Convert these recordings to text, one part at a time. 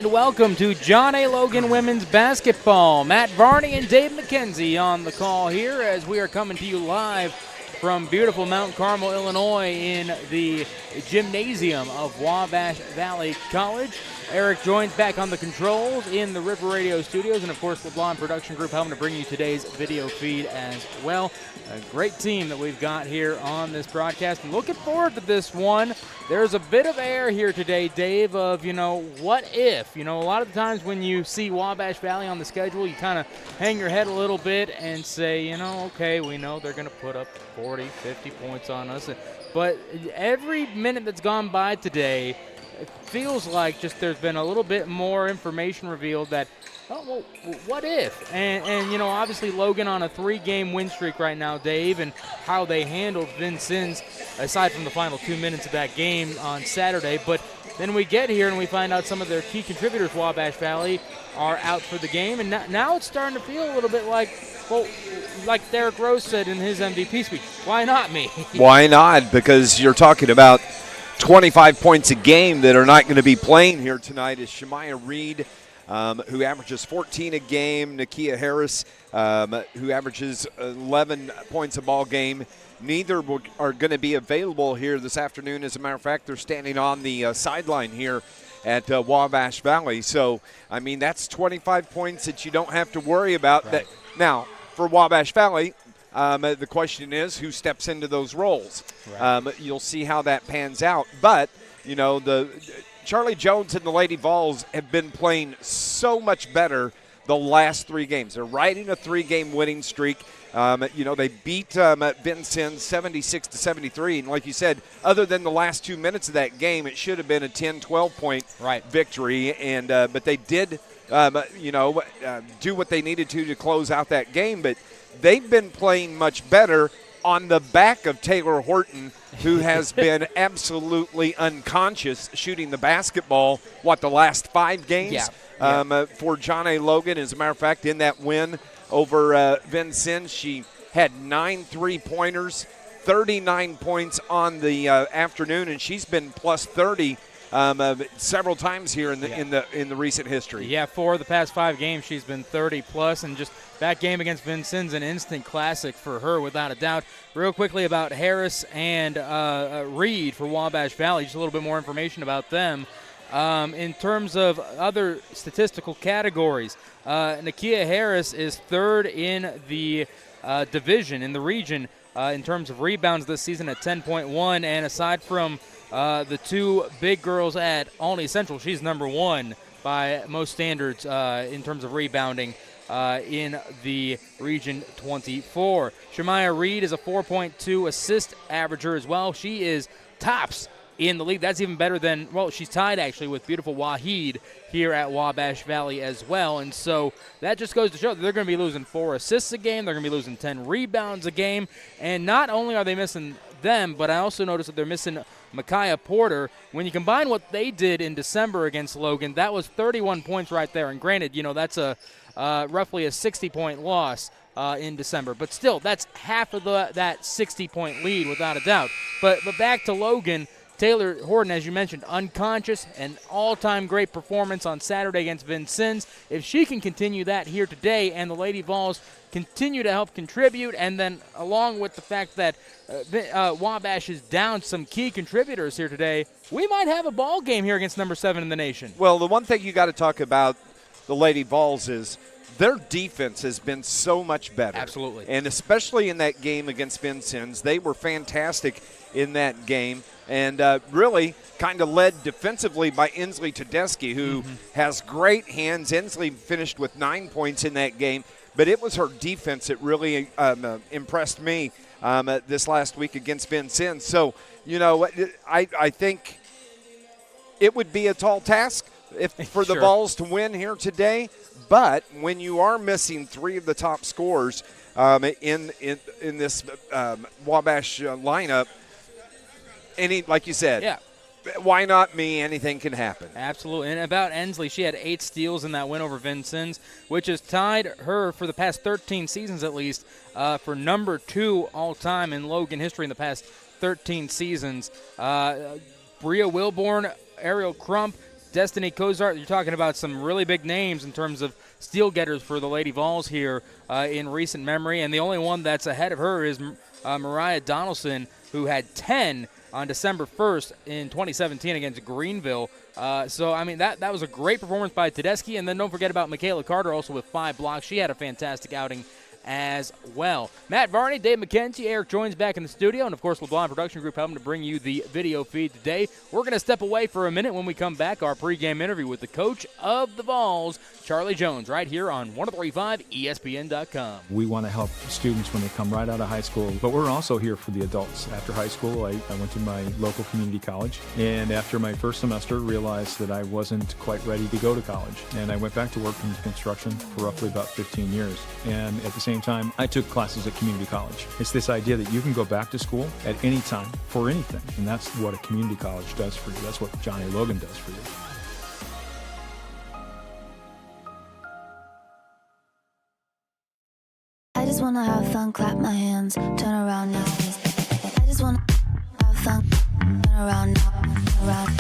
Welcome to John A. Logan Women's Basketball. Matt Varney and Dave McKenzie on the call here as we are coming to you live from beautiful Mount Carmel, Illinois in the gymnasium of Wabash Valley College. Eric joins back on the controls in the River Radio studios, and of course the Blonde Production Group helping to bring you today's video feed as well. A great team that we've got here on this broadcast, and looking forward to this one. There's a bit of air here today, Dave, of, what if? A lot of the times when you see Wabash Valley on the schedule, you kind of hang your head a little bit and say, okay, we know they're going to put up 40, 50 points on us. But every minute that's gone by today, it feels like just there's been a little bit more information revealed that, what if? And obviously Logan on a 3-game win streak right now, Dave, and how they handled Vincennes, aside from the final 2 minutes of that game on Saturday. But then we get here and we find out some of their key contributors, Wabash Valley, are out for the game. And now it's starting to feel a little bit like Derrick Rose said in his MVP speech, why not me? Why not? Because you're talking about 25 points a game that are not going to be playing here tonight is Shemaya Reed, who averages 14 a game, Nakia Harris, who averages 11 points a ball game. Neither are going to be available here this afternoon. As a matter of fact, they're standing on the sideline here at Wabash Valley. So, that's 25 points that you don't have to worry about. Right. Now, for Wabash Valley, the question is who steps into those roles. Right. You'll see how that pans out. But, the Charlie Jones and the Lady Vols have been playing so much better the last 3 games. They're riding a 3-game winning streak. They beat Vincennes 76-73. And like you said, other than the last 2 minutes of that game, it should have been a 10, 12-point victory. And but they did, do what they needed to close out that game. But they've been playing much better on the back of Taylor Horton, who has been absolutely unconscious shooting the basketball, the last 5 games for John A. Logan. As a matter of fact, in that win over Vincennes, she had 9 3-pointers, 39 points on the afternoon, and she's been plus 30 several times here in the recent history. Yeah, 4 of the past 5 games she's been 30-plus, and just that game against Vincennes, an instant classic for her without a doubt. Real quickly about Harris and Reed for Wabash Valley, just a little bit more information about them. In terms of other statistical categories, Nakia Harris is 3rd in the division, in the region, in terms of rebounds this season at 10.1, and aside from the 2 big girls at Olney Central, she's number 1 by most standards in terms of rebounding in the Region 24. Shemaya Reed is a 4.2 assist averager as well. She is tops in the league. That's even better than, she's tied actually with beautiful Waheed here at Wabash Valley as well. And so that just goes to show that they're going to be losing 4 assists a game. They're going to be losing 10 rebounds a game. And not only are they missing them, but I also noticed that they're missing Micaiah Porter. When you combine what they did in December against Logan, that was 31 points right there. And granted, that's a roughly a 60-point loss in December. But still, that's half of that 60-point lead without a doubt. But back to Logan, Taylor Horton, as you mentioned, unconscious, an all-time great performance on Saturday against Vincennes. If she can continue that here today and the Lady Vols continue to help contribute, and then along with the fact that Wabash is down some key contributors here today, we might have a ball game here against number 7 in the nation. Well, the one thing you got to talk about the Lady Vols is their defense has been so much better. Absolutely. And especially in that game against Vincennes, they were fantastic in that game. And really kind of led defensively by Inslee Tedeschi, who has great hands. Inslee finished with 9 points in that game, but it was her defense that really impressed me this last week against Vincennes. So, I think it would be a tall task for the Vols to win here today. But when you are missing 3 of the top scorers in this Wabash lineup, like you said, why not me? Anything can happen. Absolutely. And about Inslee, she had 8 steals in that win over Vincennes, which has tied her for the past 13 seasons at least for number 2 all-time in Logan history in the past 13 seasons. Bria Wilborn, Ariel Crump, Destiny Kozart, you're talking about some really big names in terms of steal getters for the Lady Vols here in recent memory, and the only one that's ahead of her is Mariah Donaldson, who had 10 on December 1st in 2017 against Greenville. So, I mean, that was a great performance by Tedeschi. And then don't forget about Michaela Carter, also with 5 blocks. She had a fantastic outing as well. Matt Varney, Dave McKenzie, Eric Joins back in the studio, and of course LeBlanc Production Group helping to bring you the video feed today. We're going to step away for a minute. When we come back, our pregame interview with the coach of the Vols, Charlie Jones, right here on 103.5 ESPN.com. We want to help students when they come right out of high school, but we're also here for the adults. After high school, I went to my local community college, and after my first semester, realized that I wasn't quite ready to go to college, and I went back to work in construction for roughly about 15 years. And at the same time, I took classes at community college. It's this idea that you can go back to school at any time for anything, and that's what a community college does for you. That's what Johnny Logan does for you. I just wanna have fun, clap my hands, turn around now. I just wanna have fun, turn around now, turn around.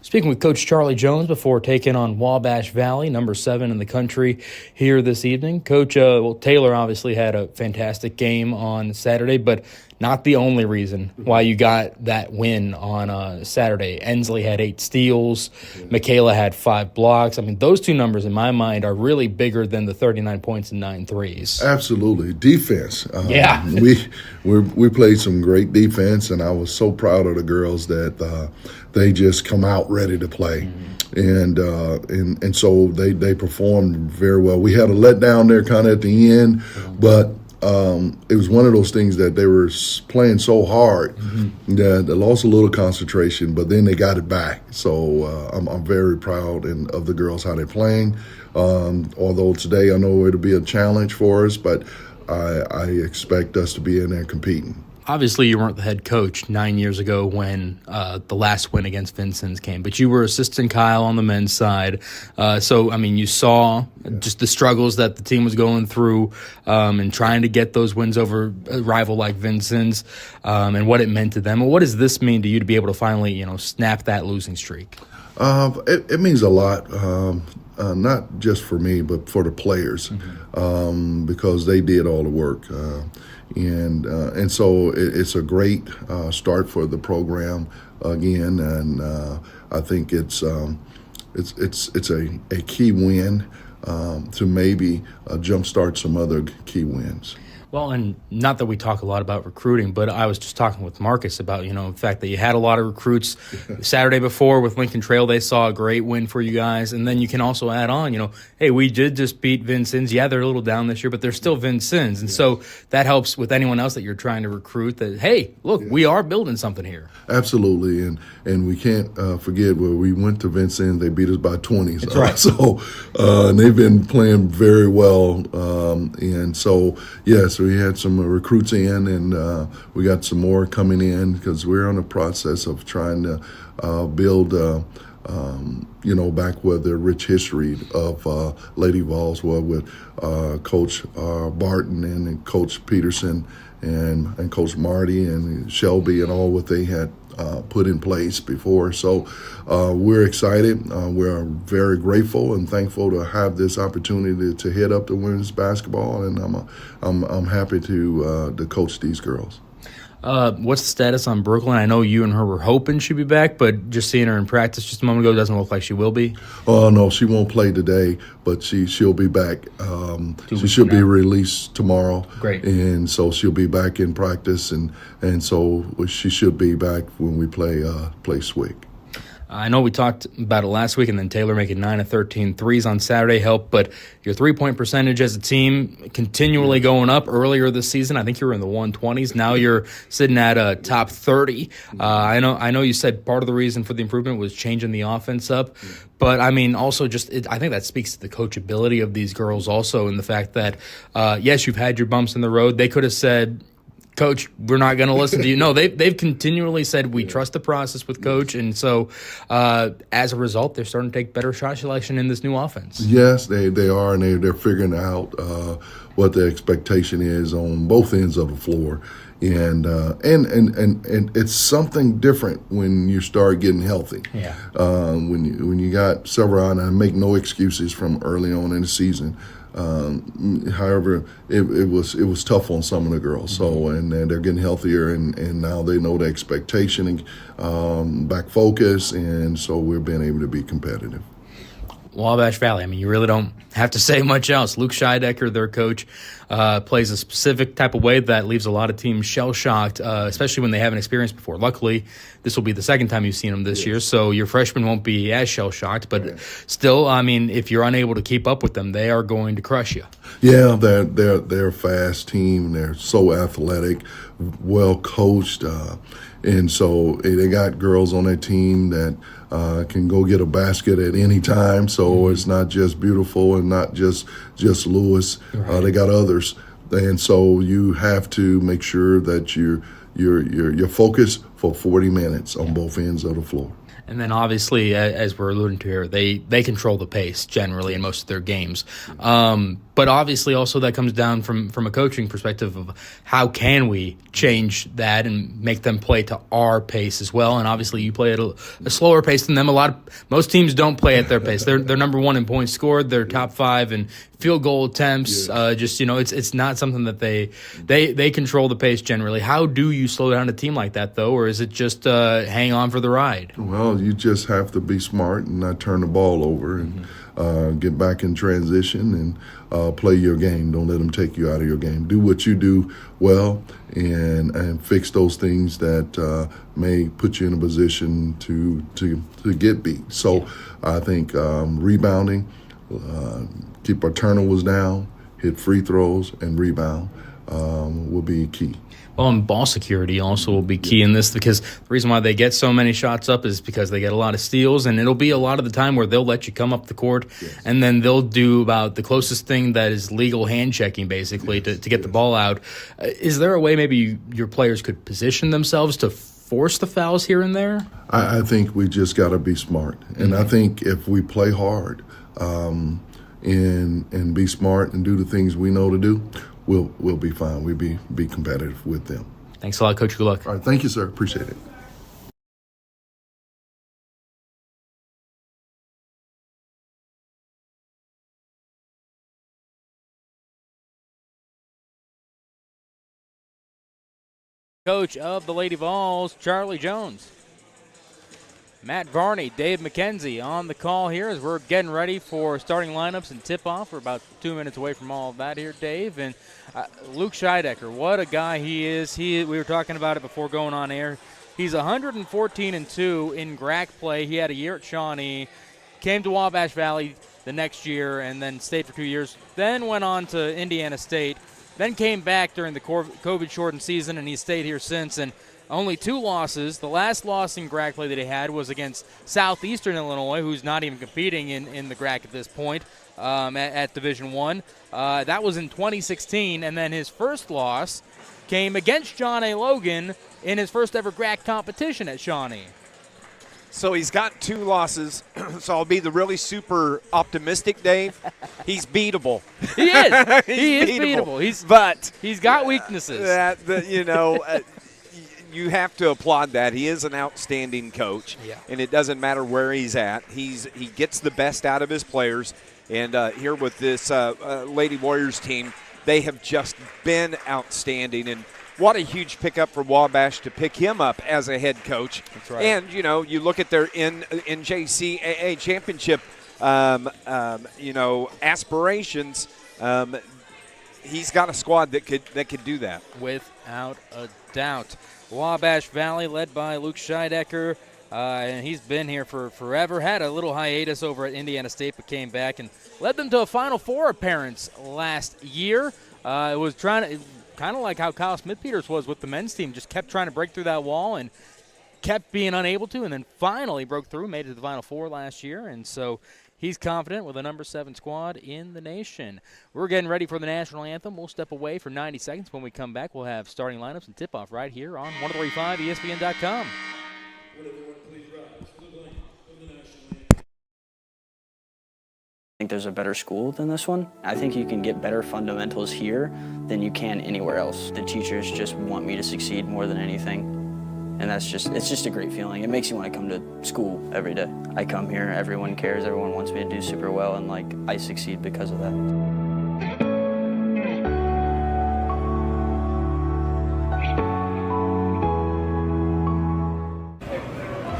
Speaking with Coach Charlie Jones before taking on Wabash Valley, number 7 in the country here this evening. Coach, Taylor obviously had a fantastic game on Saturday, but not the only reason why you got that win on Saturday. Ensley had 8 steals. Michaela had 5 blocks. I mean, those two numbers in my mind are really bigger than the 39 points and 9 threes. Absolutely. Defense. Yeah. we played some great defense, and I was so proud of the girls that they just come out ready to play. Mm-hmm. And so they performed very well. We had a letdown there kind of at the end, but it was one of those things that they were playing so hard that they lost a little concentration, but then they got it back. So I'm very proud of the girls, how they're playing. Although today I know it'll be a challenge for us, but I expect us to be in there competing. Obviously, you weren't the head coach 9 years ago when the last win against Vincennes came, but you were assistant Kyle on the men's side. So, I mean, you saw just the struggles that the team was going through and trying to get those wins over a rival like Vincennes and what it meant to them. What does this mean to you to be able to finally, snap that losing streak? It means a lot. Not just for me, but for the players, because they did all the work, and so it's a great start for the program again, and I think it's a key win to maybe jumpstart some other key wins. Well, and not that we talk a lot about recruiting, but I was just talking with Marcus about, the fact that you had a lot of recruits. Saturday before with Lincoln Trail, they saw a great win for you guys. And then you can also add on, hey, we did just beat Vincennes. Yeah, they're a little down this year, but they're still Vincennes. And so that helps with anyone else that you're trying to recruit that, hey, look, we are building something here. Absolutely. And we can't forget where we went to Vincennes, they beat us by 20. That's right. So they've been playing very well. And so, yes, we had some recruits in, and we got some more coming in because we're in the process of trying to build, back with the rich history of Lady Vols, with Coach Barton and Coach Peterson and Coach Marty and Shelby and all what they had put in place before. So we're excited. We're very grateful and thankful to have this opportunity to head up the women's basketball, and I'm happy to coach these girls. What's the status on Brooklyn? I know you and her were hoping she'd be back, but just seeing her in practice just a moment ago doesn't look like she will be. Oh, no, she won't play today, but she'll be back. She should be released tomorrow. Great. And so she'll be back in practice, and so she should be back when we play Swick. I know we talked about it last week, and then Taylor making 9 of 13 threes on Saturday helped, but your three-point percentage as a team continually going up. Earlier this season, I think you were in the 120s. Now you're sitting at a top 30. I know you said part of the reason for the improvement was changing the offense up, but I mean also I think that speaks to the coachability of these girls also, and the fact that, yes, you've had your bumps in the road. They could have said, Coach, we're not going to listen to you. No, they've continually said we trust the process with Coach, and so as a result, they're starting to take better shot selection in this new offense. Yes, they are, and they're figuring out what the expectation is on both ends of the floor. And it's something different when you start getting healthy. Yeah. When you got several out, and I make no excuses from early on in the season. However, it was tough on some of the girls. So and they're getting healthier, and now they know the expectation and back focus, and so we're being able to be competitive. Wabash Valley, I mean, you really don't have to say much else. Luke Scheidecker, their coach, plays a specific type of way that leaves a lot of teams shell-shocked, especially when they haven't experienced before. Luckily, this will be the second time you've seen them this year, so your freshmen won't be as shell-shocked. But still, I mean, if you're unable to keep up with them, they are going to crush you. Yeah, they're a fast team. They're so athletic, well coached, and so they got girls on their team that can go get a basket at any time. So it's not just Beautiful and not just Lewis. Right. They got others, and so you have to make sure that you're focused for 40 minutes on both ends of the floor. And then obviously, as we're alluding to here, they control the pace generally in most of their games. But obviously also that comes down from a coaching perspective of how can we change that and make them play to our pace as well. And obviously you play at a slower pace than them. Most teams don't play at their pace. They're number one in points scored. They're top five in field goal attempts. It's not something that they control the pace generally. How do you slow down a team like that though, or is it just hang on for the ride? Well, you just have to be smart and not turn the ball over and get back in transition and play your game. Don't let them take you out of your game. Do what you do well and fix those things that may put you in a position to get beat. So I think rebounding, keep our turnovers down, hit free throws, and rebound will be key. Well, and ball security also will be key in this because the reason why they get so many shots up is because they get a lot of steals, and it'll be a lot of the time where they'll let you come up the court, and then they'll do about the closest thing that is legal hand checking, basically, to get the ball out. Is there a way maybe your players could position themselves to force the fouls here and there? I think we just got to be smart, and I think if we play hard and be smart and do the things we know to do, we'll be fine. We'll be competitive with them. Thanks a lot, Coach. Good luck. All right, thank you, sir. Appreciate it. Coach of the Lady Vols, Charlie Jones. Matt Varney, Dave McKenzie on the call here as we're getting ready for starting lineups and tip-off. We're about 2 minutes away from all of that here, Dave. And Luke Scheidecker, what a guy he is. We were talking about it before going on air. He's 114-2 in GRAC play. He had a year at Shawnee, came to Wabash Valley the next year, and then stayed for 2 years. Then went on to Indiana State. Then came back during the COVID-shortened season, and he's stayed here since. And only 2 losses. The last loss in GRAC play that he had was against Southeastern Illinois, who's not even competing in the GRAC at this point at Division I. That was in 2016, and then his first loss came against John A. Logan in his first ever GRAC competition at Shawnee. So he's got 2 losses, so I'll be the really super optimistic Dave. He's beatable. He is. He is beatable. He's got weaknesses. You have to applaud that. He is an outstanding coach, and it doesn't matter where he's at. He gets the best out of his players, and here with this Lady Warriors team, they have just been outstanding, and what a huge pickup for Wabash to pick him up as a head coach. That's right. And, you look at their NJCAA championship, aspirations. He's got a squad that could do that. Without a doubt. Wabash Valley led by Luke Scheidecker, and he's been here for forever. Had a little hiatus over at Indiana State, but came back and led them to a Final Four appearance last year. It was kind of like how Kyle Smith-Peters was with the men's team, just kept trying to break through that wall and kept being unable to, and then finally broke through, made it to the Final Four last year. And so he's confident with a number 7 squad in the nation. We're getting ready for the national anthem. We'll step away for 90 seconds. When we come back, we'll have starting lineups and tip-off right here on 103.5 ESPN.com. I think there's a better school than this one. I think you can get better fundamentals here than you can anywhere else. The teachers just want me to succeed more than anything. And it's just a great feeling. It makes you want to come to school every day. I come here, everyone cares, everyone wants me to do super well, and like I succeed because of that.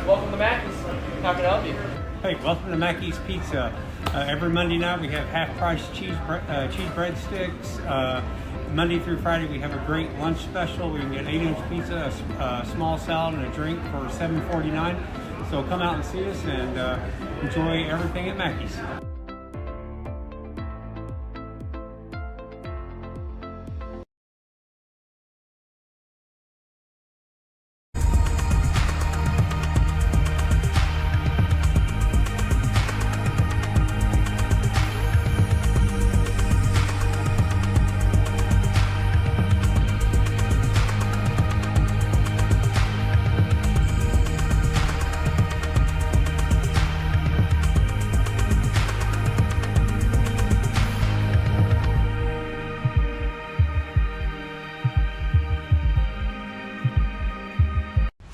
Welcome to Mackey's. How can I help you? Hey, welcome to Mackey's Pizza. Every Monday night we have half-price cheese breadsticks. Monday through Friday we have a great lunch special. We can get 8-inch pizza, a small salad, and a drink for $7.49. So come out and see us and enjoy everything at Mackey's.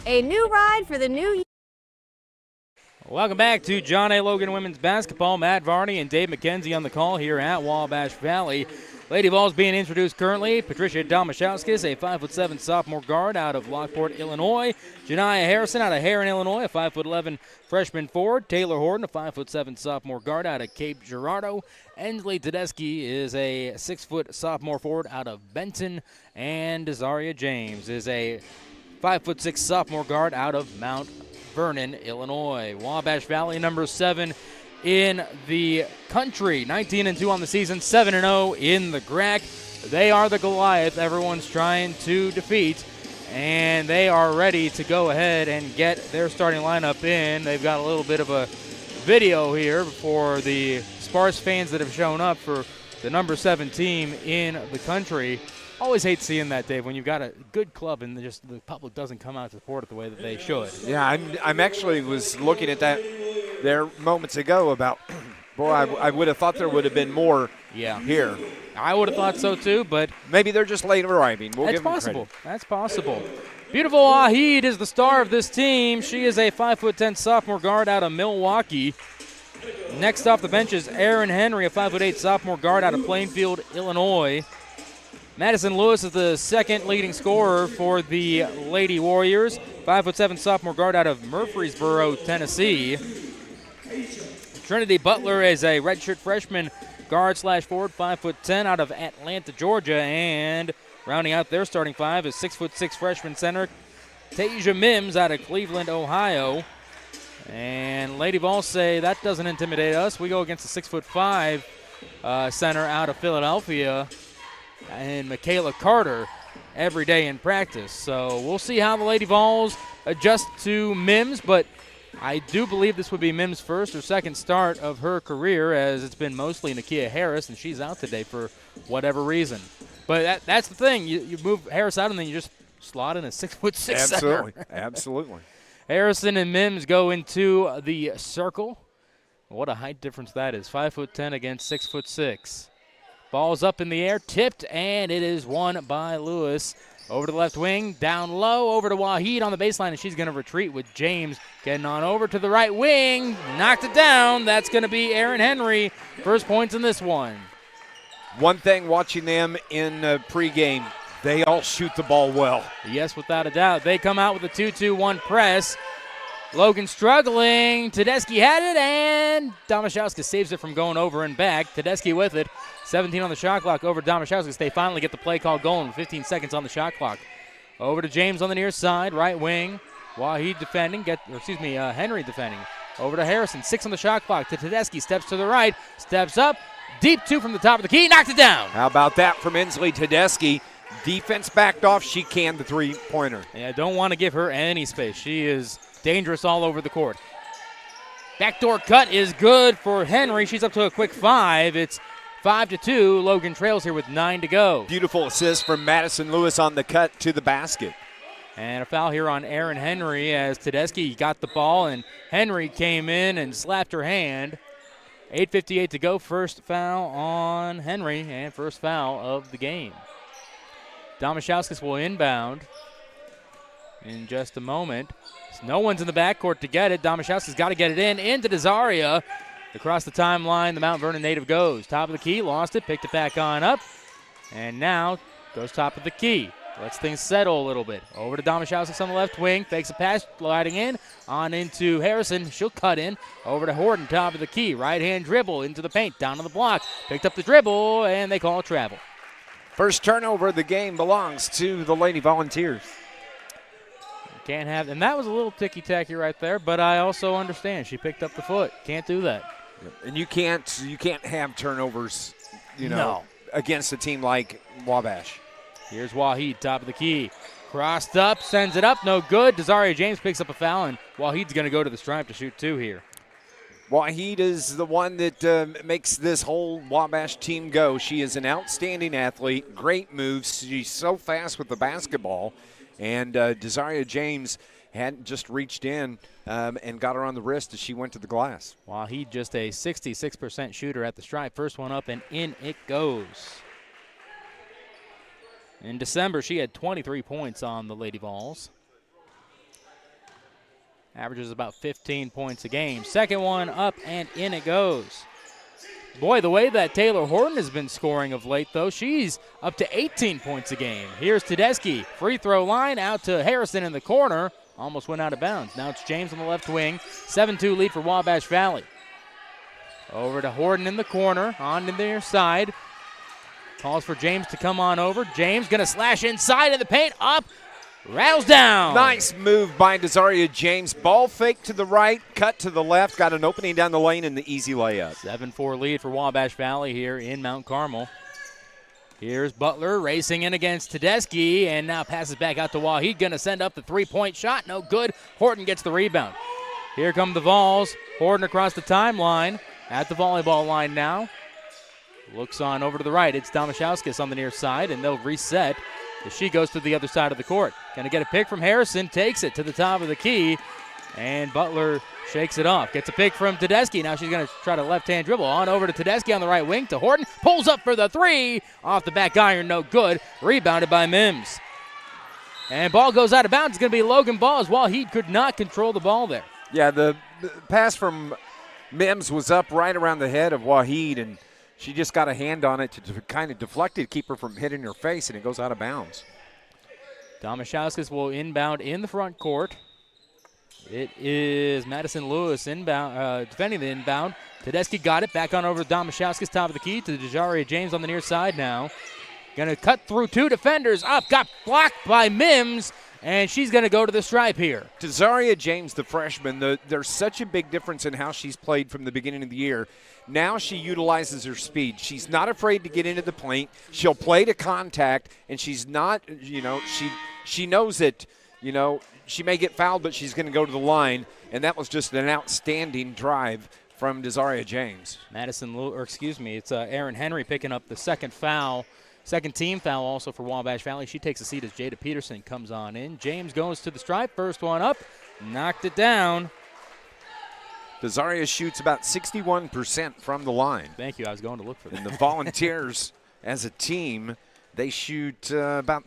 A new ride for the new year. Welcome back to John A. Logan Women's Basketball. Matt Varney and Dave McKenzie on the call here at Wabash Valley. Lady Vols being introduced currently. Patricia Domashowskis, a 5'7" sophomore guard out of Lockport, Illinois. Janiah Harrison out of Heron, Illinois, a 5'11" freshman forward. Taylor Horton, a 5'7" sophomore guard out of Cape Girardeau. Ensley Tedeschi is a 6' sophomore forward out of Benton. And Zaria James is a 5'6" sophomore guard out of Mount Vernon, Illinois. Wabash Valley, number 7 in the country. 19-2 on the season, 7-0 in the GRAC. They are the Goliath everyone's trying to defeat, and they are ready to go ahead and get their starting lineup in. They've got a little bit of a video here for the sparse fans that have shown up for the number 7 team in the country. Always hate seeing that, Dave, when you've got a good club and just the public doesn't come out to support it the way that they should. Yeah, I'm actually was looking at that there moments ago about, boy, I would have thought there would have been more here. I would have thought so too, but maybe they're just late arriving. We'll give them possible. credit. That's possible. Beautiful Wahid is the star of this team. She is a 5'10" sophomore guard out of Milwaukee. Next off the bench is Aaron Henry, a 5'8" sophomore guard out of Plainfield, Illinois. Madison Lewis is the second leading scorer for the Lady Warriors. 5'7" sophomore guard out of Murfreesboro, Tennessee. Trinity Butler is a redshirt freshman guard/forward, 5'10", out of Atlanta, Georgia. And rounding out their starting five is 6'6" freshman center Tasia Mims out of Cleveland, Ohio. And Lady Vols say that doesn't intimidate us. We go against the 6'5" center out of Philadelphia, and Michaela Carter every day in practice. So we'll see how the Lady Vols adjust to Mims, but I do believe this would be Mims' first or second start of her career, as it's been mostly Nakia Harris, and she's out today for whatever reason. But that's the thing. You move Harris out, and then you just slot in a 6'6" Absolutely. center. Absolutely. Harrison and Mims go into the circle. What a height difference that is. 5'10" against 6'6". Ball's up in the air, tipped, and it is won by Lewis. Over to the left wing, down low, over to Wahid on the baseline, and she's going to retreat with James getting on over to the right wing. Knocked it down. That's going to be Aaron Henry. First points in this one. One thing watching them in pregame, they all shoot the ball well. Yes, without a doubt. They come out with a 2-2-1 press. Logan struggling. Tedeschi had it, and Domashowskis saves it from going over and back. Tedeschi with it. 17 on the shot clock over to Domashowskis. They finally get the play call going with 15 seconds on the shot clock. Over to James on the near side, right wing. Wahid defending, Henry defending. Over to Harrison, 6 on the shot clock. To Tedeschi, steps to the right, steps up. Deep 2 from the top of the key, knocked it down. How about that from Ensley Tedeschi? Defense backed off, she canned the three-pointer. Yeah, don't want to give her any space. She is dangerous all over the court. Backdoor cut is good for Henry. She's up to a quick 5. It's 5-2. Logan trails here with 9 to go. Beautiful assist from Madison Lewis on the cut to the basket. And a foul here on Aaron Henry as Tedeschi got the ball, and Henry came in and slapped her hand. 8:58 to go. First foul on Henry, and first foul of the game. Domashowskis will inbound in just a moment. No one's in the backcourt to get it. Domashowski's got to get it into Desaria. Across the timeline, the Mount Vernon native goes. Top of the key, lost it, picked it back on up, and now goes top of the key. Lets things settle a little bit. Over to Domashowskis on the left wing. Fakes a pass, sliding in. On into Harrison. She'll cut in. Over to Horton, top of the key. Right-hand dribble into the paint. Down on the block. Picked up the dribble, and they call travel. First turnover of the game belongs to the Lady Volunteers. Can't have, and that was a little ticky-tacky right there, but I also understand. She picked up the foot. Can't do that. And you can't have turnovers, against a team like Wabash. Here's Waheed, top of the key. Crossed up, sends it up, no good. Desaria James picks up a foul, and Waheed's going to go to the stripe to shoot 2 here. Waheed is the one that makes this whole Wabash team go. She is an outstanding athlete, great moves. She's so fast with the basketball. And Desaria James hadn't just reached in and got her on the wrist as she went to the glass. Waheed just a 66% shooter at the stripe. First one up, and in it goes. In December, she had 23 points on the Lady Vols. Averages about 15 points a game. Second one up, and in it goes. Boy, the way that Taylor Horton has been scoring of late, though, she's up to 18 points a game. Here's Tedeschi. Free throw line out to Harrison in the corner. Almost went out of bounds. Now it's James on the left wing. 7-2 lead for Wabash Valley. Over to Horton in the corner. On to their side. Calls for James to come on over. James going to slash inside in the paint. Up. Rattles down. Nice move by Desaria James. Ball fake to the right, cut to the left, got an opening down the lane, and the easy layup. 7-4 lead for Wabash Valley here in Mount Carmel. Here's Butler racing in against Tedeschi, and now passes back out to Waheed. Going to send up the three-point shot. No good. Horton gets the rebound. Here come the Vols. Horton across the timeline. At the volleyball line now. Looks on over to the right. It's Domashowskis on the near side, and they'll reset as she goes to the other side of the court. Going to get a pick from Harrison. Takes it to the top of the key, and Butler shakes it off. Gets a pick from Tedeschi. Now she's going to try to left-hand dribble. On over to Tedeschi on the right wing to Horton. Pulls up for the 3. Off the back iron, no good. Rebounded by Mims. And ball goes out of bounds. It's going to be Logan ball as well. He could not control the ball there. Yeah, the pass from Mims was up right around the head of Waheed, and she just got a hand on it to kind of deflect it, keep her from hitting her face, and it goes out of bounds. Domashowskis will inbound in the front court. It is Madison Lewis inbound, defending the inbound. Tedeschi got it. Back on over to Domashowskis, top of the key, to Desaria James on the near side now. Going to cut through 2 defenders. Up, got blocked by Mims, and she's going to go to the stripe here. Desaria James, the freshman, there's such a big difference in how she's played from the beginning of the year. Now she utilizes her speed. She's not afraid to get into the paint. She'll play to contact, and she's not, she knows that, she may get fouled, but she's going to go to the line, and that was just an outstanding drive from Desaria James. It's Aaron Henry picking up the second foul. Second team foul also for Wabash Valley. She takes a seat as Jada Peterson comes on in. James goes to the stripe. First one up. Knocked it down. Desaria shoots about 61% from the line. Thank you. I was going to look for that. And the Volunteers, as a team, they shoot about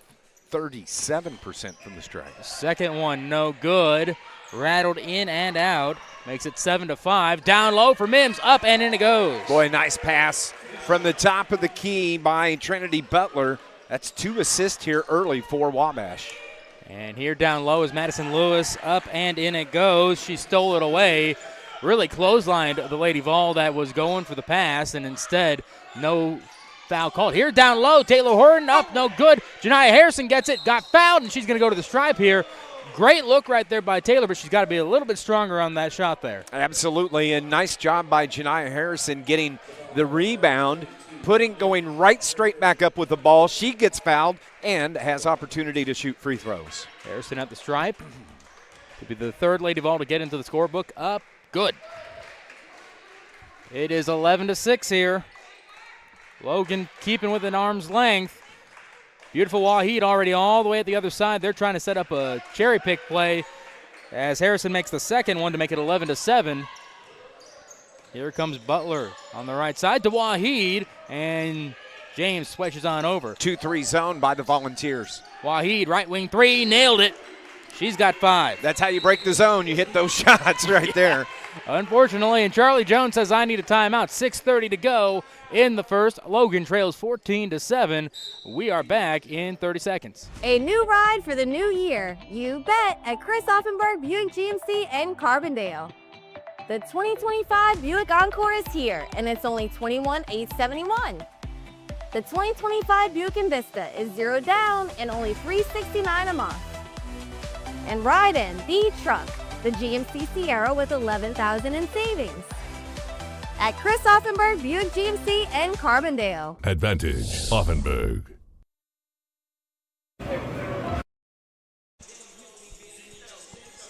37% from the stripe. Second one, no good. Rattled in and out. Makes it 7-5. Down low for Mims. Up and in it goes. Boy, nice pass from the top of the key by Trinity Butler. That's 2 assists here early for Wabash. And here down low is Madison Lewis. Up and in it goes. She stole it away. Really clotheslined the Lady Vol that was going for the pass, and instead no foul called. Here down low, Taylor Horton up, no good. Janiah Harrison gets it, got fouled, and she's going to go to the stripe here. Great look right there by Taylor, but she's got to be a little bit stronger on that shot there. Absolutely, and nice job by Janiah Harrison getting the rebound, going right straight back up with the ball. She gets fouled and has opportunity to shoot free throws. Harrison at the stripe. Could be the third Lady Vol to get into the scorebook. Up, good. It is 11-6 here. Logan keeping with an arm's length. Beautiful Waheed already all the way at the other side. They're trying to set up a cherry pick play as Harrison makes the second one to make it 11-7. Here comes Butler on the right side to Waheed, and James switches on over. 2-3 zone by the Volunteers. Waheed, right wing three, nailed it. She's got 5. That's how you break the zone. You hit those shots right there. Unfortunately, and Charlie Jones says I need a timeout. 6:30 to go in the first. Logan trails 14-7. We are back in 30 seconds. A new ride for the new year. You bet at Chris Offenberg Buick GMC in Carbondale. The 2025 Buick Encore is here, and it's only $21,871. The 2025 Buick Envista is 0 down and only $369 a month. And ride in the truck, the GMC Sierra with $11,000 in savings. At Chris Offenberg Buick GMC in Carbondale. Advantage Offenberg.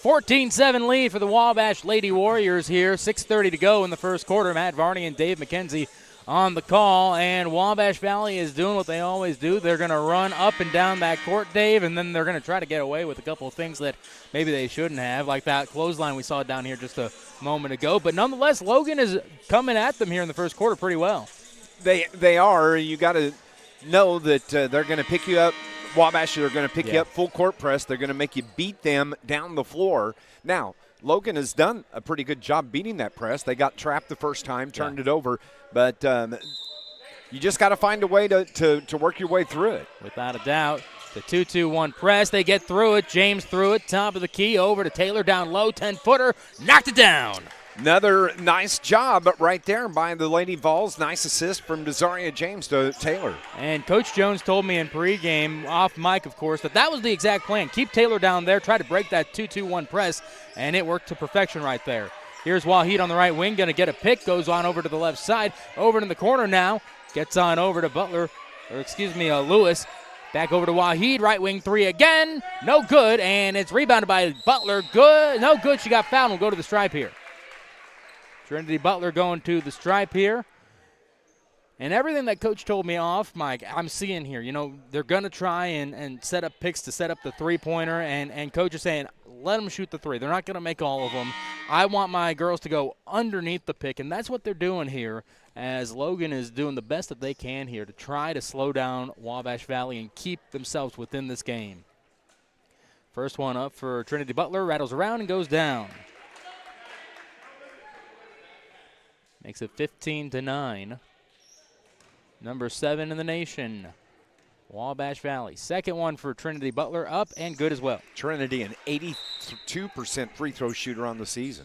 14-7 lead for the Wabash Lady Warriors here. 6:30 to go in the first quarter. Matt Varney and Dave McKenzie on the call, and Wabash Valley is doing what they always do. They're going to run up and down that court, Dave, and then they're going to try to get away with a couple of things that maybe they shouldn't have, like that clothesline we saw down here just a moment ago. But nonetheless, Logan is coming at them here in the first quarter pretty well. They are. You got to know that they're going to pick you up. Wabash are going to pick you up full court press. They're going to make you beat them down the floor. Now, Logan has done a pretty good job beating that press. They got trapped the first time, turned it over. But you just got to find a way to work your way through it. Without a doubt. The 2-2-1 press. They get through it. James threw it. Top of the key. Over to Taylor. Down low. 10-footer. Knocked it down. Another nice job right there by the Lady Vols. Nice assist from Desaria James to Taylor. And Coach Jones told me in pregame, off mic of course, that was the exact plan. Keep Taylor down there, try to break that 2-2-1 press, and it worked to perfection right there. Here's Waheed on the right wing, going to get a pick, goes on over to the left side, over to the corner now, gets on over to Lewis. Back over to Waheed, right wing three again, no good, and it's rebounded by Butler. Good, no good, she got fouled, we'll go to the stripe here. Trinity Butler going to the stripe here. And everything that Coach told me off, Mike, I'm seeing here. You know, they're going to try and set up picks to set up the three-pointer, and Coach is saying, let them shoot the three. They're not going to make all of them. I want my girls to go underneath the pick, and that's what they're doing here as Logan is doing the best that they can here to try to slow down Wabash Valley and keep themselves within this game. First one up for Trinity Butler, rattles around and goes down. Makes it 15-9. Number 7 in the nation, Wabash Valley. Second one for Trinity Butler, up and good as well. Trinity, an 82% free throw shooter on the season.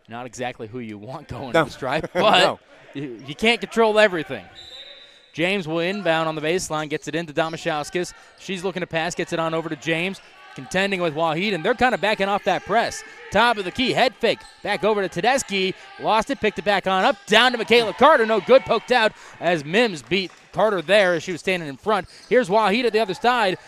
Not exactly who you want going to the stripe, but no. you can't control everything. James will inbound on the baseline, gets it into Domashowskis. She's looking to pass, gets it on over to James. Contending with Waheed, and they're kind of backing off that press. Top of the key, head fake. Back over to Tedeschi. Lost it, picked it back on up. Down to Michaela Carter. No good, poked out as Mims beat Carter there as she was standing in front. Here's Waheed at the other side.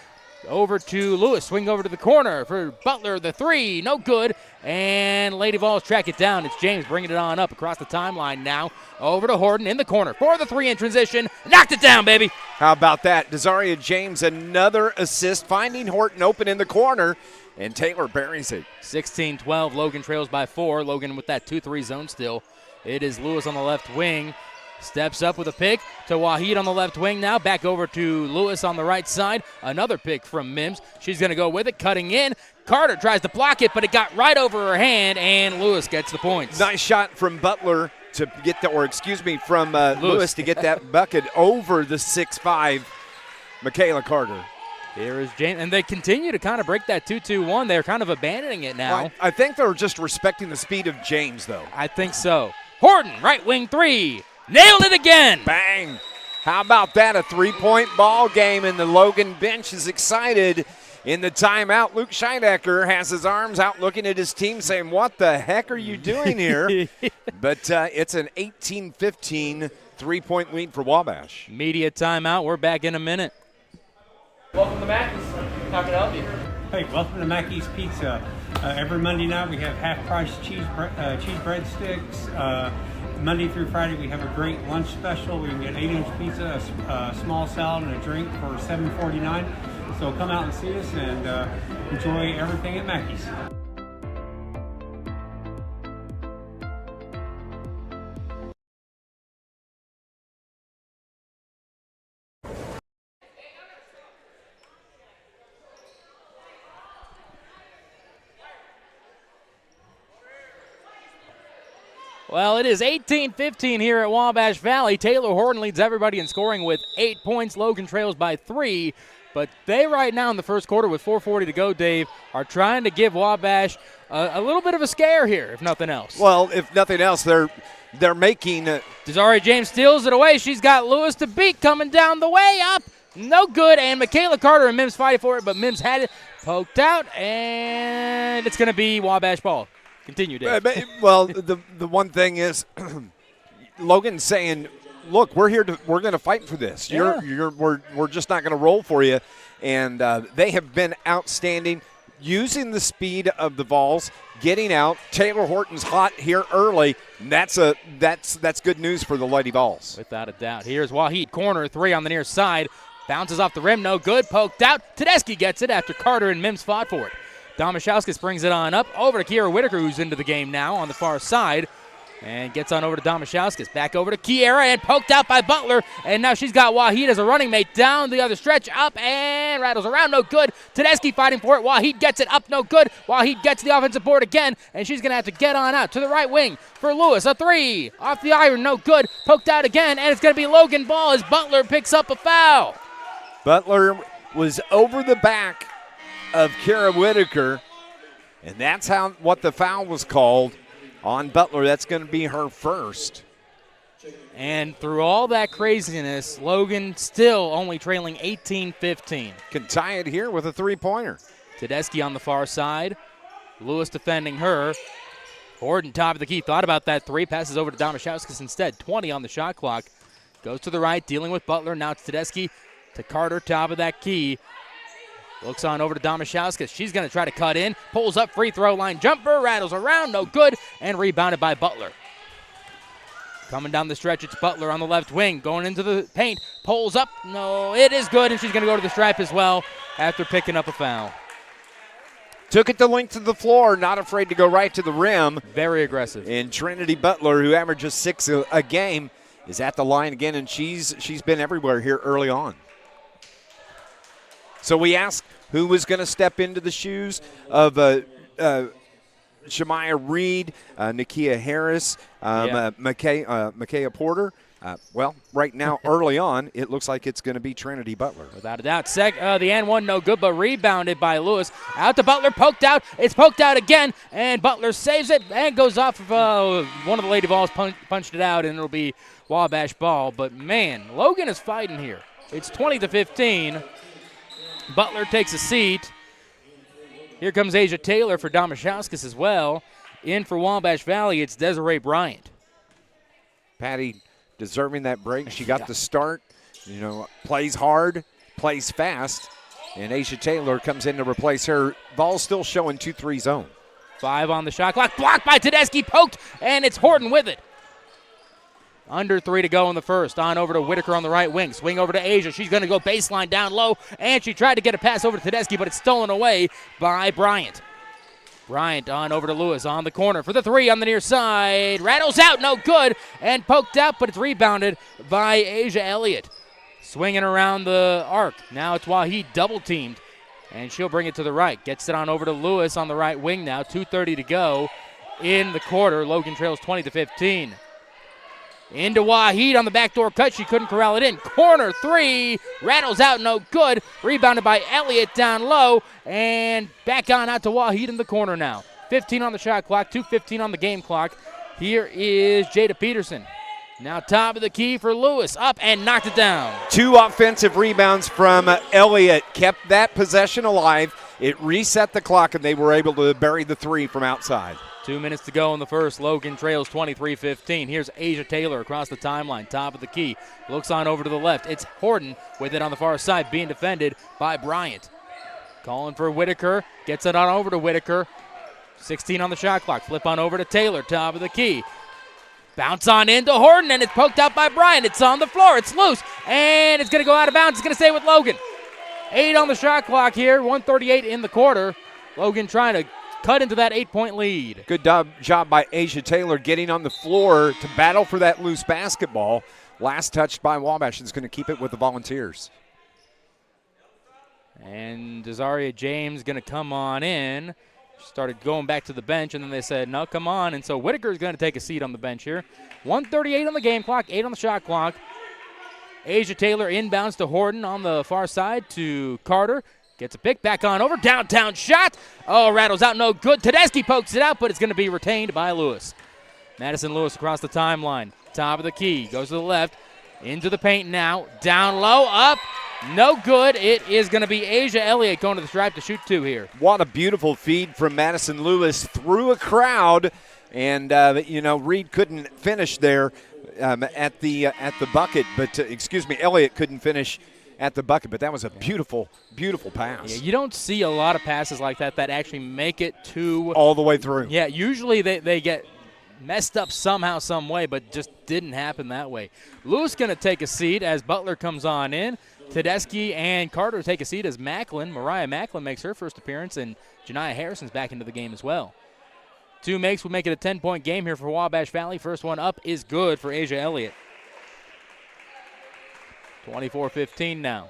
Over to Lewis. Swing over to the corner for Butler. The three, no good. And Lady Vols track it down. It's James bringing it on up across the timeline now. Over to Horton in the corner for the three in transition. Knocked it down, baby. How about that? Desaria James, another assist, finding Horton open in the corner, and Taylor buries it. 16-12. Logan trails by 4. Logan with that 2-3 zone still. It is Lewis on the left wing. Steps up with a pick to Waheed on the left wing now. Back over to Lewis on the right side. Another pick from Mims. She's going to go with it, cutting in. Carter tries to block it, but it got right over her hand, and Lewis gets the points. Nice shot from Butler to get from Lewis to get that bucket over the 6'5", Michaela Carter. Here is James, and they continue to kind of break that 2-2-1. They're kind of abandoning it now. Well, I think they're just respecting the speed of James, though. I think so. Horton, right wing three. Nailed it again. Bang. How about that? A three-point ball game, and the Logan bench is excited. In the timeout, Luke Scheidecker has his arms out looking at his team saying, what the heck are you doing here? But it's an 18-15 three-point lead for Wabash. Media timeout. We're back in a minute. Welcome to Mackey's. How can I help you? Hey, welcome to Mackey's Pizza. Every Monday night we have half-price cheese breadsticks. Monday through Friday we have a great lunch special. We can get 8-inch pizza, a small salad, and a drink for $7.49. So come out and see us and enjoy everything at Mackey's. Well, it is 18-15 here at Wabash Valley. Taylor Horton leads everybody in scoring with 8 points. Logan trails by 3. But they right now in the first quarter with 4:40 to go, Dave, are trying to give Wabash a little bit of a scare here, if nothing else. Well, if nothing else, they're making Desiree James steals it away. She's got Lewis to beat coming down the way up. No good. And Michaela Carter and Mims fighting for it, but Mims had it poked out, and it's going to be Wabash ball. Continue, Dave. Well, the one thing is, Logan's saying, "Look, we're going to fight for this. Yeah. We're just not going to roll for you." And they have been outstanding, using the speed of the Vols, getting out. Taylor Horton's hot here early. And that's good news for the Lady Vols. Without a doubt. Here's Wahid, corner 3 on the near side, bounces off the rim, no good, poked out. Tedeschi gets it after Carter and Mims fought for it. Domashowskis brings it on up over to Kiera Whitaker, who's into the game now on the far side, and gets on over to Domashowskis. Back over to Kiera and poked out by Butler, and now she's got Wahid as a running mate down the other stretch, up and rattles around, no good. Tedeschi fighting for it. Wahid gets it up, no good. Wahid gets the offensive board again, and she's going to have to get on out to the right wing for Lewis. A 3 off the iron, no good. Poked out again, and it's going to be Logan ball as Butler picks up a foul. Butler was over the back of Kiera Whitaker, and that's what the foul was called on Butler. That's going to be her first. And through all that craziness, Logan still only trailing 18-15. Can tie it here with a 3-pointer. Tedeschi on the far side. Lewis defending her. Horton top of the key. Thought about that 3. Passes over to Domashowskis instead. 20 on the shot clock. Goes to the right, dealing with Butler. Now it's Tedeschi to Carter, top of that key. Looks on over to Domashowskis. She's going to try to cut in. Pulls up, free throw line jumper. Rattles around, no good. And rebounded by Butler. Coming down the stretch, it's Butler on the left wing. Going into the paint. Pulls up. No, it is good. And she's going to go to the stripe as well after picking up a foul. Took it the length of the floor. Not afraid to go right to the rim. Very aggressive. And Trinity Butler, who averages 6 a game, is at the line again. And she's been everywhere here early on. So we asked who was going to step into the shoes of Shemaya Reed, Nakia Harris, Micaiah Porter. Well, right now, early on, it looks like it's going to be Trinity Butler. Without a doubt. The and one, no good, but rebounded by Lewis. Out to Butler, poked out. It's poked out again, and Butler saves it and goes off of one of the Lady Vols, punched it out, and it'll be Wabash ball. But, man, Logan is fighting here. It's 20-15. Butler takes a seat. Here comes Asia Taylor for Domashowskis as well. In for Wabash Valley, it's Desiree Bryant. Patty deserving that break. She got the start, plays hard, plays fast, and Asia Taylor comes in to replace her. Ball still showing 2-3 zone. 5 on the shot clock, blocked by Tedeschi, poked, and it's Horton with it. Under 3 to go in the first. On over to Whitaker on the right wing. Swing over to Asia. She's going to go baseline down low, and she tried to get a pass over to Tedeschi, but it's stolen away by Bryant. Bryant on over to Lewis on the corner for the 3 on the near side. Rattles out, no good, and poked out, but it's rebounded by Asia Elliott. Swinging around the arc. Now it's Wahid double-teamed, and she'll bring it to the right. Gets it on over to Lewis on the right wing now. 2:30 to go in the quarter. Logan trails 20-15. Into Wahid on the backdoor cut. She couldn't corral it in. Corner 3. Rattles out, no good. Rebounded by Elliott down low. And back on out to Wahid in the corner now. 15 on the shot clock. 2:15 on the game clock. Here is Jada Peterson. Now top of the key for Lewis. Up and knocked it down. 2 offensive rebounds from Elliott. Kept that possession alive. It reset the clock, and they were able to bury the 3 from outside. 2 minutes to go in the first. Logan trails 23-15. Here's Asia Taylor across the timeline, top of the key. Looks on over to the left. It's Horton with it on the far side, being defended by Bryant. Calling for Whitaker. Gets it on over to Whitaker. 16 on the shot clock. Flip on over to Taylor, top of the key. Bounce on into Horton, and it's poked out by Bryant. It's on the floor. It's loose, and it's going to go out of bounds. It's going to stay with Logan. 8 on the shot clock here. 1:38 in the quarter. Logan trying to cut into that 8-point lead. Good job by Asia Taylor getting on the floor to battle for that loose basketball. Last touched by Wabash is going to keep it with the Volunteers. And Desaria James going to come on in. Started going back to the bench, and then they said, no, come on. And so Whitaker is going to take a seat on the bench here. 1:38 on the game clock, 8 on the shot clock. Asia Taylor inbounds to Horton on the far side to Carter. Gets a pick, back on over, downtown shot. Oh, rattles out, no good. Tedeschi pokes it out, but it's going to be retained by Lewis. Madison Lewis across the timeline. Top of the key, goes to the left, into the paint now. Down low, up, no good. It is going to be Asia Elliott going to the stripe to shoot 2 here. What a beautiful feed from Madison Lewis through a crowd. And, Reed couldn't finish there at the bucket. But, Elliott couldn't finish at the bucket. But that was a beautiful, beautiful pass. Yeah, you don't see a lot of passes like that actually make it to all the way through. Yeah, usually they get messed up somehow, some way, but just didn't happen that way. Lewis going to take a seat as Butler comes on in. Tedeschi and Carter take a seat as Mariah Macklin makes her first appearance, and Janiah Harrison's back into the game as well. 2 makes will make it a 10-point game here for Wabash Valley. First one up is good for Asia Elliott. 24-15 now.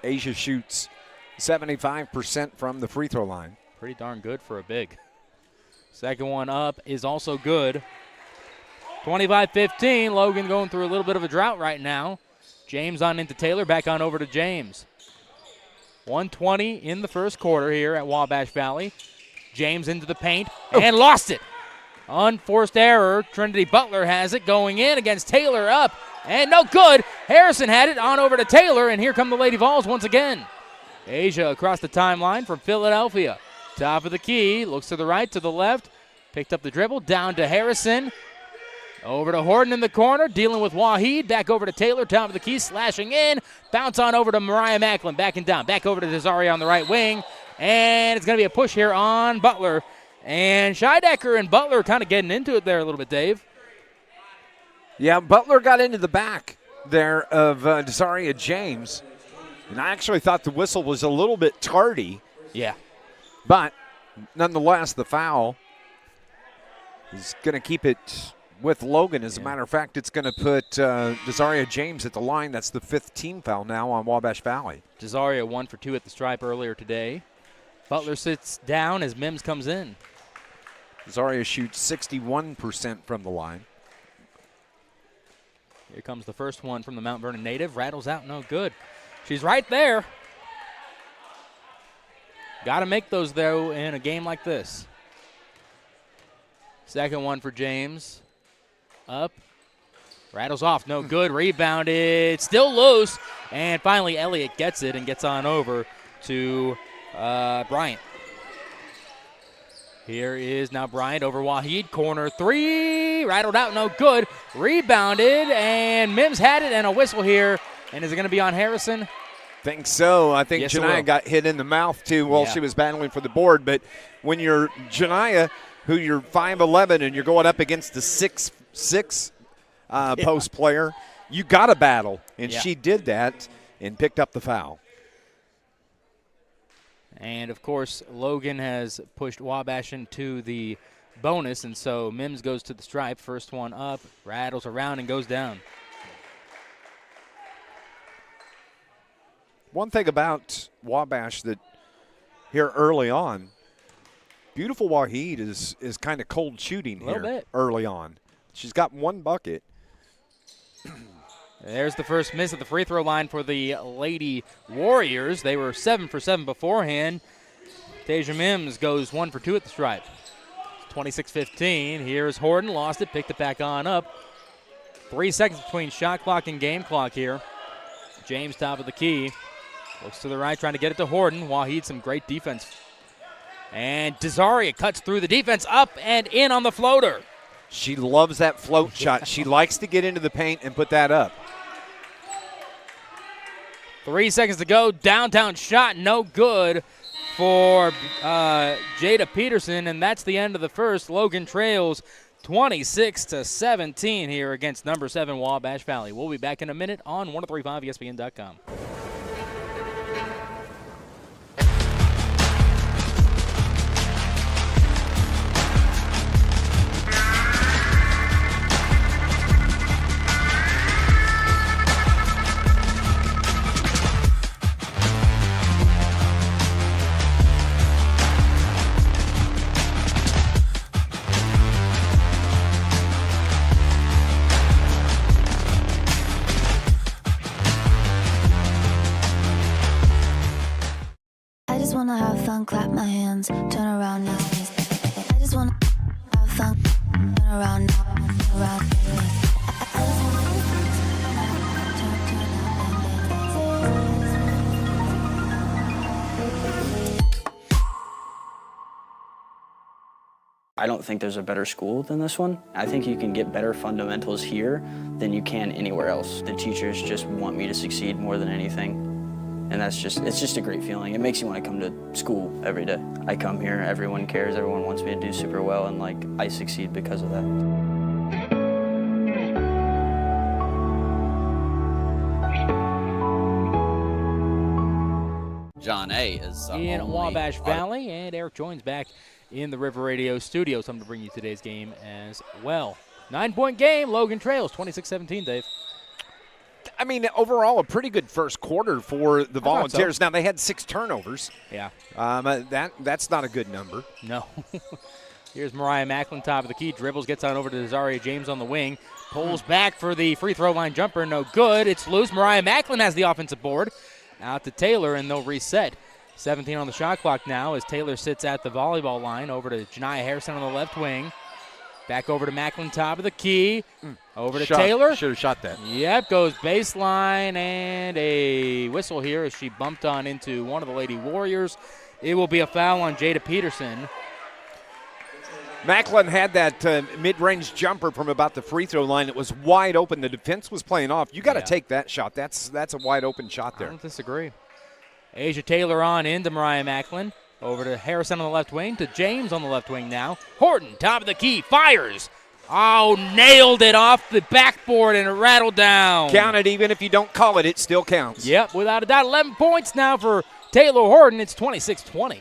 Asia shoots 75% from the free throw line. Pretty darn good for a big. Second one up is also good. 25-15. Logan going through a little bit of a drought right now. James on into Taylor, back on over to James. 1:20 in the first quarter here at Wabash Valley. James into the paint and lost it. Unforced error. Trinity Butler has it going in against Taylor, up and no good. Harrison had it on over to Taylor, and here come the Lady Vols once again. Asia across the timeline from Philadelphia. Top of the key, looks to the right, to the left. Picked up the dribble, down to Harrison. Over to Horton in the corner, dealing with Waheed. Back over to Taylor, top of the key, slashing in. Bounce on over to Mariah Macklin, backing down. Back over to Desaria on the right wing. And it's going to be a push here on Butler. And Scheidecker and Butler kind of getting into it there a little bit, Dave. Yeah, Butler got into the back there of Desaria James. And I actually thought the whistle was a little bit tardy. Yeah. But nonetheless, the foul is going to keep it with Logan. As a matter of fact, it's going to put Desaria James at the line. That's the 5th team foul now on Wabash Valley. Desaria 1 for 2 at the stripe earlier today. Butler sits down as Mims comes in. Desaria shoots 61% from the line. Here comes the first one from the Mount Vernon native. Rattles out, no good. She's right there. Got to make those, though, in a game like this. Second one for James. Up. Rattles off, no good. Rebounded, still loose. And finally, Elliott gets it and gets on over to Bryant. Here is now Bryant over Waheed. Corner 3. Rattled out, no good. Rebounded, and Mims had it, and a whistle here. And is it going to be on Harrison? Think so. I think Yes, Janiah got hit in the mouth, too, while she was battling for the board. But when you're Janiah, who you're 5'11", and you're going up against the 6'6" post player, you got to battle. And she did that and picked up the foul. And, of course, Logan has pushed Wabash into the bonus, and so Mims goes to the stripe. First one up, rattles around and goes down. One thing about Wabash that here early on, beautiful Waheed is kind of cold shooting here early on. She's got 1 bucket. There's the first miss at the free throw line for the Lady Warriors. They were 7 for 7 beforehand. Tasia Mims goes 1 for 2 at the stripe. 26-15. Here's Horton, lost it, picked it back on up. 3 seconds between shot clock and game clock here. James top of the key. Looks to the right, trying to get it to Horton. Waheed, some great defense. And Desaria cuts through the defense, up and in on the floater. She loves that float shot. She likes to get into the paint and put that up. 3 seconds to go. Downtown shot, no good for Jada Peterson, and that's the end of the first. Logan trails 26-17 here against number 7 Wabash Valley. We'll be back in a minute on 1035ESPN.com. I just wanna have fun, clap my hands, turn around now. I just wanna have fun, turn around now, turn around. I don't think there's a better school than this one. I think you can get better fundamentals here than you can anywhere else. The teachers just want me to succeed more than anything. And it's just a great feeling. It makes you want to come to school every day. I come here, everyone cares, everyone wants me to do super well, and like I succeed because of that. John A. is in Wabash Valley, and Eric joins back in the River Radio studio. Something to bring you today's game as well. 9-point game. Logan trails 26-17, Dave. I mean, overall, a pretty good first quarter for the Volunteers. So. Now, they had 6 turnovers. Yeah. That's not a good number. No. Here's Mariah Macklin, top of the key. Dribbles, gets on over to Zaria James on the wing. Pulls back for the free throw line jumper. No good. It's loose. Mariah Macklin has the offensive board. Out to Taylor, and they'll reset. 17 on the shot clock now as Taylor sits at the volleyball line. Over to Janiyah Harrison on the left wing. Back over to Macklin, top of the key. Over to Taylor. Should have shot that. Yep, goes baseline, and a whistle here as she bumped on into one of the Lady Warriors. It will be a foul on Jada Peterson. Macklin had that mid-range jumper from about the free throw line. It was wide open. The defense was playing off. You got to take that shot. That's a wide open shot there. I don't disagree. Asia Taylor on into Mariah Macklin. Over to Harrison on the left wing, to James on the left wing now. Horton, top of the key, fires. Oh, nailed it off the backboard and it rattled down. Count it, even if you don't call it, it still counts. Yep, without a doubt. 11 points now for Taylor Horton. It's 26-20.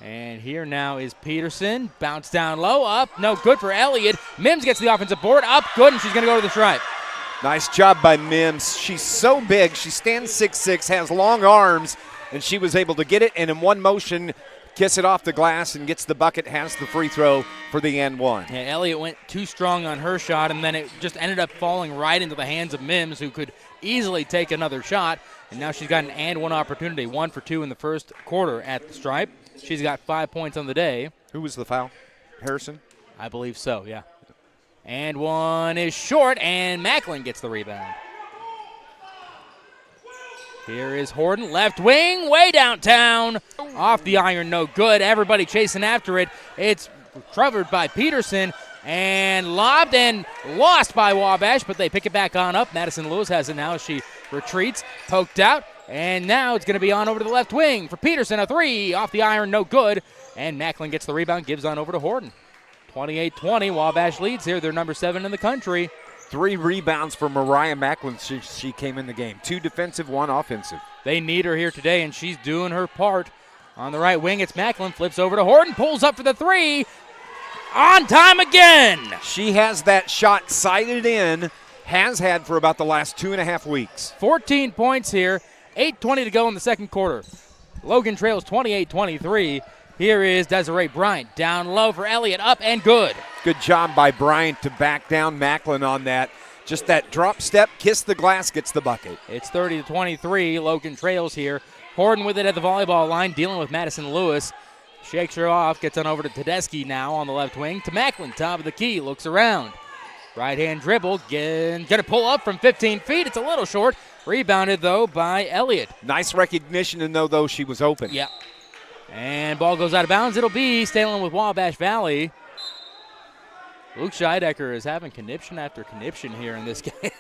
And here now is Peterson. Bounce down low, up, no good for Elliott. Mims gets the offensive board, up, good, and she's going to go to the stripe. Nice job by Mims. She's so big. She stands 6'6", has long arms, and she was able to get it, and in one motion, kiss it off the glass and gets the bucket, has the free throw for the and one. Yeah, Elliott went too strong on her shot, and then it just ended up falling right into the hands of Mims, who could easily take another shot. And now she's got an and one opportunity, 1 for 2 in the first quarter at the stripe. She's got 5 points on the day. Who was the foul? Harrison? I believe so, yeah. And one is short, and Macklin gets the rebound. Here is Horton, left wing, way downtown. Off the iron, no good. Everybody chasing after it. It's covered by Peterson and lobbed and lost by Wabash, but they pick it back on up. Madison Lewis has it now as she retreats, poked out, and now it's going to be on over to the left wing for Peterson. A three, off the iron, no good. And Macklin gets the rebound, gives on over to Horton. 28-20, Wabash leads here. They're number 7 in the country. 3 rebounds for Mariah Macklin. She came in the game. 2 defensive, 1 offensive. They need her here today, and she's doing her part. On the right wing, it's Macklin. Flips over to Horton. Pulls up for the 3. On time again. She has that shot sighted in. Has had for about the last 2.5 weeks. 14 points here. 8:20 to go in the second quarter. Logan trails 28-23. Here is Desiree Bryant. Down low for Elliott. Up and good. Good job by Bryant to back down Macklin on that. Just that drop step, kiss the glass, gets the bucket. It's 30-23. Logan trails here. Horton with it at the volleyball line, dealing with Madison Lewis. Shakes her off, gets on over to Tedeschi now on the left wing. To Macklin, top of the key, looks around. Right-hand dribble, going to pull up from 15 feet. It's a little short. Rebounded, though, by Elliott. Nice recognition to know, though, she was open. Yeah. And ball goes out of bounds. It'll be Stalen with Wabash Valley. Luke Scheidecker is having conniption after conniption here in this game.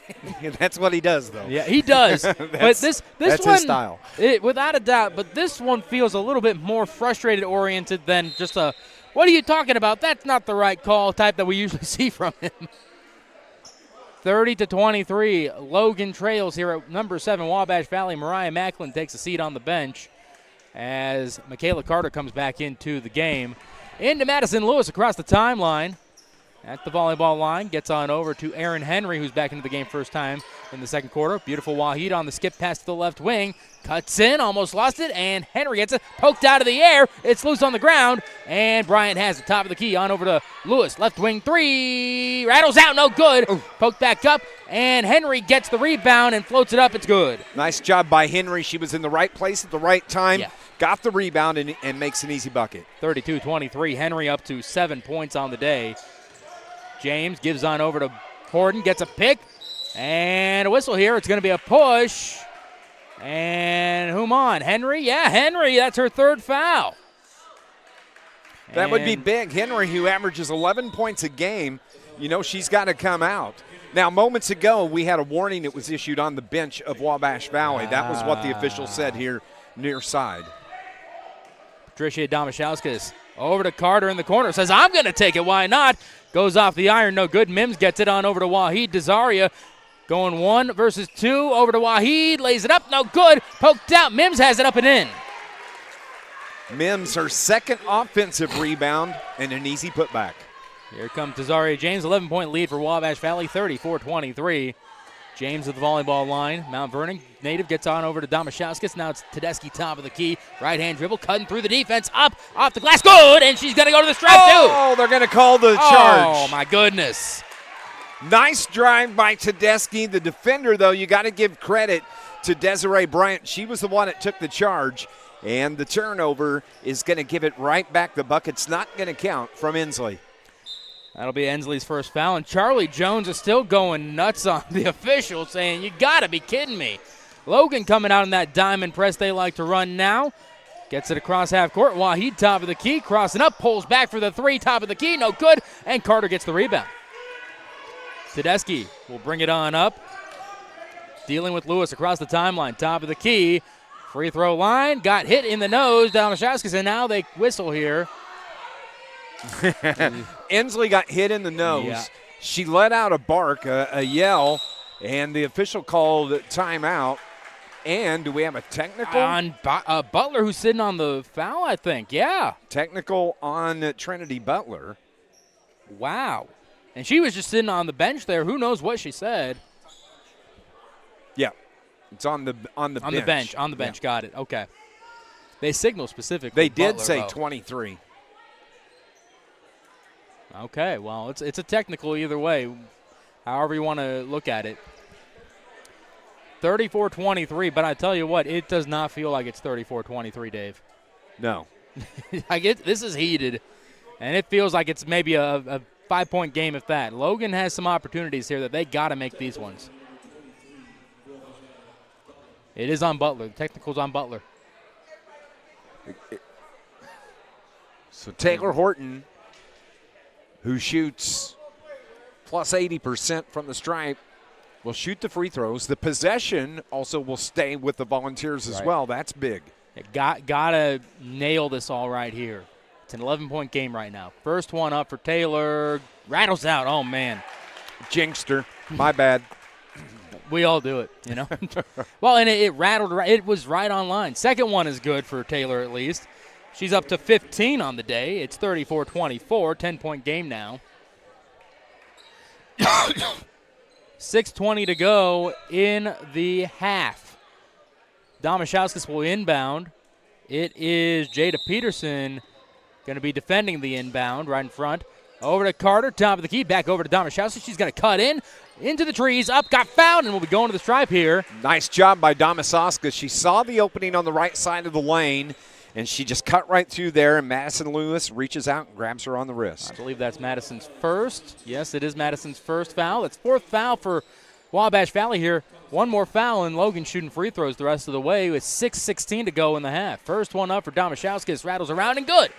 That's what he does, though. Yeah, he does. But this that's one, his style. Without a doubt, but this one feels a little bit more frustrated-oriented than just a, what are you talking about? That's not the right call type that we usually see from him. 30-23, Logan trails here at number 7, Wabash Valley. Mariah Macklin takes a seat on the bench as Michaela Carter comes back into the game. Into Madison Lewis across the timeline. At the volleyball line, gets on over to Aaron Henry, who's back into the game first time in the second quarter. Beautiful Wahid on the skip pass to the left wing. Cuts in, almost lost it, and Henry gets it poked out of the air. It's loose on the ground, and Bryant has the top of the key on over to Lewis. Left wing three, rattles out, no good. Ooh. Poked back up, and Henry gets the rebound and floats it up. It's good. Nice job by Henry. She was in the right place at the right time. Yeah. Got the rebound and makes an easy bucket. 32-23, Henry up to 7 points on the day. James gives on over to Horton, gets a pick, and a whistle here. It's going to be a push. And whom on? Henry? Yeah, Henry. That's her third foul. That would be big. Henry, who averages 11 points a game, she's got to come out. Now, moments ago, we had a warning that was issued on the bench of Wabash Valley. That was what the official said here near side. Patricia Damashowskis over to Carter in the corner. Says, I'm going to take it. Why not? Goes off the iron. No good. Mims gets it on over to Wahid Dazaria. Going 1 versus 2. Over to Wahid. Lays it up. No good. Poked out. Mims has it up and in. Mims, her second offensive rebound and an easy putback. Here comes Dazaria James. 11-point lead for Wabash Valley. 34-23. James at the volleyball line. Mount Vernon native gets on over to Damashowskis. Now it's Tedeschi top of the key. Right-hand dribble, cutting through the defense. Up, off the glass. Good, and she's going to go to the stripe, too. Oh, they're going to call the charge. Oh, my goodness. Nice drive by Tedeschi. The defender, though, you got to give credit to Desiree Bryant. She was the one that took the charge, and the turnover is going to give it right back. The bucket's not going to count from Inslee. That'll be Ensley's first foul, and Charlie Jones is still going nuts on the official, saying, you got to be kidding me. Logan coming out in that diamond press they like to run now. Gets it across half court. Wahid top of the key, crossing up, pulls back for the three, top of the key, no good, and Carter gets the rebound. Tedeschi will bring it on up. Dealing with Lewis across the timeline, top of the key. Free throw line, got hit in the nose, Damashowskis, and now they whistle here. Inslee got hit in the nose. Yeah. She let out a bark, a yell, and the official called timeout. And do we have a technical? On Butler, who's sitting on the foul, I think. Yeah. Technical on Trinity Butler. Wow. And she was just sitting on the bench there. Who knows what she said? Yeah. It's on the bench. On the bench. Yeah. Got it. Okay. They signal specifically. They did Butler, say though. 23. Okay, well, it's a technical either way, however you want to look at it. 34-23, but I tell you what, it does not feel like it's 34-23, Dave. No. This is heated, and it feels like it's maybe a 5-point game if that. Logan has some opportunities here that they got to make these ones. It is on Butler. The technical's on Butler. So Taylor Horton, who shoots plus 80% from the stripe, will shoot the free throws. The possession also will stay with the Volunteers as well. That's big. Gotta nail this all right here. It's an 11-point game right now. First one up for Taylor. Rattles out. Oh, man. Jinxed her. My bad. We all do it, you know. Well, and it rattled. It was right on line. Second one is good for Taylor at least. She's up to 15 on the day. It's 34-24, 10-point game now. 6:20 to go in the half. Damashowskis will inbound. It is Jada Peterson going to be defending the inbound right in front. Over to Carter, top of the key, back over to Damashowskis. She's going to cut into the trees, up, got fouled, and we'll be going to the stripe here. Nice job by Damashowskis. She saw the opening on the right side of the lane, and she just cut right through there, and Madison Lewis reaches out and grabs her on the wrist. I believe that's Madison's first. Yes, it is Madison's first foul. It's fourth foul for Wabash Valley here. One more foul, and Logan shooting free throws the rest of the way with 6:16 to go in the half. First one up for Damashowskis, rattles around, and good.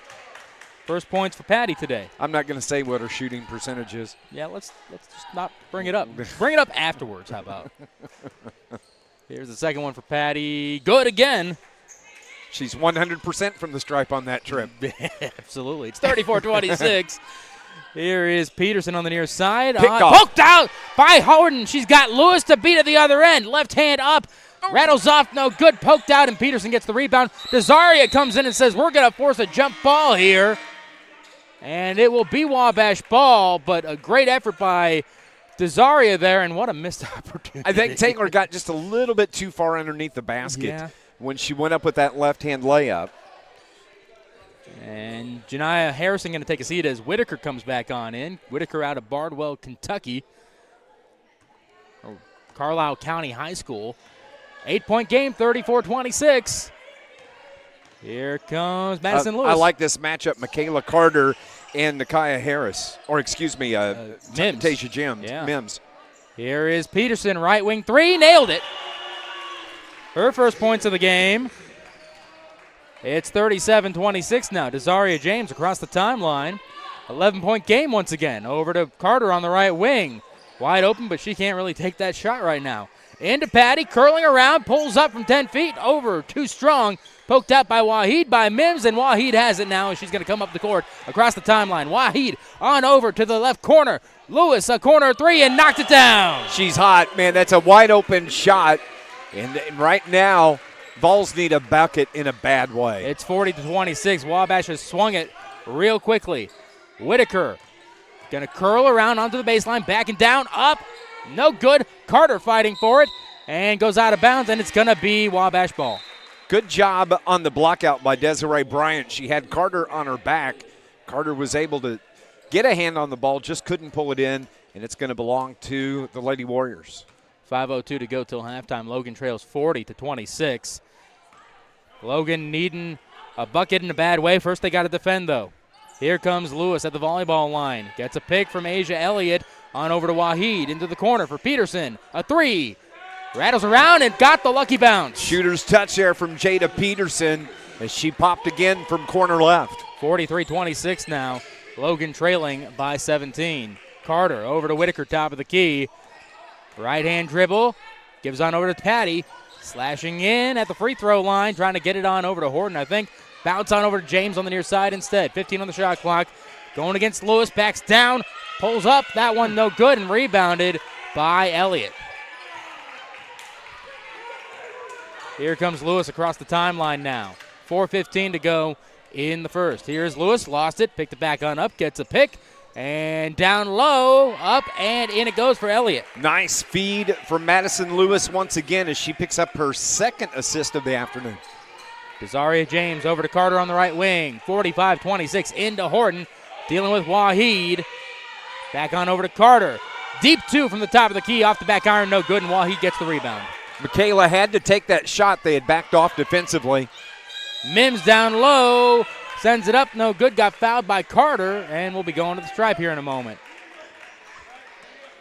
First points for Patty today. I'm not going to say what her shooting percentage is. Yeah, let's just not bring it up. Bring it up afterwards, how about? Here's the second one for Patty. Good again. She's 100% from the stripe on that trip. Absolutely. It's 34-26. Here is Peterson on the near side. Poked out by Horton. She's got Lewis to beat at the other end. Left hand up. Rattles off, no good. Poked out, and Peterson gets the rebound. Desaria comes in and says, we're going to force a jump ball here. And it will be Wabash ball, but a great effort by Desaria there, and what a missed opportunity. I think Taylor got just a little bit too far underneath the basket when she went up with that left-hand layup. And Janiah Harrison going to take a seat as Whitaker comes back on in. Whitaker out of Bardwell, Kentucky. Carlisle County High School. 8-point game, 34-26. Here comes Madison Lewis. I like this matchup, Michaela Carter and Nakia Harris. Or, excuse me, Mims. Tasha Jims. Yeah. Mims. Here is Peterson, right wing three, nailed it. Her first points of the game. It's 37-26 now. Desaria James across the timeline. 11-point game once again. Over to Carter on the right wing. Wide open, but she can't really take that shot right now. Into Patty, curling around, pulls up from 10 feet, over, too strong. Poked out by Waheed, by Mims, and Waheed has it now, and she's going to come up the court across the timeline. Waheed on over to the left corner. Lewis, a corner three, and knocked it down. She's hot, man. That's a wide-open shot. And right now, Vols need a bucket in a bad way. It's 40-26. Wabash has swung it real quickly. Whitaker going to curl around onto the baseline, backing down, up. No good. Carter fighting for it and goes out of bounds, and it's going to be Wabash ball. Good job on the block out by Desiree Bryant. She had Carter on her back. Carter was able to get a hand on the ball, just couldn't pull it in, and it's going to belong to the Lady Warriors. 5:02 to go till halftime. Logan trails 40-26. Logan needing a bucket in a bad way. First they got to defend, though. Here comes Lewis at the volleyball line. Gets a pick from Asia Elliott on over to Waheed. Into the corner for Peterson. A three. Rattles around and got the lucky bounce. Shooter's touch there from Jada Peterson as she popped again from corner left. 43-26 now. Logan trailing by 17. Carter over to Whitaker, top of the key. Right-hand dribble. Gives on over to Patty. Slashing in at the free throw line. Trying to get it on over to Horton, I think. Bounce on over to James on the near side instead. 15 on the shot clock. Going against Lewis. Backs down. Pulls up. That one no good and rebounded by Elliott. Here comes Lewis across the timeline now. 4:15 to go in the first. Here's Lewis, lost it, picked it back on up, gets a pick, and down low, up, and in it goes for Elliott. Nice feed from Madison Lewis once again as she picks up her second assist of the afternoon. Desaria James over to Carter on the right wing. 45-26 into Horton, dealing with Waheed. Back on over to Carter. Deep two from the top of the key, off the back iron, no good, and Waheed gets the rebound. Michaela had to take that shot. They had backed off defensively. Mims down low, sends it up, no good, got fouled by Carter, and we'll be going to the stripe here in a moment.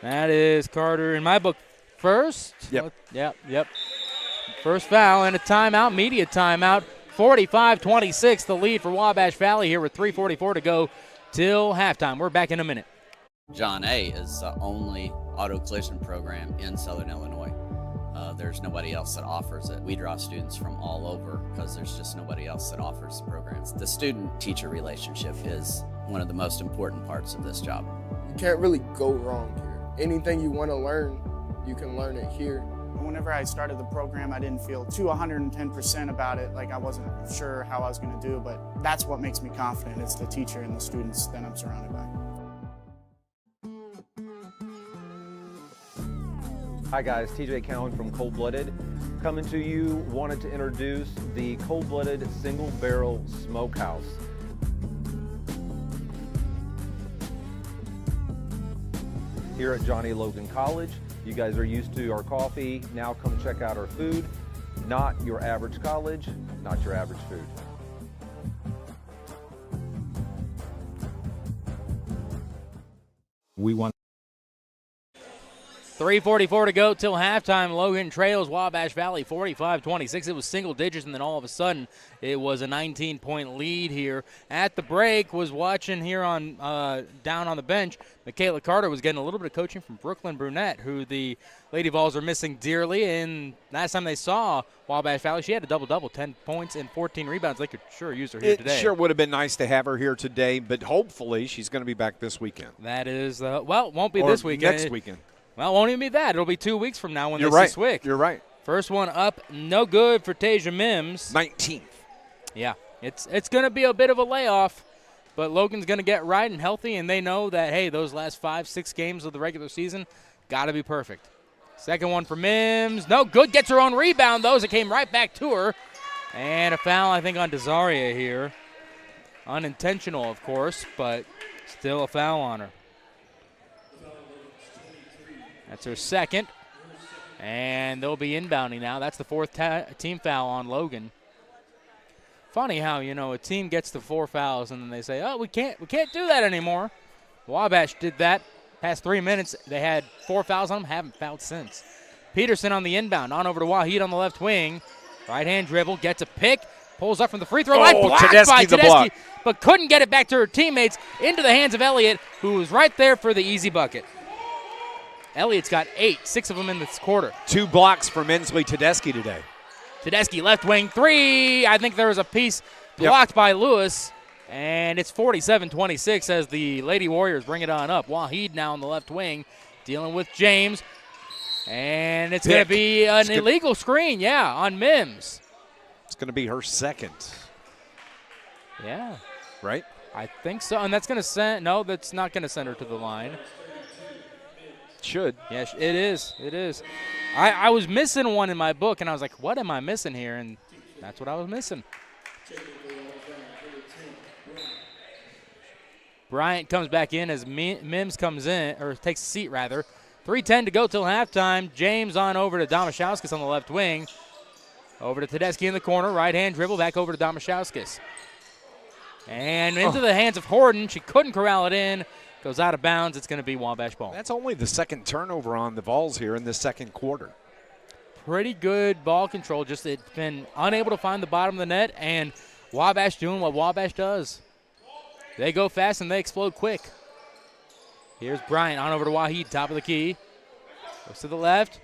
That is Carter, in my book, first. Yep. Yep. First foul and a timeout, media timeout. 45-26, the lead for Wabash Valley here with 3:44 to go till halftime. We're back in a minute. John A. is the only auto collision program in Southern Illinois. There's nobody else that offers it. We draw students from all over because there's just nobody else that offers the programs. The student-teacher relationship is one of the most important parts of this job. You can't really go wrong here. Anything you want to learn, you can learn it here. Whenever I started the program, I didn't feel too 110% about it. Like I wasn't sure how I was going to do, but that's what makes me confident. It's the teacher and the students that I'm surrounded by. Hi guys, TJ Cowan from Cold Blooded. Coming to you, wanted to introduce the Cold Blooded Single Barrel Smokehouse. Here at Johnny Logan College, you guys are used to our coffee. Now come check out our food. Not your average college, not your average food. We want 3:44 to go till halftime. Logan trails Wabash Valley 45-26. It was single digits, and then all of a sudden it was a 19-point lead here. At the break, was watching here on down on the bench, Michaela Carter was getting a little bit of coaching from Brooklyn Brunette, who the Lady Vols are missing dearly. And last time they saw Wabash Valley, she had a double-double, 10 points and 14 rebounds. They could sure use her here today. It sure would have been nice to have her here today, but hopefully she's going to be back this weekend. That is, well, it won't be or this weekend. Next weekend. Well, it won't even be that. It'll be 2 weeks from now when You're they right. see Swick. You're right. First one up, no good for Tasia Mims. 19th. Yeah, it's going to be a bit of a layoff, but Logan's going to get right and healthy, and they know that, hey, those last 5-6 games of the regular season got to be perfect. Second one for Mims. No good. Gets her own rebound, though, as it came right back to her. And a foul, I think, on Desaria here. Unintentional, of course, but still a foul on her. That's her second. And they'll be inbounding now. That's the fourth team foul on Logan. Funny how, a team gets to 4 fouls and then they say, oh, we can't do that anymore. Wabash did that. Past 3 minutes, they had 4 fouls on them, haven't fouled since. Peterson on the inbound, on over to Wahid on the left wing. Right-hand dribble, gets a pick, pulls up from the free throw line, blocked by Tedeschi, but couldn't get it back to her teammates, into the hands of Elliott, who was right there for the easy bucket. Elliott's got 8, 6 of them in this quarter. 2 blocks from Inslee Tedeschi today. Tedeschi left wing 3. I think there was a piece blocked by Lewis, and it's 47-26 as the Lady Warriors bring it on up. Wahid now on the left wing, dealing with James, and it's going to be an illegal screen, on Mims. It's going to be her second. Yeah. Right? I think so, and that's going to send – no, that's not going to send her to the line. Should. Yes, it is. It is. I was missing one in my book, and I was like, what am I missing here? And that's what I was missing. Bryant comes back in as Mims comes in, or takes a seat, rather. 3:10 to go till halftime. James on over to Domashowskis on the left wing. Over to Tedeschi in the corner. Right-hand dribble back over to Domashowskis. And into the hands of Horden. She couldn't corral it in. Goes out of bounds. It's going to be Wabash ball. That's only the second turnover on the Vols here in the second quarter. Pretty good ball control. Just it's been unable to find the bottom of the net, and Wabash doing what Wabash does. They go fast and they explode quick. Here's Bryant on over to Wahid, top of the key. Goes to the left.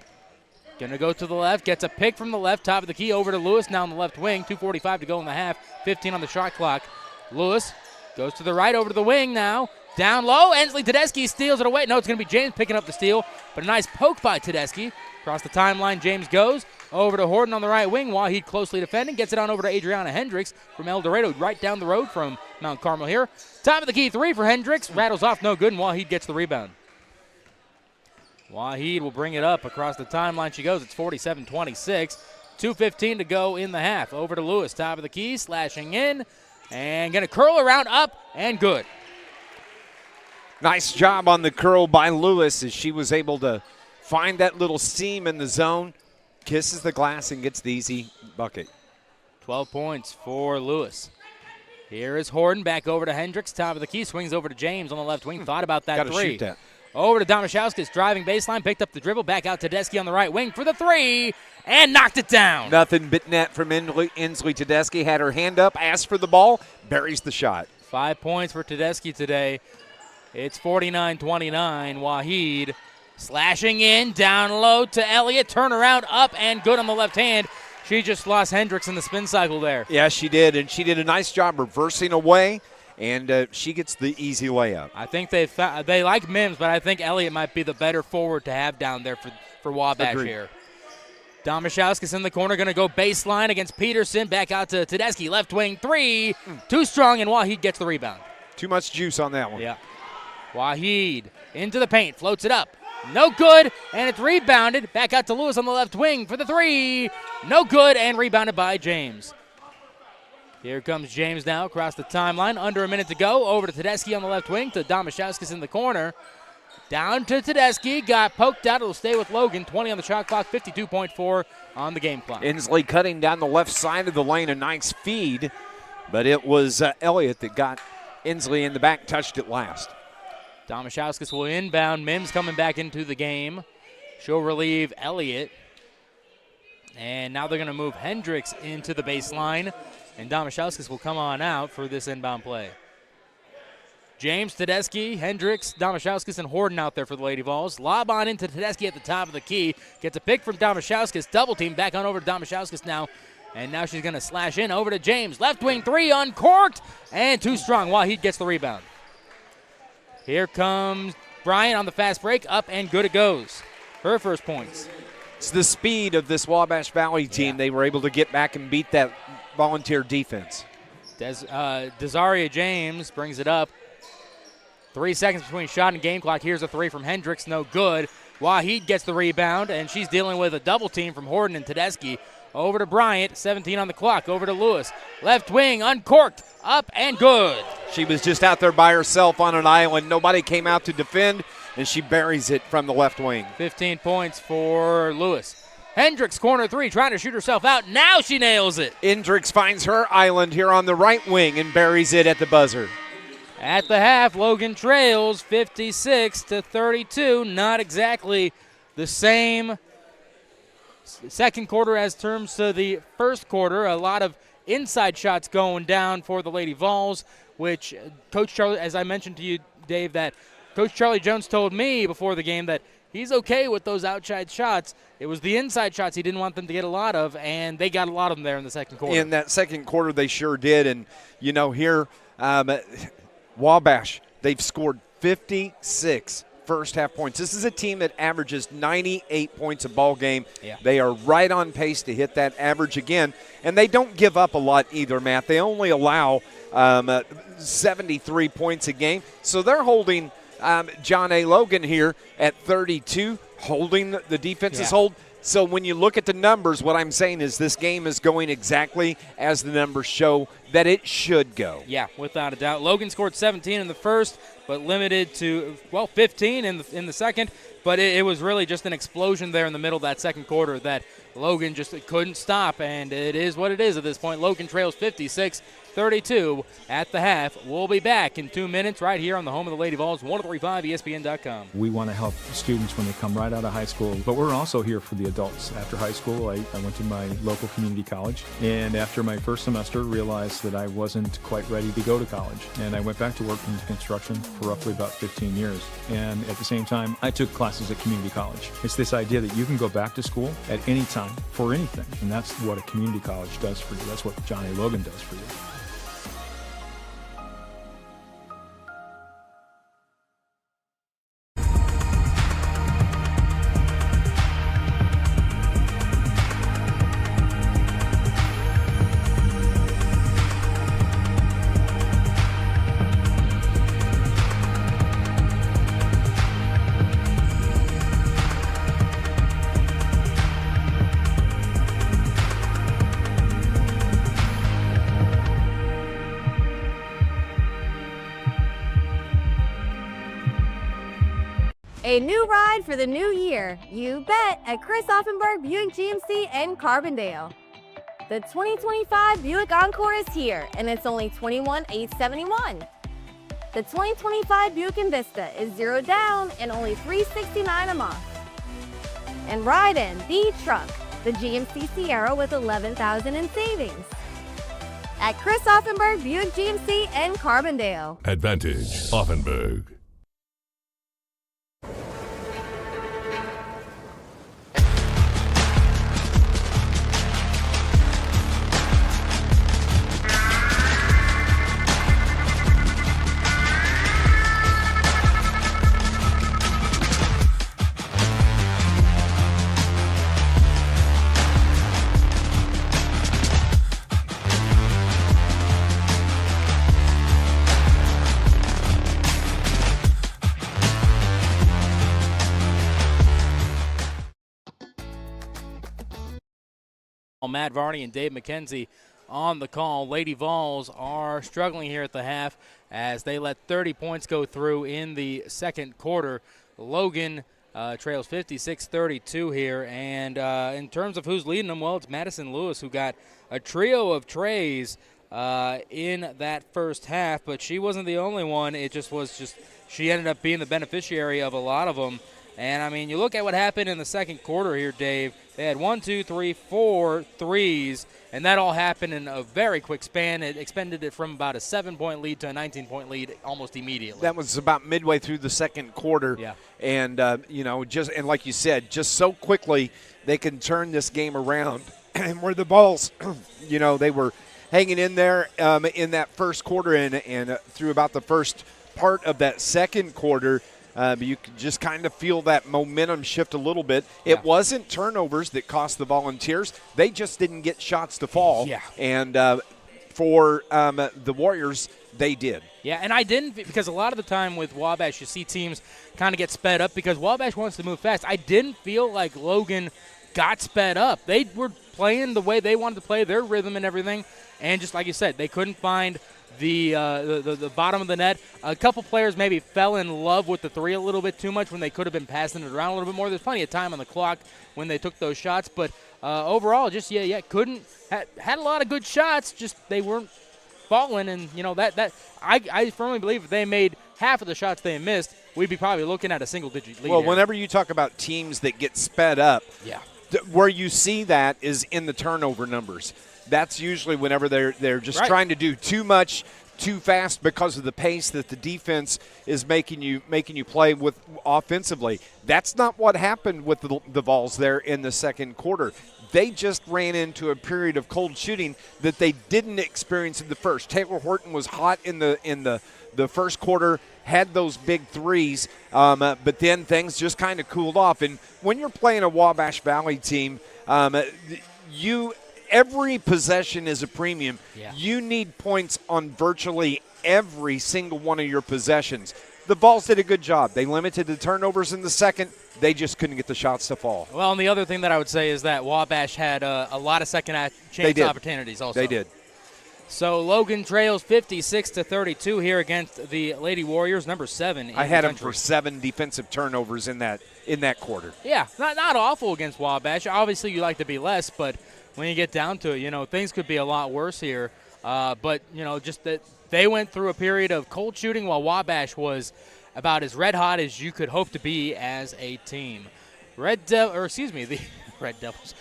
Going to go to the left. Gets a pick from the left, top of the key, over to Lewis now on the left wing. 2:45 to go in the half. 15 on the shot clock. Lewis goes to the right, over to the wing now. Down low, Inslee Tedeschi steals it away. No, it's going to be James picking up the steal, but a nice poke by Tedeschi. Across the timeline, James goes over to Horden on the right wing. Wahid closely defending, gets it on over to Adriana Hendricks from El Dorado, right down the road from Mount Carmel here. Top of the key 3 for Hendricks, rattles off, no good, and Wahid gets the rebound. Wahid will bring it up across the timeline. She goes, it's 47-26. 2:15 to go in the half. Over to Lewis, top of the key, slashing in, and going to curl around, up, and good. Nice job on the curl by Lewis as she was able to find that little seam in the zone, kisses the glass, and gets the easy bucket. 12 points for Lewis. Here is Horden back over to Hendricks, top of the key, swings over to James on the left wing. Thought about that Gotta 3. Shoot that. Over to Domashowskis, driving baseline, picked up the dribble, back out to Tedeschi on the right wing for the 3, and knocked it down. Nothing but net from Inslee Tedeschi. Had her hand up, asked for the ball, buries the shot. 5 points for Tedeschi today. It's 49-29. Wahid slashing in, down low to Elliott. Turnaround, up, and good on the left hand. She just lost Hendricks in the spin cycle there. Yeah, she did, and she did a nice job reversing away, and she gets the easy layup. I think they like Mims, but I think Elliott might be the better forward to have down there for Wabash Agreed. here. Domashowskis in the corner, going to go baseline against Peterson. Back out to Tedeschi, left wing 3. Too strong, and Wahid gets the rebound. Too much juice on that one. Yeah. Wahid into the paint, floats it up. No good, and it's rebounded. Back out to Lewis on the left wing for the 3. No good, and rebounded by James. Here comes James now across the timeline. Under a minute to go. Over to Tedeschi on the left wing to Domashowskis in the corner. Down to Tedeschi. Got poked out. It'll stay with Logan. 20 on the shot clock, 52.4 on the game clock. Inslee cutting down the left side of the lane. A nice feed, but it was Elliott that got Inslee in the back, touched it last. Domashowskis will inbound. Mims coming back into the game. She'll relieve Elliott. And now they're going to move Hendricks into the baseline, and Damaszewskis will come on out for this inbound play. James, Tedeschi, Hendricks, Damaszewskis, and Horton out there for the Lady Vols. Lob on into Tedeschi at the top of the key. Gets a pick from Damaszewskis. Double team back on over to Damaszewskis now. And now she's going to slash in over to James. Left wing three uncorked and too strong. Wahid gets the rebound. Here comes Bryant on the fast break. Up and good it goes. Her first points. It's the speed of this Wabash Valley team. Yeah. They were able to get back and beat that volunteer defense. Desaria James brings it up. 3 seconds between shot and game clock. Here's a three from Hendricks. No good. Wahid gets the rebound, and she's dealing with a double team from Horton and Tedeschi. Over to Bryant. 17 on the clock. Over to Lewis. Left wing uncorked. Up and good. She was just out there by herself on an island. Nobody came out to defend, and she buries it from the left wing. 15 points for Lewis. Hendricks, corner three, trying to shoot herself out. Now she nails it. Hendricks finds her island here on the right wing and buries it at the buzzer. At the half, Logan trails 56-32. Not exactly the same second quarter as terms to the first quarter. A lot of inside shots going down for the Lady Vols, which Coach Charlie, as I mentioned to you, Dave, that Coach Charlie Jones told me before the game that he's okay with those outside shots. It was the inside shots he didn't want them to get a lot of, and they got a lot of them there in the second quarter. In that second quarter, they sure did. And, you know, here, Wabash, they've scored 56 first half points. This is a team that averages 98 points a ball game. Yeah. They are right on pace to hit that average again, and they don't give up a lot either, Matt. They only allow 73 points a game, so they're holding John A. Logan here at 32, holding the defense's hold. So when you look at the numbers, what I'm saying is this game is going exactly as the numbers show that it should go. Yeah, without a doubt. Logan scored 17 in the first, but limited to, 15 in the second. But it was really just an explosion there in the middle of that second quarter that Logan just couldn't stop, and it is what it is at this point. Logan trails 56-32 at the half. We'll be back in 2 minutes right here on the home of the Lady Vols, 1035ESPN.com. We want to help students when they come right out of high school, but we're also here for the adults. After high school, I went to my local community college, and after my first semester, realized that I wasn't quite ready to go to college. And I went back to work in construction for roughly about 15 years. And at the same time, I took classes at community college. It's this idea that you can go back to school at any time for anything, and that's what a community college does for you. That's what John A. Logan does for you. A new ride for the new year, you bet, at Chris Offenberg Buick GMC in Carbondale. The 2025 Buick Encore is here, and it's only $21,871. The 2025 Buick Envista is 0 down and only $369 a month. And ride in the truck, the GMC Sierra with $11,000 in savings. At Chris Offenberg Buick GMC in Carbondale. Advantage Offenberg. Matt Varney and Dave McKenzie on the call. Lady Vols are struggling here at the half as they let 30 points go through in the second quarter. Logan trails 56-32 here, and in terms of who's leading them, well, it's Madison Lewis, who got a trio of trays in that first half, but she wasn't the only one. It just was she ended up being the beneficiary of a lot of them. And, I mean, you look at what happened in the second quarter here, Dave. They had 1, 2, 3, 4 threes, and that all happened in a very quick span. It expanded it from about a 7-point lead to a 19-point lead almost immediately. That was about midway through the second quarter. Yeah. And, and like you said, just so quickly they can turn this game around. And where the Vols, they were hanging in there in that first quarter and through about the first part of that second quarter, you could just kind of feel that momentum shift a little bit. It wasn't turnovers that cost the Volunteers. They just didn't get shots to fall. Yeah. And for the Warriors, they did. Yeah, and I didn't, because a lot of the time with Wabash, you see teams kind of get sped up because Wabash wants to move fast. I didn't feel like Logan got sped up. They were playing the way they wanted to play, their rhythm and everything, and just like you said, they couldn't find the bottom of the net. A couple players maybe fell in love with the three a little bit too much when they could have been passing it around a little bit more. There's plenty of time on the clock when they took those shots, but overall, just couldn't had a lot of good shots. Just they weren't falling, and that I firmly believe if they made half of the shots they missed, we'd be probably looking at a single-digit lead. Well, here. whenever you talk about teams that get sped up, yeah. Where you see that is in the turnover numbers. That's usually whenever they're just trying to do too much too fast because of the pace that the defense is making you play with offensively. That's not what happened with the Vols there in the second quarter. They just ran into a period of cold shooting that they didn't experience in the first. Taylor Horton was hot in the first quarter, had those big threes, but then things just kind of cooled off. And when you're playing a Wabash Valley team, every possession is a premium. Yeah. You need points on virtually every single one of your possessions. The Vols did a good job. They limited the turnovers in the second. They just couldn't get the shots to fall. Well, and the other thing that I would say is that Wabash had a lot of second chance opportunities also. They did. So Logan trails 56-32 here against the Lady Warriors, number 7. I had them for 7 defensive turnovers in that quarter. Yeah, not awful against Wabash. Obviously, you like to be less, but when you get down to it, things could be a lot worse here. But just that they went through a period of cold shooting while Wabash was about as red hot as you could hope to be as a team. The Red Devils.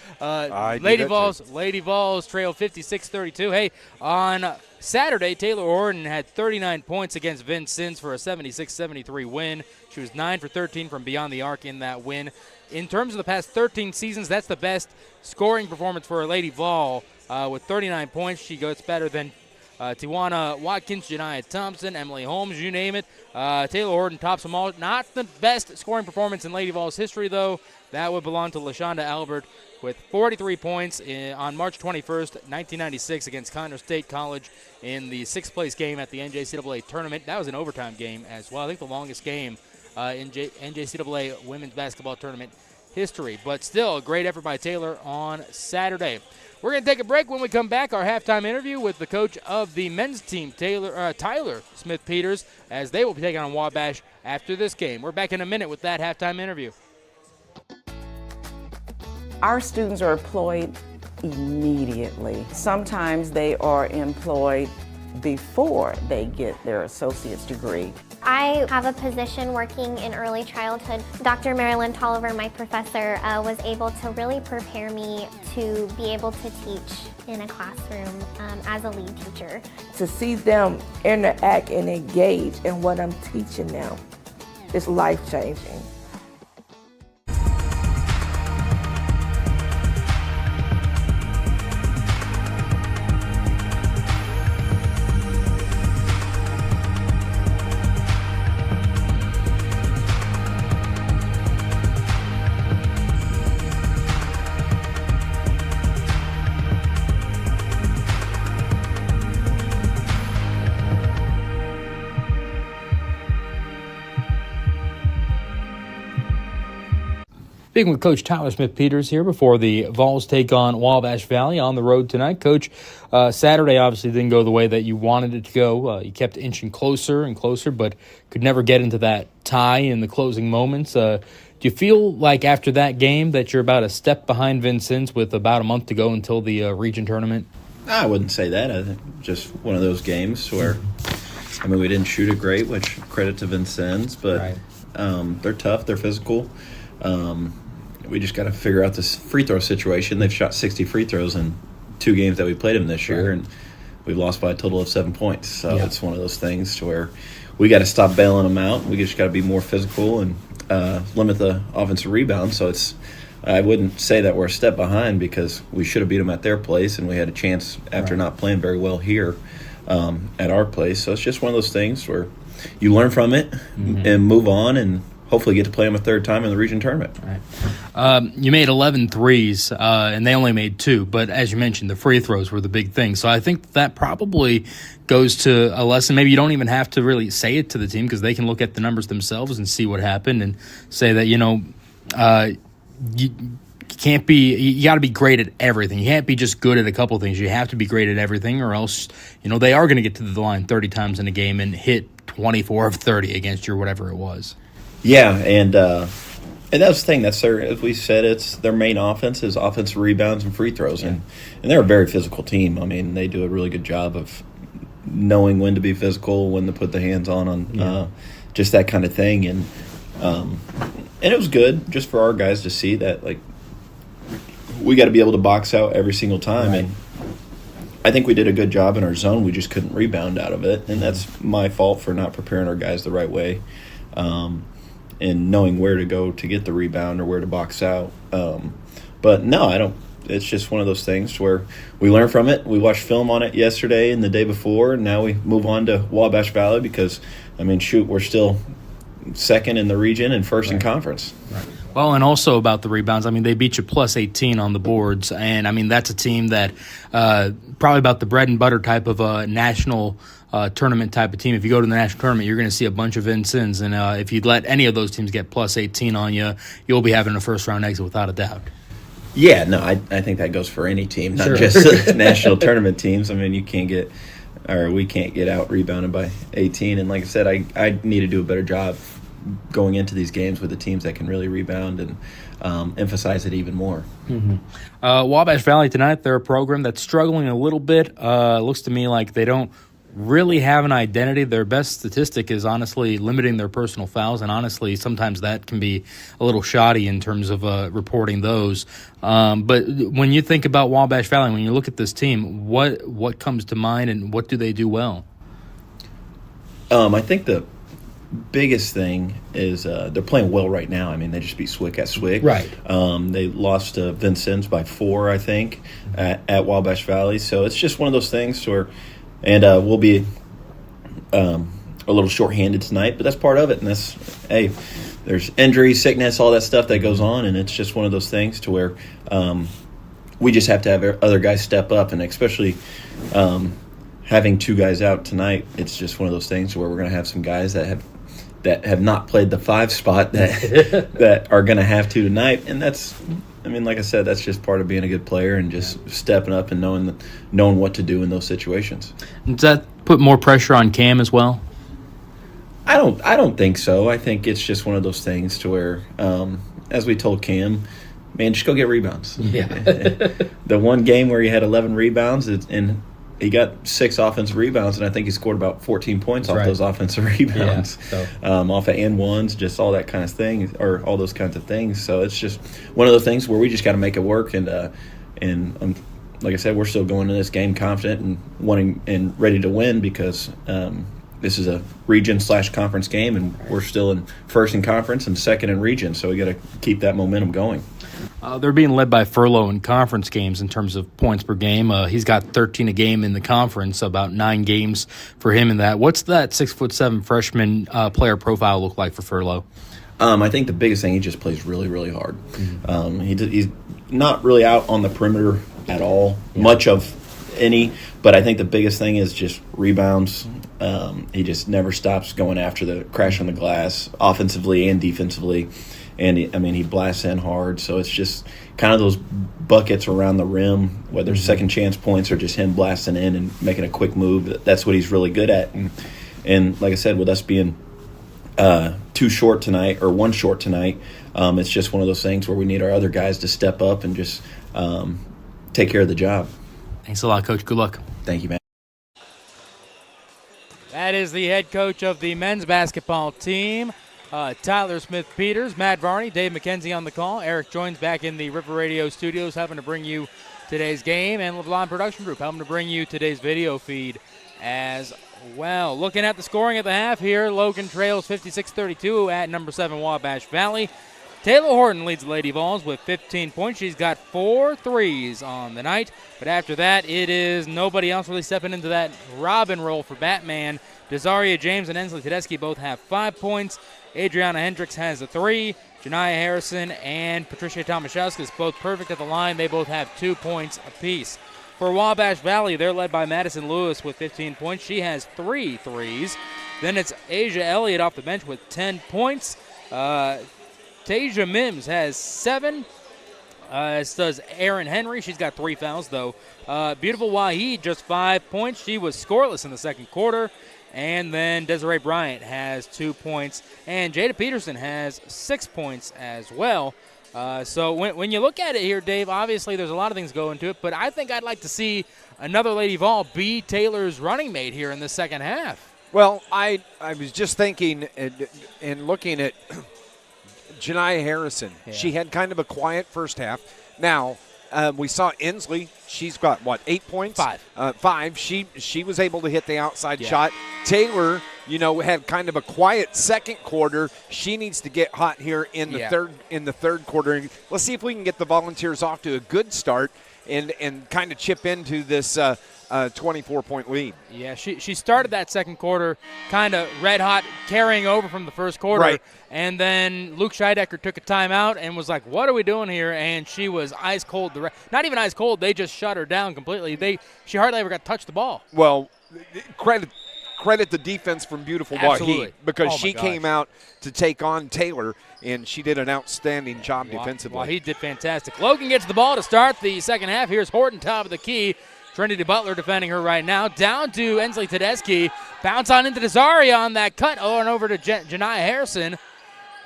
Lady Vols trail 56-32. Hey, on Saturday, Taylor Horton had 39 points against Vincennes for a 76-73 win. She was 9 for 13 from beyond the arc in that win. In terms of the past 13 seasons, that's the best scoring performance for a Lady Vol with 39 points. She goes better than Tijuana Watkins, Janiah Thompson, Emily Holmes, you name it. Taylor Horton tops them all. Not the best scoring performance in Lady Vols history, though. That would belong to LaShonda Albert with 43 points on March 21st, 1996 against Conner State College in the 6th-place game at the NJCAA tournament. That was an overtime game as well. I think the longest game in NJCAA women's basketball tournament history. But still, a great effort by Taylor on Saturday. We're going to take a break. When we come back, our halftime interview with the coach of the men's team, Tyler Smith-Peters, as they will be taking on Wabash after this game. We're back in a minute with that halftime interview. Our students are employed immediately. Sometimes they are employed before they get their associate's degree. I have a position working in early childhood. Dr. Marilyn Tolliver, my professor, was able to really prepare me to be able to teach in a classroom as a lead teacher. To see them interact and engage in what I'm teaching them is life-changing. Speaking with Coach Tyler Smith-Peters here before the Vols take on Wabash Valley on the road tonight. Coach, Saturday obviously didn't go the way that you wanted it to go. You kept inching closer and closer, but could never get into that tie in the closing moments. Do you feel like after that game that you're about a step behind Vincennes with about a month to go until the region tournament? I wouldn't say that. I think just one of those games where, we didn't shoot it great, which credit to Vincennes, but They're tough. They're physical. We just got to figure out this free throw situation. They've shot 60 free throws in 2 games that we played them this year, and we've lost by a total of 7 points. So it's one of those things to where we got to stop bailing them out. We just got to be more physical and limit the offensive rebound. So I wouldn't say that we're a step behind because we should have beat them at their place, and we had a chance after not playing very well here at our place. So it's just one of those things where you learn from it and move on and hopefully get to play them a third time in the region tournament. You made 11 threes, and they only made 2. But as you mentioned, the free throws were the big thing. So I think that probably goes to a lesson. Maybe you don't even have to really say it to the team because they can look at the numbers themselves and see what happened and say that, you can't be – you got to be great at everything. You can't be just good at a couple of things. You have to be great at everything or else, they are going to get to the line 30 times in a game and hit 24 of 30 against you or whatever it was. Yeah, and that's the thing. That's as we said, it's their main offense is offensive rebounds and free throws, and they're a very physical team. I mean, they do a really good job of knowing when to be physical, when to put the hands on just that kind of thing, and it was good just for our guys to see that we got to be able to box out every single time, and I think we did a good job in our zone. We just couldn't rebound out of it, and that's my fault for not preparing our guys the right way. And knowing where to go to get the rebound or where to box out. But no, I don't. It's just one of those things where we learn from it. We watched film on it yesterday and the day before, and now we move on to Wabash Valley because, we're still second in the region and first in conference. Well, and also about the rebounds, they beat you plus 18 on the boards, and, that's a team that probably about the bread and butter type of a national tournament type of team. If you go to the national tournament, you're going to see a bunch of Vincents, and if you let any of those teams get plus 18 on you, you'll be having a first-round exit without a doubt. Yeah, no, I think that goes for any team, not just national tournament teams. We can't get out rebounded by 18, and like I said, I need to do a better job going into these games with the teams that can really rebound and emphasize it even more. Wabash Valley tonight, they're a program that's struggling a little bit. It looks to me like they don't really have an identity. Their best statistic is honestly limiting their personal fouls, and honestly, sometimes that can be a little shoddy in terms of reporting those. But when you think about Wabash Valley, when you look at this team, what comes to mind, and what do they do well? I think the biggest thing is they're playing well right now. They just beat Swick at Swick. Right. They lost to Vincennes by 4, I think, at Wabash Valley. So it's just one of those things where – and we'll be a little shorthanded tonight, but that's part of it. And there's injury, sickness, all that stuff that goes on, and it's just one of those things to where we just have to have other guys step up, and especially having 2 guys out tonight, it's just one of those things where we're going to have some guys that have not played the 5 spot that are going to have to tonight, and that's. Like I said, that's just part of being a good player and just stepping up and knowing what to do in those situations. Does that put more pressure on Cam as well? I don't think so. I think it's just one of those things to where, as we told Cam, man, just go get rebounds. Yeah. The one game where he had 11 rebounds and he got 6 offensive rebounds, and I think he scored about 14 points off those offensive rebounds, off of and ones, just all that kind of thing, or all those kinds of things. So it's just one of those things where we just got to make it work. And like I said, we're still going into this game confident and wanting and ready to win because this is a region/conference game, and we're still in first in conference and second in region. So we got to keep that momentum going. They're being led by Furlow in conference games in terms of points per game. He's got 13 a game in the conference, about 9 games for him in that. What's that 6'7" freshman player profile look like for Furlow? I think the biggest thing, he just plays really, really hard. He's not really out on the perimeter at all, much of any, but I think the biggest thing is just rebounds. He just never stops going after the crash on the glass, offensively and defensively. And, he blasts in hard, so it's just kind of those buckets around the rim, whether second chance points or just him blasting in and making a quick move. That's what he's really good at. And like I said, with us being 2 short tonight or 1 short tonight, it's just one of those things where we need our other guys to step up and just take care of the job. Thanks a lot, Coach. Good luck. Thank you, man. That is the head coach of the men's basketball team, Tyler Smith-Peters, Matt Varney, Dave McKenzie on the call. Eric joins back in the River Radio studios, having to bring you today's game, and LeBlanc Production Group helping to bring you today's video feed as well. Looking at the scoring at the half here, Logan trails 56-32 at number 7 Wabash Valley. Taylor Horton leads the Lady Vols with 15 points. She's got 4 threes on the night. But after that, it is nobody else really stepping into that Robin role for Batman. Desaria James and Ensley Tedeschi both have 5 points. Adriana Hendricks has a 3. Janiyah Harrison and Patricia Tomaszewskis both perfect at the line. They both have 2 points apiece. For Wabash Valley, they're led by Madison Lewis with 15 points. She has 3 threes. Then it's Asia Elliott off the bench with 10 points. Tasia Mims has 7, as does Erin Henry. She's got 3 fouls, though. Beautiful Waheed, just 5 points. She was scoreless in the second quarter. And then Desiree Bryant has 2 points. And Jada Peterson has 6 points as well. So when you look at it here, Dave, obviously there's a lot of things going to it. But I think I'd like to see another Lady Vol be Taylor's running mate here in the second half. Well, I was just thinking and looking at Janiyah Harrison. Yeah. She had kind of a quiet first half. Now, we saw Ensley. She's got, 8 points? 5. 5. She was able to hit the outside shot. Taylor, had kind of a quiet second quarter. She needs to get hot here in the third quarter. Let's see if we can get the Volunteers off to a good start and kind of chip into this 24-point lead. Yeah, she started that second quarter kind of red hot, carrying over from the first quarter. Right. And then Luke Scheidecker took a timeout and was like, what are we doing here? And she was ice cold. Not even ice cold. They just shut her down completely. She hardly ever got to touch the ball. Well, credit the defense from Beautiful Absolutely. Waheed because Oh, my she gosh. came out to take on Taylor, and she did an outstanding job defensively. Waheed did fantastic. Logan gets the ball to start the second half. Here's Horton, top of the key. Trinity Butler defending her right now. Down to Ensley Tedeschi. Bounce on into Desaria on that cut. And over to Janiyah Harrison.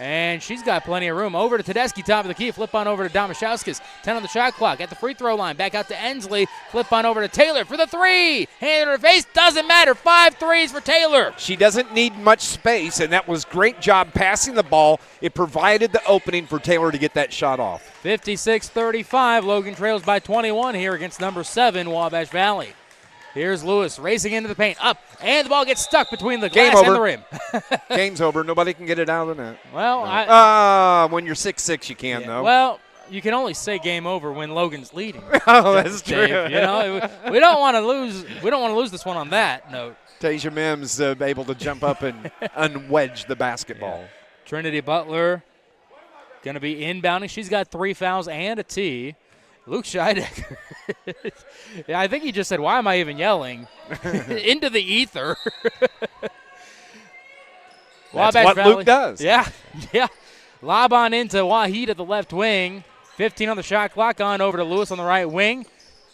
And she's got plenty of room. Over to Tedeschi, top of the key. Flip on over to Tomaszewskis. 10 on the shot clock. At the free throw line. Back out to Ensley. Flip on over to Taylor for the 3. Hand in her face. Doesn't matter. 5 threes for Taylor. She doesn't need much space, and that was great job passing the ball. It provided the opening for Taylor to get that shot off. 56-35. Logan trails by 21 here against number 7, Wabash Valley. Here's Lewis racing into the paint. Up, and the ball gets stuck between the glass and the rim. Game's over. Nobody can get it out of the net. Well, when you're 6'6", you can, though. Well, you can only say game over when Logan's leading. Oh, that's Dave, true. We don't want to lose. We don't want to lose this one on that note. Tasia Mims able to jump up and unwedge the basketball. Yeah. Trinity Butler going to be inbounding. She's got 3 fouls and a T. Luke Scheidecker. I think he just said, why am I even yelling? Into the ether. That's what Valley. Luke does. Yeah. Lob on into Waheed at the left wing. 15 on the shot clock. On over to Lewis on the right wing.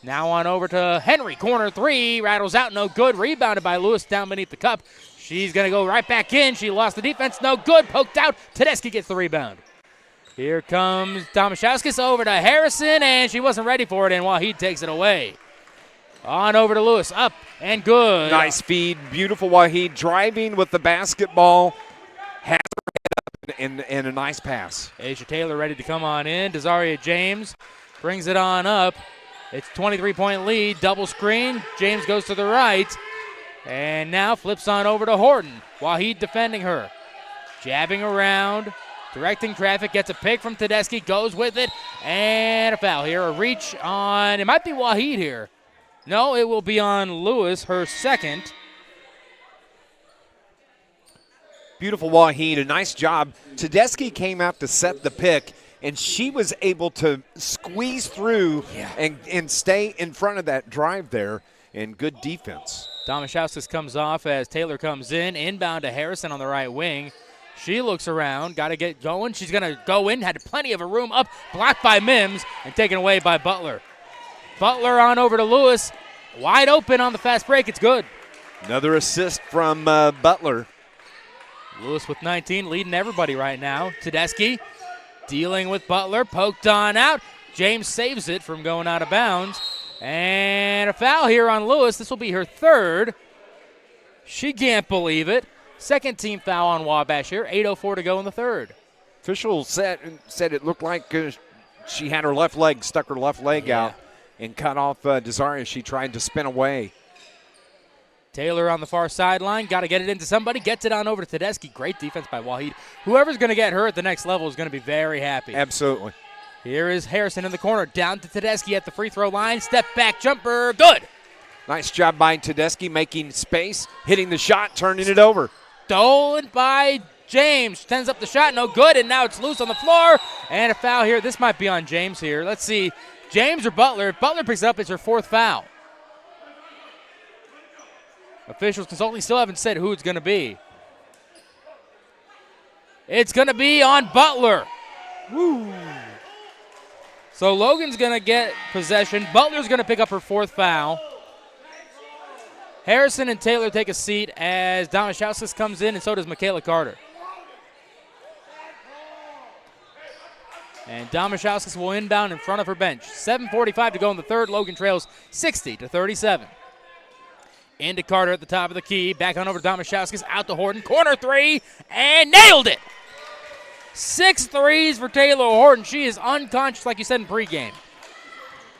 Now on over to Henry. Corner 3. Rattles out. No good. Rebounded by Lewis down beneath the cup. She's going to go right back in. She lost the defense. No good. Poked out. Tedeschi gets the rebound. Here comes Tomaszewskis over to Harrison, and she wasn't ready for it, and Waheed takes it away. On over to Lewis, up and good. Nice feed, beautiful Waheed driving with the basketball, has her head up, and a nice pass. Asia Taylor ready to come on in. Desaria James brings it on up. It's 23-point lead, double screen. James goes to the right, and now flips on over to Horton. Waheed defending her, jabbing around. Directing traffic, gets a pick from Tedeschi, goes with it, and a foul here. A reach on, it might be Waheed here. No, it will be on Lewis, her second. Beautiful Waheed, a nice job. Tedeschi came out to set the pick, and she was able to squeeze through and stay in front of that drive there, and good defense. Tomaszewskis comes off as Taylor comes in, inbound to Harrison on the right wing. She looks around, got to get going. She's going to go in, had plenty of a room up, blocked by Mims, and taken away by Butler. Butler on over to Lewis, wide open on the fast break. It's good. Another assist from Butler. Lewis with 19, leading everybody right now. Tedeschi dealing with Butler, poked on out. James saves it from going out of bounds. And a foul here on Lewis. This will be her third. She can't believe it. Second team foul on Wabash here. 8:04 to go in the third. Official said it looked like she had her left leg, stuck her left leg out and cut off Desaria. She tried to spin away. Taylor on the far sideline. Got to get it into somebody. Gets it on over to Tedeschi. Great defense by Wahid. Whoever's going to get her at the next level is going to be very happy. Absolutely. Here is Harrison in the corner. Down to Tedeschi at the free throw line. Step back jumper. Good. Nice job by Tedeschi making space, hitting the shot, turning it over. Stolen by James. Sends up the shot. No good. And now it's loose on the floor. And a foul here. This might be on James here. Let's see. James or Butler. If Butler picks it up, it's her fourth foul. Officials consulting still haven't said who it's going to be. It's going to be on Butler. Woo. So Logan's going to get possession. Butler's going to pick up her fourth foul. Harrison and Taylor take a seat as Damashowskis comes in, and so does Michaela Carter. And Damashowskis will inbound in front of her bench. 7:45 to go in the third. Logan trails 60-37. Into Carter at the top of the key. Back on over to Damashowskis. Out to Horton. Corner three. And nailed it. 6 threes for Taylor Horton. She is unconscious like you said in pregame.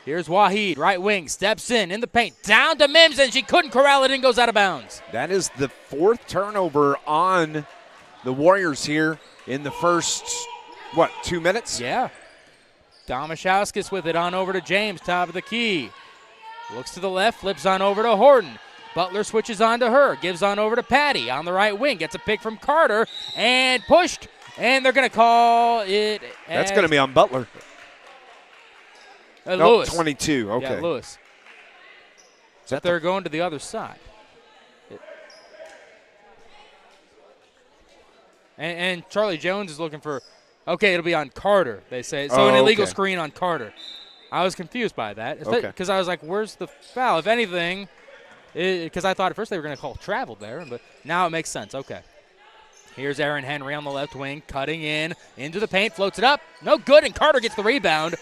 Here's Wahid. Right wing. Steps in the paint. Down to Mims, and she couldn't corral it in. Goes out of bounds. That is the fourth turnover on the Warriors here in the first, 2 minutes? Yeah. Damashowskis with it on over to James. Top of the key. Looks to the left. Flips on over to Horton. Butler switches on to her. Gives on over to Patty on the right wing. Gets a pick from Carter and pushed. And they're going to call it. That's going to be on Butler. Lewis. 22. Okay. Yeah, Lewis. But they're going to the other side. And Charlie Jones is looking for. Okay, it'll be on Carter, they say. So an illegal screen on Carter. I was confused by that. Because I was like, where's the foul? If anything, because I thought at first they were going to call travel there, but now it makes sense. Okay. Here's Aaron Henry on the left wing, cutting into the paint, floats it up. No good, and Carter gets the rebound.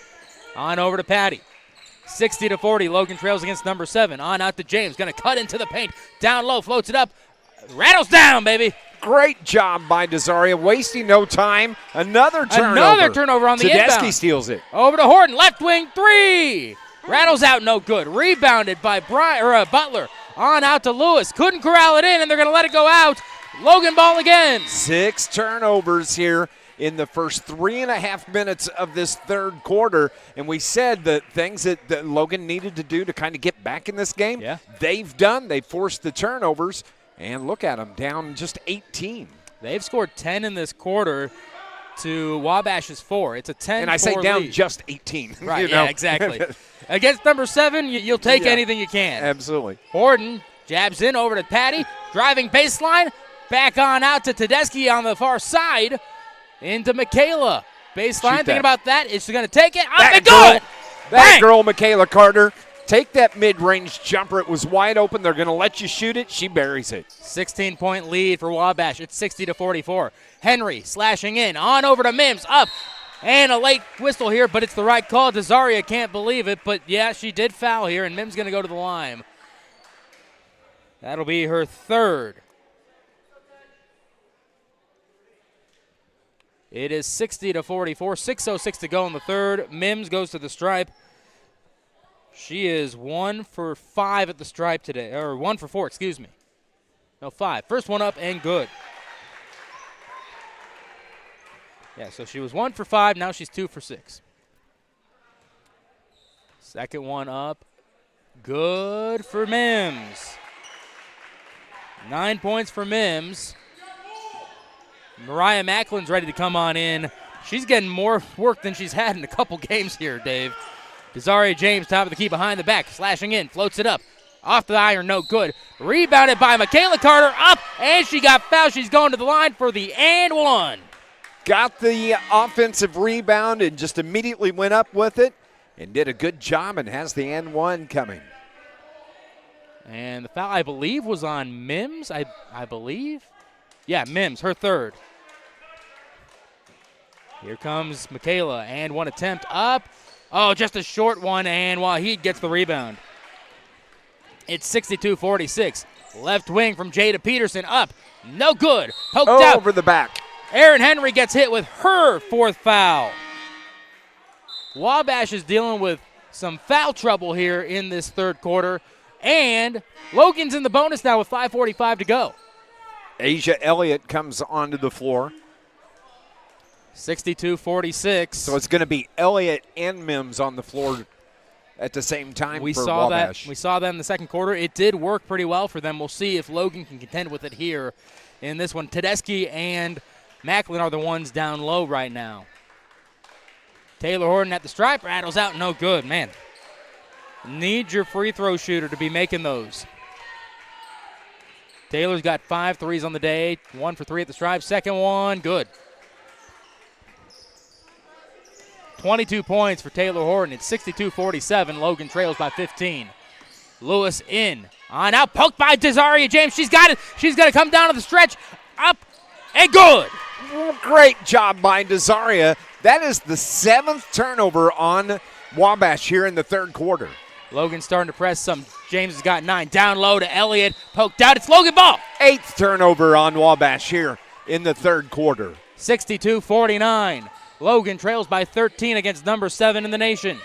On over to Patty. 60-40, Logan trails against number 7. On out to James, going to cut into the paint. Down low, floats it up. Rattles down, baby. Great job by Desaria, wasting no time. Another turnover. Another turnover on the inbound. Tedeschi steals it. Over to Horton, left wing 3. Rattles out, no good. Rebounded by Butler. On out to Lewis. Couldn't corral it in, and they're going to let it go out. Logan ball again. 6 turnovers here in the first 3.5 minutes of this third quarter. And we said the things that Logan needed to do to kind of get back in this game, they've done. They forced the turnovers. And look at them, down just 18. They've scored 10 in this quarter to Wabash's 4. It's a 10-4 And I say down lead. Just 18. Right, yeah, exactly. Against number 7, you'll take anything you can. Absolutely. Horton jabs in over to Patty, driving baseline, back on out to Tedeschi on the far side, into Michaela. Baseline, thinking about that. Is she going to take it? Up and good! That girl, Michaela Carter. Take that mid-range jumper. It was wide open. They're going to let you shoot it. She buries it. 16-point lead for Wabash. It's 60-44. Henry slashing in. On over to Mims. Up. And a late whistle here, but it's the right call. Desaria can't believe it, but yeah, she did foul here, and Mims going to go to the line. That'll be her third. It is 60-44. 6:06 to go in the third. Mims goes to the stripe. She is 1 for 5 at the stripe today, or 1 for 4, excuse me. No, 5. First one up and good. Yeah, so she was 1 for 5. Now she's 2 for 6. Second one up. Good for Mims. 9 points for Mims. Mariah Macklin's ready to come on in. She's getting more work than she's had in a couple games here, Dave. Desaria James, top of the key, behind the back, slashing in, floats it up. Off the iron, no good. Rebounded by Michaela Carter, up, and she got fouled. She's going to the line for the and one. Got the offensive rebound and just immediately went up with it and did a good job and has the and one coming. And the foul, I believe, was on Mims, I believe. Yeah, Mims, her third. Here comes Michaela, and one attempt up. Oh, just a short one, and Wahid gets the rebound. It's 62-46. Left wing from Jada Peterson up. No good. Poked out. Over the back. Aaron Henry gets hit with her 4th foul. Wabash is dealing with some foul trouble here in this 3rd quarter. And Logan's in the bonus now with 5:45 to go. Asia Elliott comes onto the floor. 62-46. So it's going to be Elliott and Mims on the floor at the same time for Wabash. We saw that in the 2nd quarter. It did work pretty well for them. We'll see if Logan can contend with it here in this one. Tedeschi and Macklin are the ones down low right now. Taylor Horton at the stripe, rattles out, no good. Man, need your free throw shooter to be making those. Taylor's got 5 threes on the day, 1 for 3 at the stripe. Second one, good. 22 points for Taylor Horton. It's 62-47. Logan trails by 15. Lewis in. On out, poked by Desaria James. She's got it. She's going to come down to the stretch. Up and good. Great job by Desaria. That is the 7th turnover on Wabash here in the 3rd quarter. Logan starting to press some. James has got 9. Down low to Elliott. Poked out. It's Logan ball. 8th turnover on Wabash here in the 3rd quarter. 62-49. Logan trails by 13 against number 7 in the nation.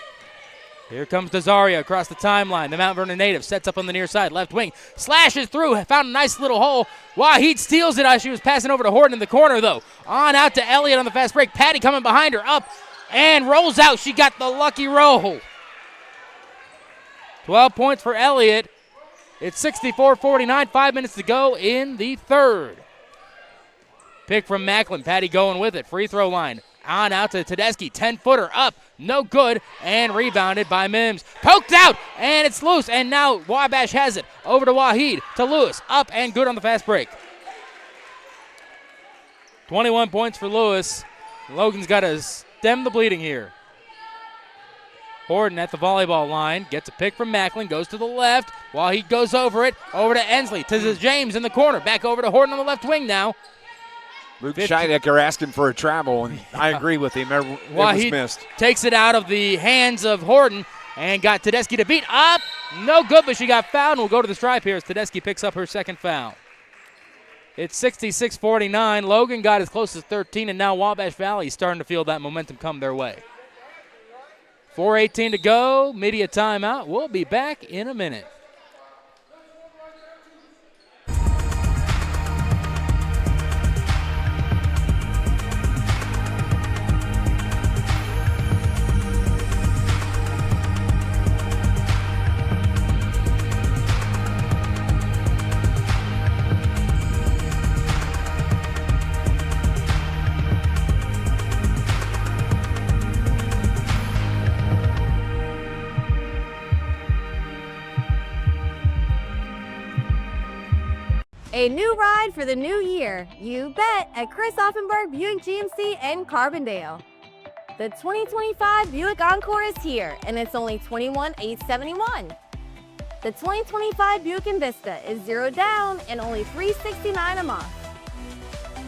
Here comes Desaria across the timeline. The Mount Vernon native sets up on the near side. Left wing. Slashes through. Found a nice little hole. Waheed steals it as she was passing over to Horton in the corner, though. On out to Elliott on the fast break. Patty coming behind her. Up and rolls out. She got the lucky roll. 12 points for Elliott. It's 64-49. 5 minutes to go in the 3rd. Pick from Macklin. Patty going with it. Free throw line. On out to Tedeschi, 10-footer up, no good, and rebounded by Mims. Poked out, and it's loose, and now Wabash has it. Over to Waheed, to Lewis, up and good on the fast break. 21 points for Lewis. Logan's got to stem the bleeding here. Horton at the volleyball line, gets a pick from Macklin, goes to the left. Waheed goes over it, over to Ensley, to James in the corner, back over to Horton on the left wing now. Luke Scheidecker asking for a travel, and I agree with him. It was missed. Takes it out of the hands of Horton and got Tedeschi to beat up. No good, but she got fouled, and we'll go to the stripe here as Tedeschi picks up her 2nd foul. It's 66-49. Logan got as close as 13, and now Wabash Valley is starting to feel that momentum come their way. 4:18 to go, media timeout. We'll be back in a minute. A new ride for the new year, you bet, at Chris Offenberg Buick GMC in Carbondale. The 2025 Buick Encore is here, and it's only $21,871. The 2025 Buick Envista is 0 down and only $369 a month.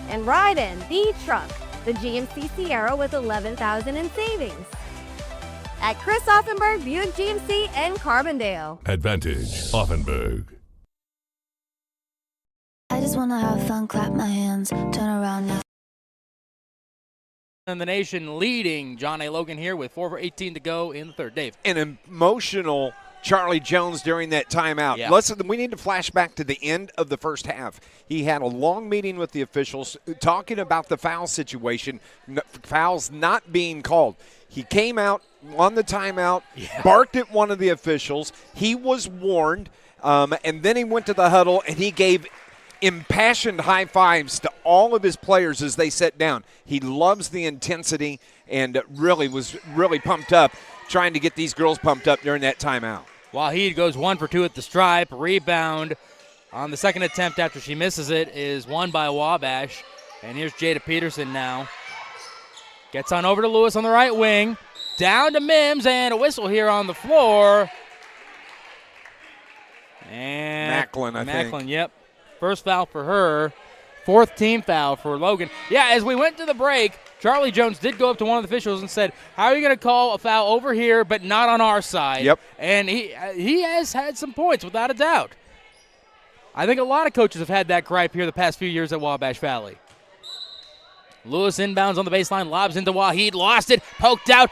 And ride in the truck, the GMC Sierra with $11,000 in savings. At Chris Offenberg Buick GMC in Carbondale. Advantage Offenberg. I just wanna have fun, clap my hands, turn around now. In the nation leading John A. Logan here with 4:18 to go in the 3rd. Dave. An emotional Charlie Jones during that timeout. Yeah. We need to flash back to the end of the 1st half. He had a long meeting with the officials talking about the foul situation, fouls not being called. He came out on the timeout, barked at one of the officials. He was warned, and then he went to the huddle and he gave impassioned high fives to all of his players as they sat down. He loves the intensity and was really pumped up, trying to get these girls pumped up during that timeout. Waheed goes 1 for 2 at the stripe. Rebound on the 2nd attempt after she misses it is won by Wabash. And here's Jada Peterson now. Gets on over to Lewis on the right wing. Down to Mims, and a whistle here on the floor. And Macklin, I think. Macklin, yep. First foul for her. 4th team foul for Logan. Yeah, as we went to the break, Charlie Jones did go up to one of the officials and said, how are you going to call a foul over here but not on our side? Yep. And he has had some points, without a doubt. I think a lot of coaches have had that gripe here the past few years at Wabash Valley. Lewis inbounds on the baseline, lobs into Waheed, lost it, poked out.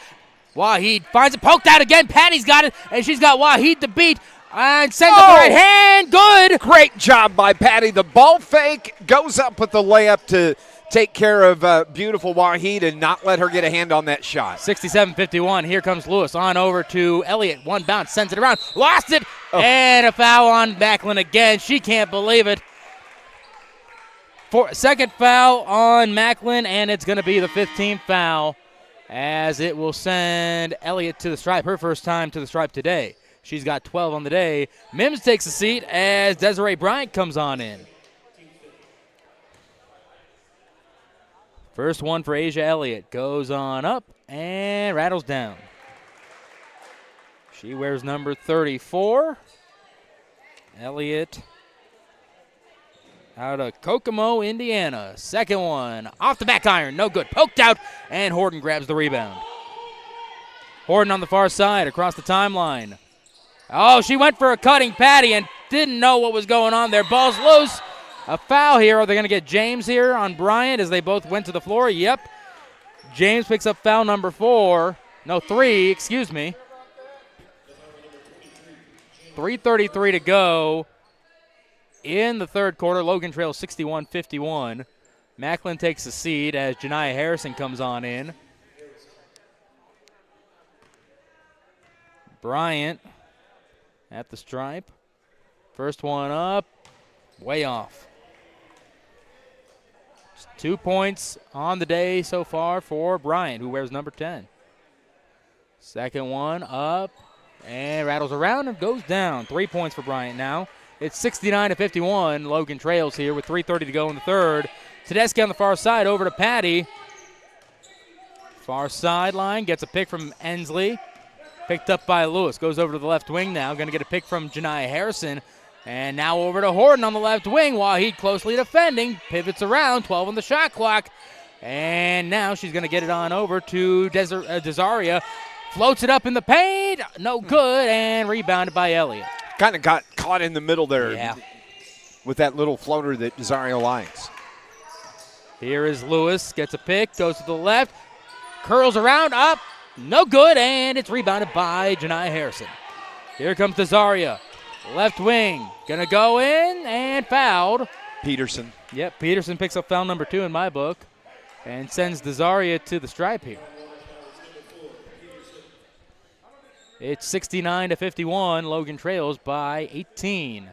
Waheed finds it, poked out again. Patty's got it, and she's got Waheed to beat. And sends up the right hand, good. Great job by Patty. The ball fake goes up with the layup to take care of beautiful Waheed and not let her get a hand on that shot. 67-51. Here comes Lewis on over to Elliott. One bounce, sends it around, lost it, and a foul on Macklin again. She can't believe it. Second foul on Macklin, and it's going to be the 15th foul as it will send Elliott to the stripe. Her first time to the stripe today. She's got 12 on the day. Mims takes a seat as Desiree Bryant comes on in. First one for Asia Elliott. Goes on up and rattles down. She wears number 34. Elliott out of Kokomo, Indiana. Second one off the back iron. No good. Poked out, and Horton grabs the rebound. Horton on the far side across the timeline. Oh, she went for a cutting Patty and didn't know what was going on there. Ball's loose. A foul here. Are they going to get James here on Bryant as they both went to the floor? Yep. James picks up foul number 3, excuse me. 3:33 to go in the third quarter. Logan trails 61-51. Macklin takes a seat as Janiah Harrison comes on in. Bryant at the stripe. First one up, way off. Just 2 points on the day so far for Bryant, who wears number 10. Second one up and rattles around and goes down. 3 points for Bryant now. It's 69-51. Logan trails here with 3:30 to go in the third. Tedeschi on the far side over to Patty. Far sideline, gets a pick from Ensley. Picked up by Lewis. Goes over to the left wing now. Going to get a pick from Janiah Harrison. And now over to Horton on the left wing. Waheed closely defending. Pivots around. 12 on the shot clock. And now she's going to get it on over to Desaria. Floats it up in the paint. No good. And rebounded by Elliott. Kind of got caught in the middle there with that little floater that Desaria likes. Here is Lewis. Gets a pick. Goes to the left. Curls around. Up. No good, and it's rebounded by Janiah Harrison. Here comes Desaria. Left wing. Going to go in and fouled. Peterson. Yep, Peterson picks up foul number 2 in my book and sends Desaria to the stripe here. It's 69-51. Logan trails by 18.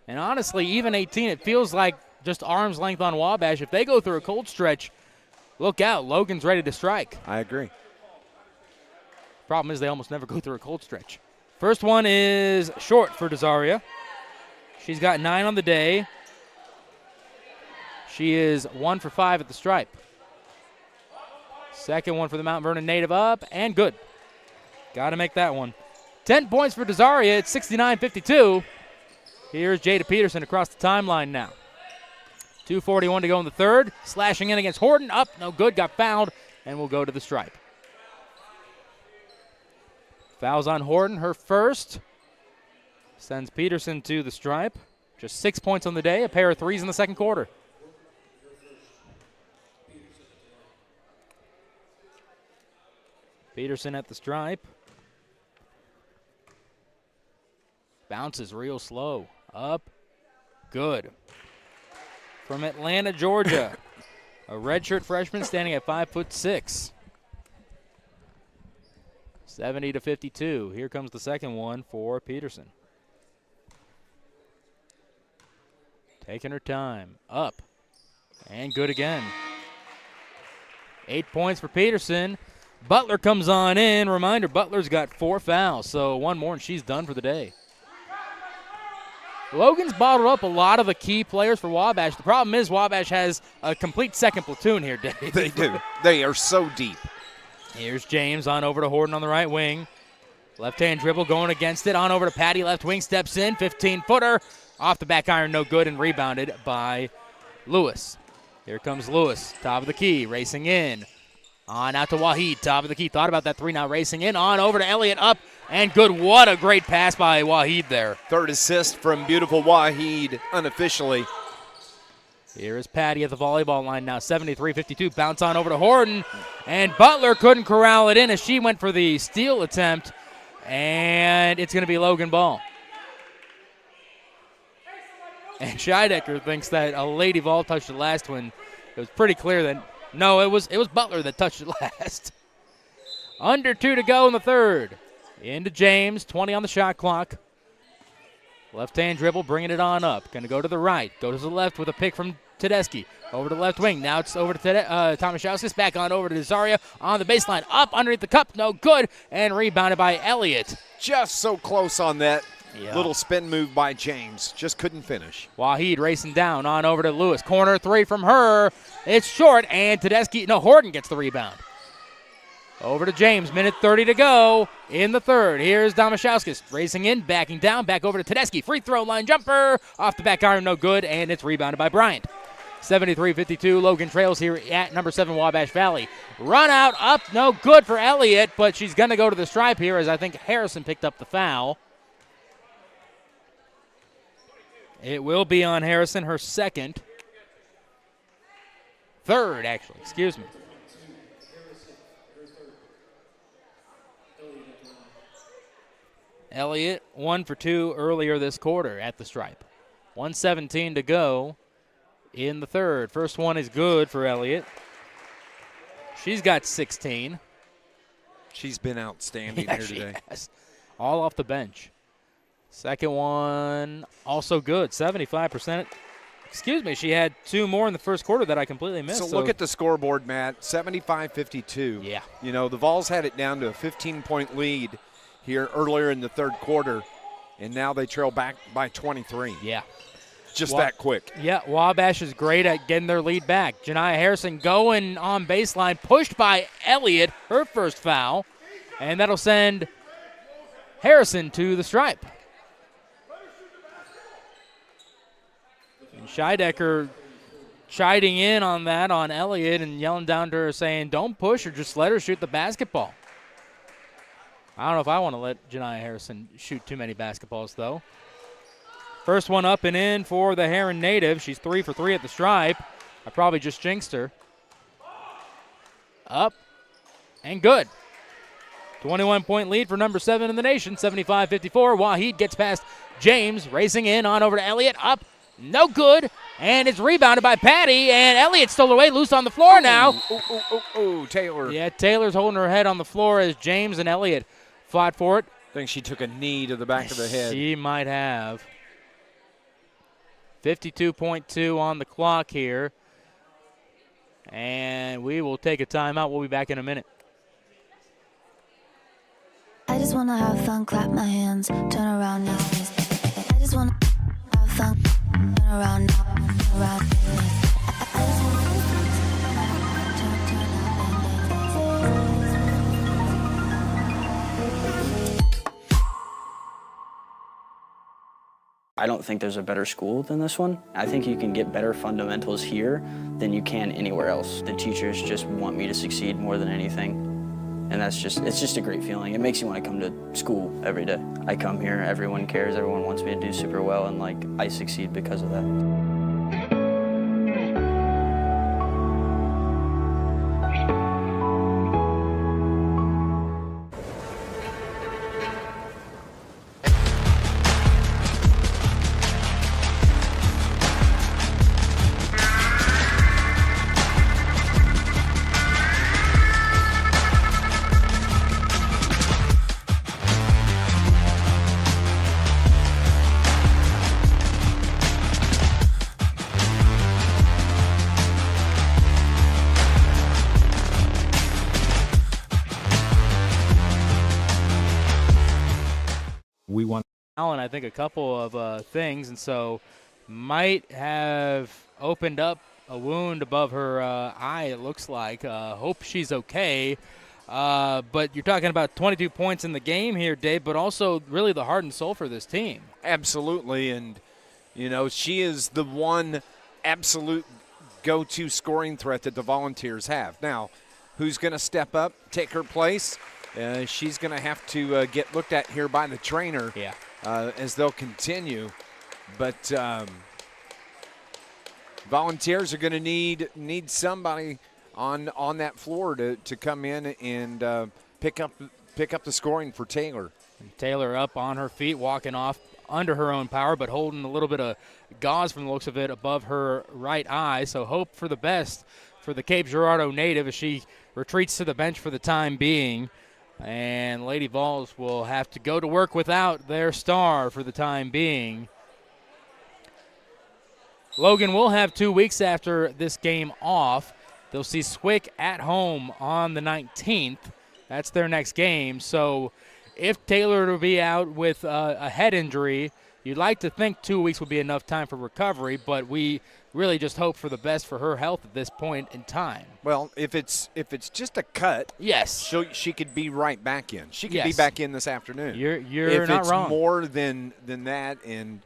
And honestly, even 18, it feels like just arm's length on Wabash. If they go through a cold stretch, look out. Logan's ready to strike. I agree. Problem is they almost never go through a cold stretch. First one is short for Desaria. She's got 9 on the day. She is 1 for 5 at the stripe. Second one for the Mount Vernon native up and good. Got to make that one. 10 points for Desaria. It's 69-52. Here's Jada Peterson across the timeline now. 2:41 to go in the third. Slashing in against Horton. Up, no good. Got fouled, and will go to the stripe. Fouls on Horton, her first. Sends Peterson to the stripe. Just 6 points on the day. A pair of threes in the second quarter. Peterson at the stripe. Bounces real slow. Up. Good. From Atlanta, Georgia. A redshirt freshman standing at 5'6". 70-52. Here comes the second one for Peterson. Taking her time. Up. And good again. 8 points for Peterson. Butler comes on in. Reminder, Butler's got 4 fouls, so one more and she's done for the day. Logan's bottled up a lot of the key players for Wabash. The problem is Wabash has a complete second platoon here, Dave. They do. They are so deep. Here's James on over to Horton on the right wing. Left-hand dribble going against it. On over to Patty. Left wing steps in. 15-footer. Off the back iron, no good, and rebounded by Lewis. Here comes Lewis. Top of the key. Racing in. On out to Waheed, top of the key. Thought about that three, now racing in. On over to Elliott, up and good. What a great pass by Waheed there. Third assist from beautiful Waheed unofficially. Here is Patty at the volleyball line now, 73-52. Bounce on over to Horton, and Butler couldn't corral it in as she went for the steal attempt, and it's going to be Logan ball. And Scheidecker thinks that a Lady Vol touched the last one. It was pretty clear that, no, it was Butler that touched it last. Under 2 to go in the third. Into James, 20 on the shot clock. Left-hand dribble, bringing it on up. Going to go to the right. Go to the left with a pick from Tedeschi. Over to the left wing. Now it's over to Tomaszewskis. Back on over to Desaria. On the baseline. Up underneath the cup. No good. And rebounded by Elliott. Just so close on that Yeah. little spin move by James. Just couldn't finish. Waheed racing down. On over to Lewis. Corner three from her. It's short. And Horton gets the rebound. Over to James, minute 30 to go in the third. Here's Tomaszewskis racing in, backing down, back over to Tedeschi. Free throw line jumper, off the back iron, no good, and it's rebounded by Bryant. 73-52, Logan trails here at number 7 Wabash Valley. Run out, up, no good for Elliott, but she's going to go to the stripe here as I think Harrison picked up the foul. It will be on Harrison, her third, excuse me. Elliott 1 for 2 earlier this quarter at the stripe. 1:17 to go in the third. First one is good for Elliott. She's got 16. She's been outstanding Yeah, here she today. has. All off the bench. Second one also good, 75%. Excuse me, she had 2 more in the first quarter that I completely missed. So look at the scoreboard, Matt, 75-52. Yeah. You know, the Vols had it down to a 15-point lead here earlier in the third quarter, and now they trail back by 23. Yeah. Just that quick. Yeah, Wabash is great at getting their lead back. Janiah Harrison going on baseline, pushed by Elliott, her first foul, and that'll send Harrison to the stripe. And Scheidecker chiding in on that on Elliott and yelling down to her saying, don't push her, just let her shoot the basketball. I don't know if I want to let Janiah Harrison shoot too many basketballs, though. First one up and in for the Heron native. She's 3 for 3 at the stripe. I probably just jinxed her. Up and good. 21-point lead for number 7 in the nation, 75-54. Waheed gets past James, racing in, on over to Elliott. Up, no good, and it's rebounded by Patty, and Elliott stole away, loose on the floor now. Taylor. Yeah, Taylor's holding her head on the floor as James and Elliott fought for it. I think she took a knee to the back of the head. She might have. 52.2 on the clock here. And we will take a timeout. We'll be back in a minute. I just wanna have fun, clap my hands, turn around now. I just wanna have fun, turn around now, turn around. I just wanna I don't think there's a better school than this one. I think you can get better fundamentals here than you can anywhere else. The teachers just want me to succeed more than anything. And it's just a great feeling. It makes you want to come to school every day. I come here, everyone cares, everyone wants me to do super well, and I succeed because of that. We want Allen, I think, a couple of things, and so might have opened up a wound above her eye, it looks like. Hope she's okay. But you're talking about 22 points in the game here, Dave, but also really the heart and soul for this team. Absolutely, and, you know, she is the one absolute go-to scoring threat that the Volunteers have. Now, who's going to step up, take her place. She's going to have to get looked at here by the trainer as they'll continue. But Volunteers are going to need somebody on that floor to come in and pick up the scoring for Taylor. And Taylor up on her feet, walking off under her own power, but holding a little bit of gauze from the looks of it above her right eye. So hope for the best for the Cape Girardeau native as she retreats to the bench for the time being. And Lady Vols will have to go to work without their star for the time being. Logan will have 2 weeks after this game off. They'll see Swick at home on the 19th. That's their next game. So if Taylor will be out with a head injury, you'd like to think 2 weeks would be enough time for recovery, but we really just hope for the best for her health at this point in time. Well, if it's just a cut, yes, she could be right back in. She could Yes. be back in this afternoon. You're if not it's wrong. more than that, and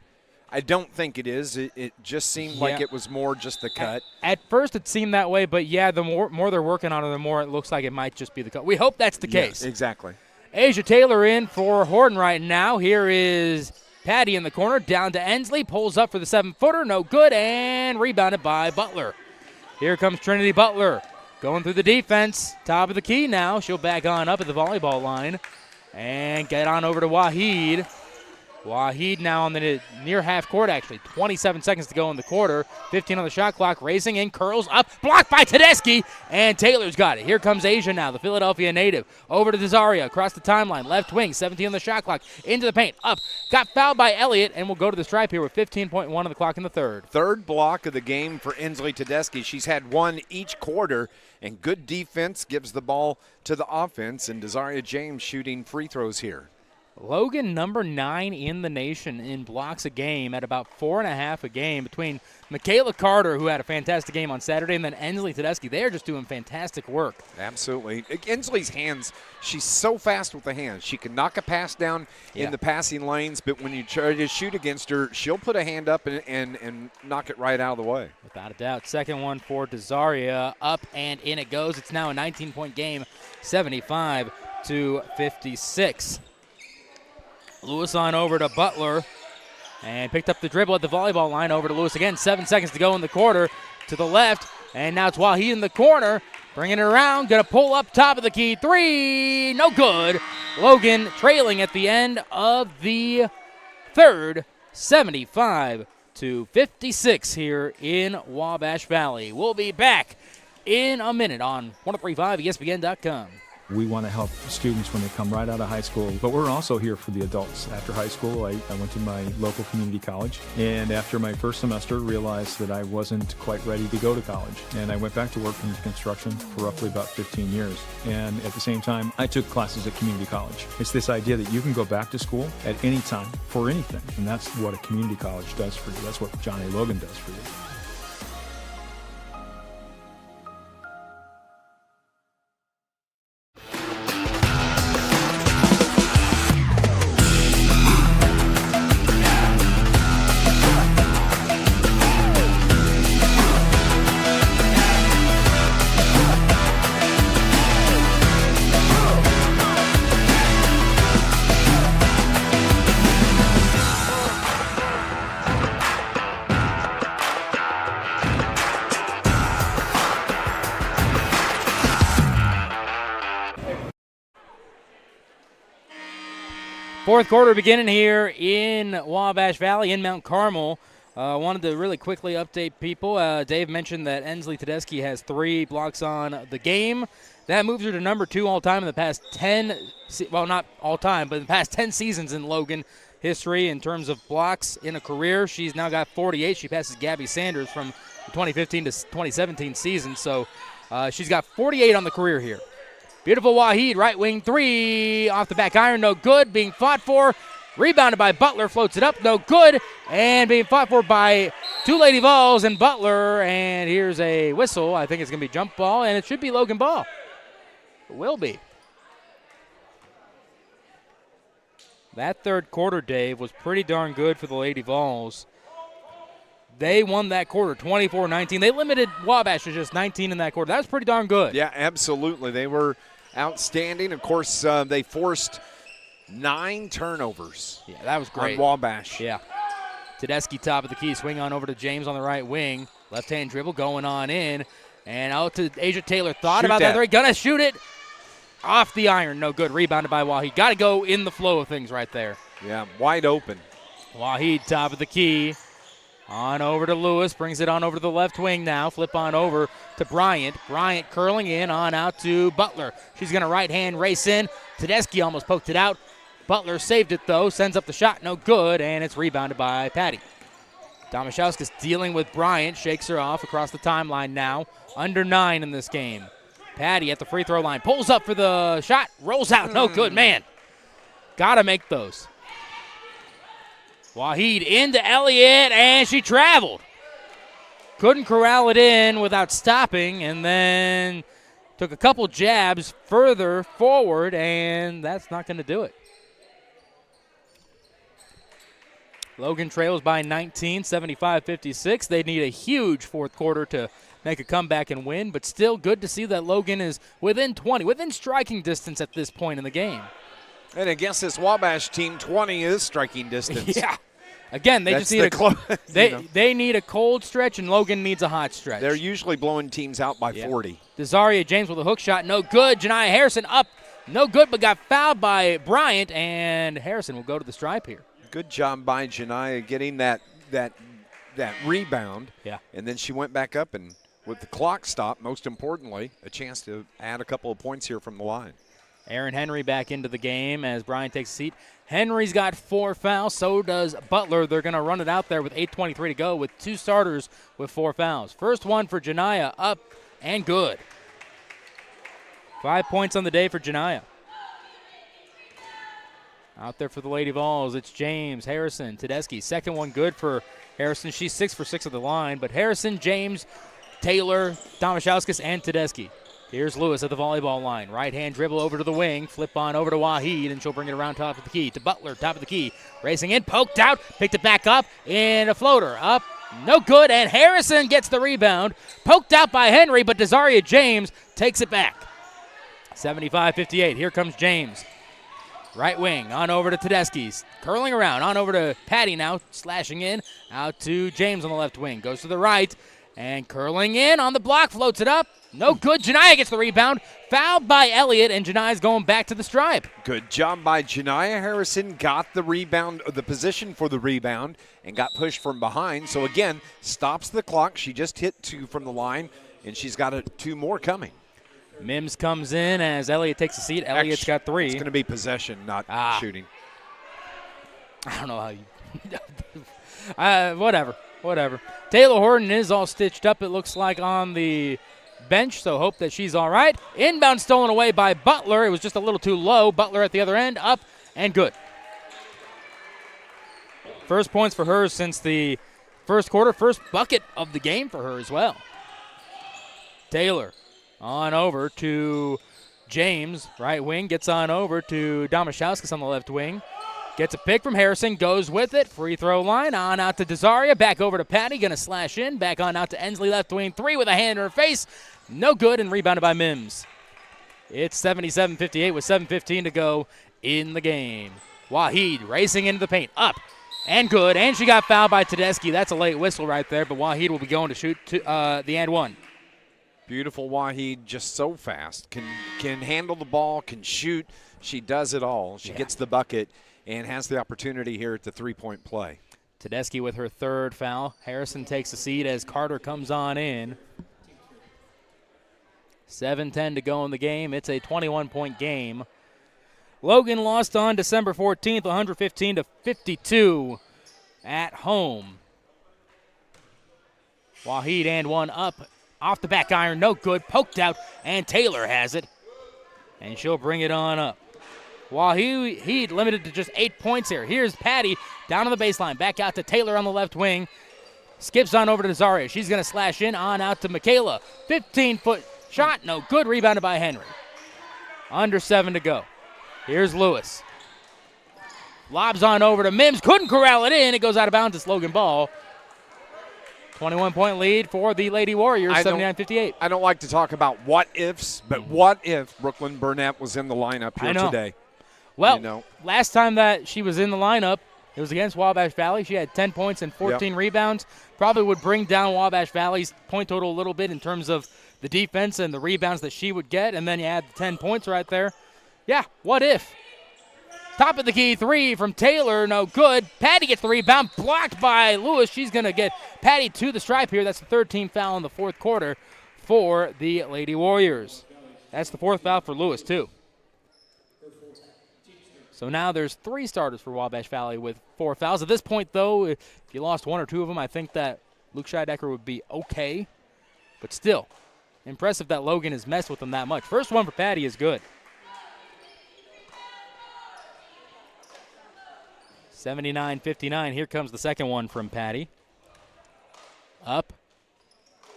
I don't think it is. It just seemed like it was more just the cut. At first it seemed that way, but yeah, the more they're working on it, the more it looks like it might just be the cut. We hope that's the Yes, case. exactly. Asia Taylor in for Horton right now. Here is Patty in the corner, down to Ensley, pulls up for the 7-footer, no good, and rebounded by Butler. Here comes Trinity Butler, going through the defense, top of the key now. She'll back on up at the volleyball line and get on over to Waheed. Waheed now on the near half court, actually. 27 seconds to go in the quarter. 15 on the shot clock. Racing in, curls up, blocked by Tedeschi, and Taylor's got it. Here comes Asia now, the Philadelphia native. Over to Desaria, across the timeline. Left wing, 17 on the shot clock. Into the paint, up. Got fouled by Elliott, and we'll go to the stripe here with 15.1 on the clock in the third. Third block of the game for Ensley Tedeschi. She's had one each quarter, and good defense gives the ball to the offense, and Desaria James shooting free throws here. Logan, number 9 in the nation in blocks a game at about 4.5 a game between Michaela Carter, who had a fantastic game on Saturday, and then Ensley Tedeschi. They are just doing fantastic work. Absolutely. Ensley's hands, she's so fast with the hands. She can knock a pass down in the passing lanes, but when you try to shoot against her, she'll put a hand up and knock it right out of the way. Without a doubt. Second one for Desaria. Up and in it goes. It's now a 19-point game, 75-56. Lewis on over to Butler and picked up the dribble at the volleyball line. Over to Lewis again. 7 seconds to go in the quarter. To the left, and now it's Waheed in the corner. Bringing it around. Going to pull up top of the key. 3. No good. Logan trailing at the end of the third. 75-56 here in Wabash Valley. We'll be back in a minute on 103.5 ESPN.com. We want to help students when they come right out of high school, but we're also here for the adults. After high school, I went to my local community college, and after my first semester, realized that I wasn't quite ready to go to college. And I went back to work in construction for roughly about 15 years. And at the same time, I took classes at community college. It's this idea that you can go back to school at any time for anything, and that's what a community college does for you. That's what John A. Logan does for you. Fourth quarter beginning here in Wabash Valley in Mount Carmel. Wanted to really quickly update people. Dave mentioned that Ensley Tedeschi has 3 blocks on the game. That moves her to number 2 all time in the past 10, well, not all time, but in the past 10 seasons in Logan history in terms of blocks in a career. She's now got 48. She passes Gabby Sanders from the 2015 to 2017 season. So she's got 48 on the career here. Beautiful Waheed, right wing 3, off the back iron, no good, being fought for, rebounded by Butler, floats it up, no good, and being fought for by 2 Lady Vols and Butler, and here's a whistle. I think it's going to be jump ball, and it should be Logan ball. It will be. That third quarter, Dave, was pretty darn good for the Lady Vols. They won that quarter, 24-19. They limited Wabash to just 19 in that quarter. That was pretty darn good. Yeah, absolutely. They were outstanding. Of course, they forced 9 turnovers. Yeah, that was great. On Wabash. Yeah. Tedeschi top of the key, swing on over to James on the right wing. Left-hand dribble going on in. And out to Asia Taylor. Thought about that. They're going to shoot it. Off the iron. No good. Rebounded by Waheed. Got to go in the flow of things right there. Yeah, wide open. Waheed top of the key. On over to Lewis. Brings it on over to the left wing now. Flip on over to Bryant. Bryant curling in. On out to Butler. She's going to right-hand race in. Tedeschi almost poked it out. Butler saved it, though. Sends up the shot. No good. And it's rebounded by Patty. Domashowski's dealing with Bryant. Shakes her off across the timeline now. Under 9 in this game. Patty at the free throw line. Pulls up for the shot. Rolls out. No good, man. Got to make those. Waheed into Elliott, and she traveled. Couldn't corral it in without stopping, and then took a couple jabs further forward, and that's not going to do it. Logan trails by 19, 75-56. They need a huge fourth quarter to make a comeback and win, but still good to see that Logan is within 20, within striking distance at this point in the game. And against this Wabash team, 20 is striking distance. Yeah. Again, they just need they need a cold stretch, and Logan needs a hot stretch. They're usually blowing teams out by 40. Desaria James with a hook shot, no good. Janiyah Harrison up, no good, but got fouled by Bryant, and Harrison will go to the stripe here. Good job by Janiyah getting that rebound. Yeah. And then she went back up, and with the clock stopped, most importantly, a chance to add a couple of points here from the line. Aaron Henry back into the game as Bryant takes a seat. Henry's got 4 fouls. So does Butler. They're going to run it out there with 8:23 to go with 2 starters with 4 fouls. First one for Janiyah, up and good. 5 points on the day for Janiyah. Out there for the Lady Vols, it's James, Harrison, Tedeschi. Second one good for Harrison. She's 6 for 6 at the line. But Harrison, James, Taylor, Domashowskis, and Tedeschi. Here's Lewis at the volleyball line. Right-hand dribble over to the wing. Flip on over to Waheed, and she'll bring it around top of the key. To Butler, top of the key. Racing in, poked out, picked it back up, and a floater. Up, no good, and Harrison gets the rebound. Poked out by Henry, but Desaria James takes it back. 75-58. Here comes James. Right wing, on over to Tedeschi. Curling around, on over to Patty now, slashing in. Out to James on the left wing. Goes to the right, and curling in on the block, floats it up. No good. Janiyah gets the rebound. Fouled by Elliott, and Janiyah's going back to the stripe. Good job by Janiyah. Harrison got the rebound, the position for the rebound, and got pushed from behind. So, again, stops the clock. She just hit 2 from the line, and she's got 2 more coming. Mims comes in as Elliott takes a seat. Elliott's got 3. It's going to be possession, not shooting. I don't know how you whatever. Taylor Horton is all stitched up, it looks like, on the bench, so hope that she's all right. Inbound stolen away by Butler. It was just a little too low. Butler at the other end, up and good. First points for her since the first quarter. First bucket of the game for her as well. Taylor on over to James, right wing, gets on over to Domashowskis on the left wing. Gets a pick from Harrison, goes with it. Free throw line, on out to Desaria. Back over to Patty, going to slash in. Back on out to Ensley, left wing 3 with a hand in her face. No good, and rebounded by Mims. It's 77-58 with 7:15 to go in the game. Waheed racing into the paint, up and good. And she got fouled by Tedeschi. That's a late whistle right there, but Waheed will be going to shoot the and one. Beautiful Waheed, just so fast. Can handle the ball, can shoot. She does it all. She gets the bucket and has the opportunity here at the three-point play. Tedeschi with her 3rd foul. Harrison takes a seat as Carter comes on in. 7:10 to go in the game. It's a 21-point game. Logan lost on December 14th, 115-52 at home. Waheed and one up. Off the back iron, no good. Poked out, and Taylor has it. And she'll bring it on up. Waheed limited to just 8 points here. Here's Patty down on the baseline. Back out to Taylor on the left wing. Skips on over to Zaria. She's going to slash in, on out to Michaela. 15-foot shot, no good. Rebounded by Henry. Under 7 to go. Here's Lewis. Lobs on over to Mims. Couldn't corral it in. It goes out of bounds. It's Logan ball. 21-point lead for the Lady Warriors, 79-58. I don't like to talk about what ifs, but what if Brooklyn Burnett was in the lineup here today? Well, last time that she was in the lineup, it was against Wabash Valley. She had 10 points and 14 rebounds. Probably would bring down Wabash Valley's point total a little bit in terms of the defense and the rebounds that she would get, and then you add the 10 points right there. Yeah, what if? Top of the key three from Taylor, no good. Patty gets the rebound, blocked by Lewis. She's going to get Patty to the stripe here. That's the third team foul in the fourth quarter for the Lady Warriors. That's the fourth foul for Lewis, too. So now there's 3 starters for Wabash Valley with 4 fouls. At this point, though, if you lost 1 or 2 of them, I think that Luke Scheidecker would be okay. But still, impressive that Logan has messed with them that much. First one for Patty is good. 79-59. Here comes the second one from Patty. Up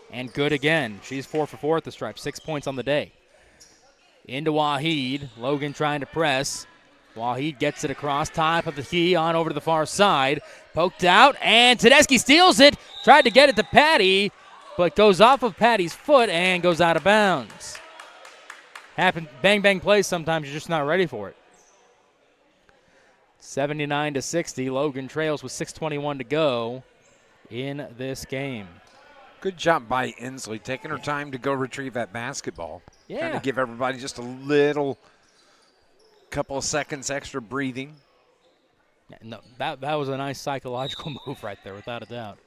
and good again. She's 4 for 4 at the stripe. 6 points on the day. Into Waheed. Logan trying to press. Waheed gets it across, top of the key, on over to the far side. Poked out, and Tedeschi steals it. Tried to get it to Patty, but goes off of Patty's foot and goes out of bounds. Happen, bang, bang plays sometimes. You're just not ready for it. 79-60. Logan trails with 6:21 to go in this game. Good job by Inslee, taking her time to go retrieve that basketball. Yeah. Trying to give everybody just a little couple of seconds extra breathing. Yeah, no, that was a nice psychological move right there, without a doubt.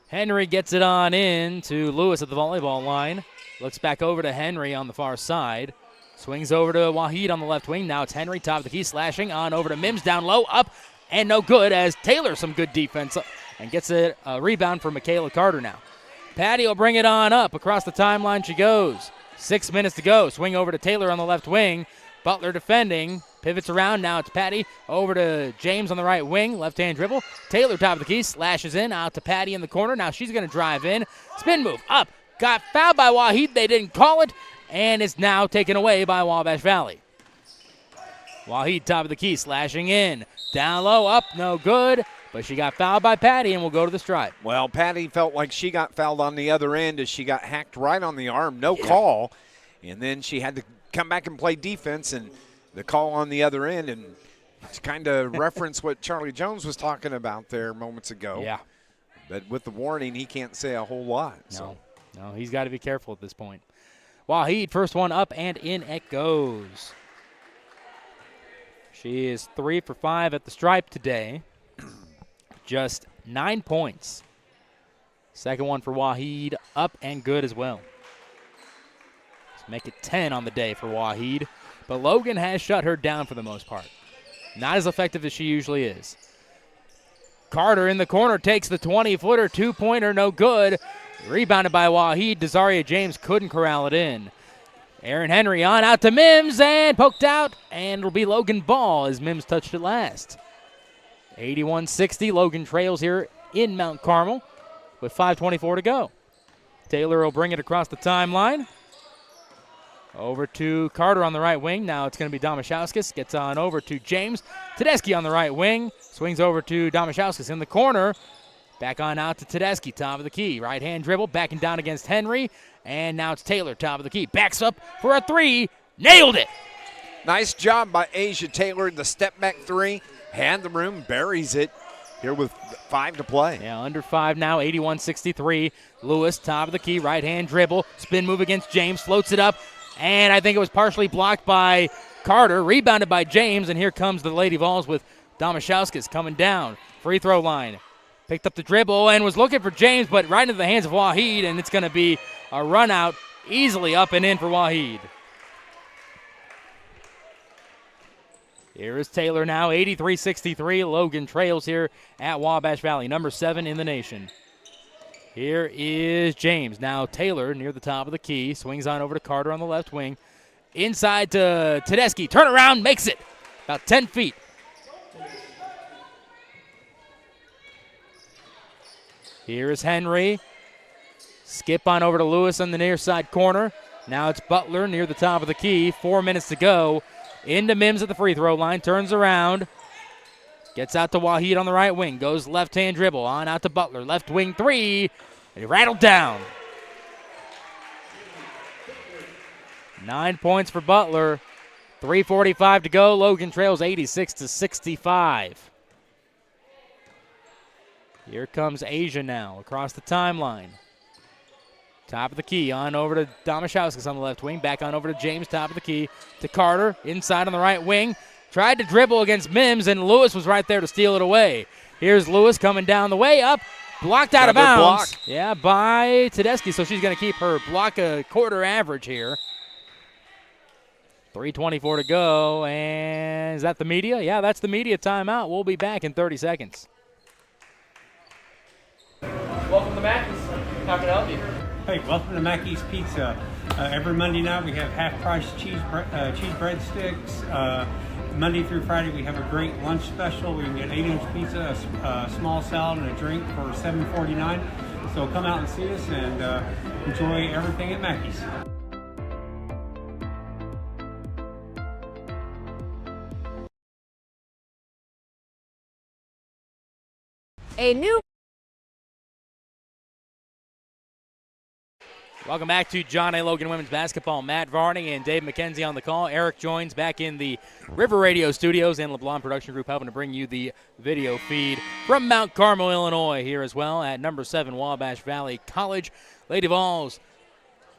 Henry gets it on in to Lewis at the volleyball line. Looks back over to Henry on the far side. Swings over to Waheed on the left wing. Now it's Henry, top of the key, slashing on over to Mims, down low, up, and no good as Taylor, some good defense, and gets a rebound for Michaela Carter now. Patty will bring it on up. Across the timeline she goes. 6 minutes to go. Swing over to Taylor on the left wing. Butler defending. Pivots around. Now it's Patty over to James on the right wing. Left-hand dribble. Taylor, top of the key, slashes in. Out to Patty in the corner. Now she's going to drive in. Spin move. Up. Got fouled by Waheed. They didn't call it. And it's now taken away by Wabash Valley. Waheed, top of the key, slashing in. Down low, up, no good. But she got fouled by Patty and will go to the stripe. Well, Patty felt like she got fouled on the other end as she got hacked right on the arm. No call. And then she had to come back and play defense, and the call on the other end. And to kind of reference what Charlie Jones was talking about there moments ago. Yeah. But with the warning, he can't say a whole lot. No, he's got to be careful at this point. Waheed, first one up and in it goes. She is 3 for 5 at the stripe today. Just 9 points. Second one for Waheed, up and good as well. Let's make it 10 on the day for Waheed. But Logan has shut her down for the most part. Not as effective as she usually is. Carter in the corner takes the 20-footer, two-pointer, no good. Rebounded by Waheed. Desaria James couldn't corral it in. Aaron Henry on out to Mims and poked out, and it'll be Logan ball as Mims touched it last. 81-60. Logan trails here in Mount Carmel with 5:24 to go. Taylor will bring it across the timeline. Over to Carter on the right wing. Now it's going to be Damashauskis. Gets on over to James. Tedeschi on the right wing. Swings over to Damashauskis in the corner. Back on out to Tedeschi, top of the key. Right-hand dribble, backing down against Henry. And now it's Taylor, top of the key. Backs up for a three. Nailed it. Nice job by Asia Taylor. The step-back three. Hand the room, buries it. Here with 5 to play. Yeah, under 5 now, 81-63. Lewis, top of the key, right-hand dribble. Spin move against James, floats it up. And I think it was partially blocked by Carter. Rebounded by James, and here comes the Lady Vols with Damashauskis coming down. Free throw line. Picked up the dribble and was looking for James, but right into the hands of Waheed, and it's going to be a run out easily up and in for Waheed. Here is Taylor now, 83-63. Logan trails here at Wabash Valley, number 7 in the nation. Here is James. Now Taylor near the top of the key. Swings on over to Carter on the left wing. Inside to Tedeschi. Turn around, makes it. About 10 feet. Here is Henry. Skip on over to Lewis on the near side corner. Now it's Butler near the top of the key. 4 minutes to go. Into Mims at the free throw line. Turns around. Gets out to Waheed on the right wing. Goes left-hand dribble. On out to Butler. Left wing three. He rattled down. 9 points for Butler. 3:45 to go. Logan trails 86-65. Here comes Asia now across the timeline. Top of the key, on over to Damashowskis on the left wing. Back on over to James, top of the key. To Carter, inside on the right wing. Tried to dribble against Mims, and Lewis was right there to steal it away. Here's Lewis coming down the way up. Blocked out of bounds. Block. Yeah, by Tedeschi, so she's going to keep her block a quarter average here. 3:24 to go, and is that the media? Yeah, that's the media timeout. We'll be back in 30 seconds. Welcome to Mackey's. How can I help you? Hey, welcome to Mackey's Pizza. Every Monday night we have half-price cheese breadsticks. Monday through Friday we have a great lunch special. We can get 8-inch pizza, a small salad, and a drink for $7.49. So come out and see us and enjoy everything at Mackey's. A new Welcome back to John A. Logan Women's Basketball. Matt Varney and Dave McKenzie on the call. Eric joins back in the River Radio Studios and LeBlanc Production Group, helping to bring you the video feed from Mount Carmel, Illinois, here as well at number 7 Wabash Valley College. Lady Vols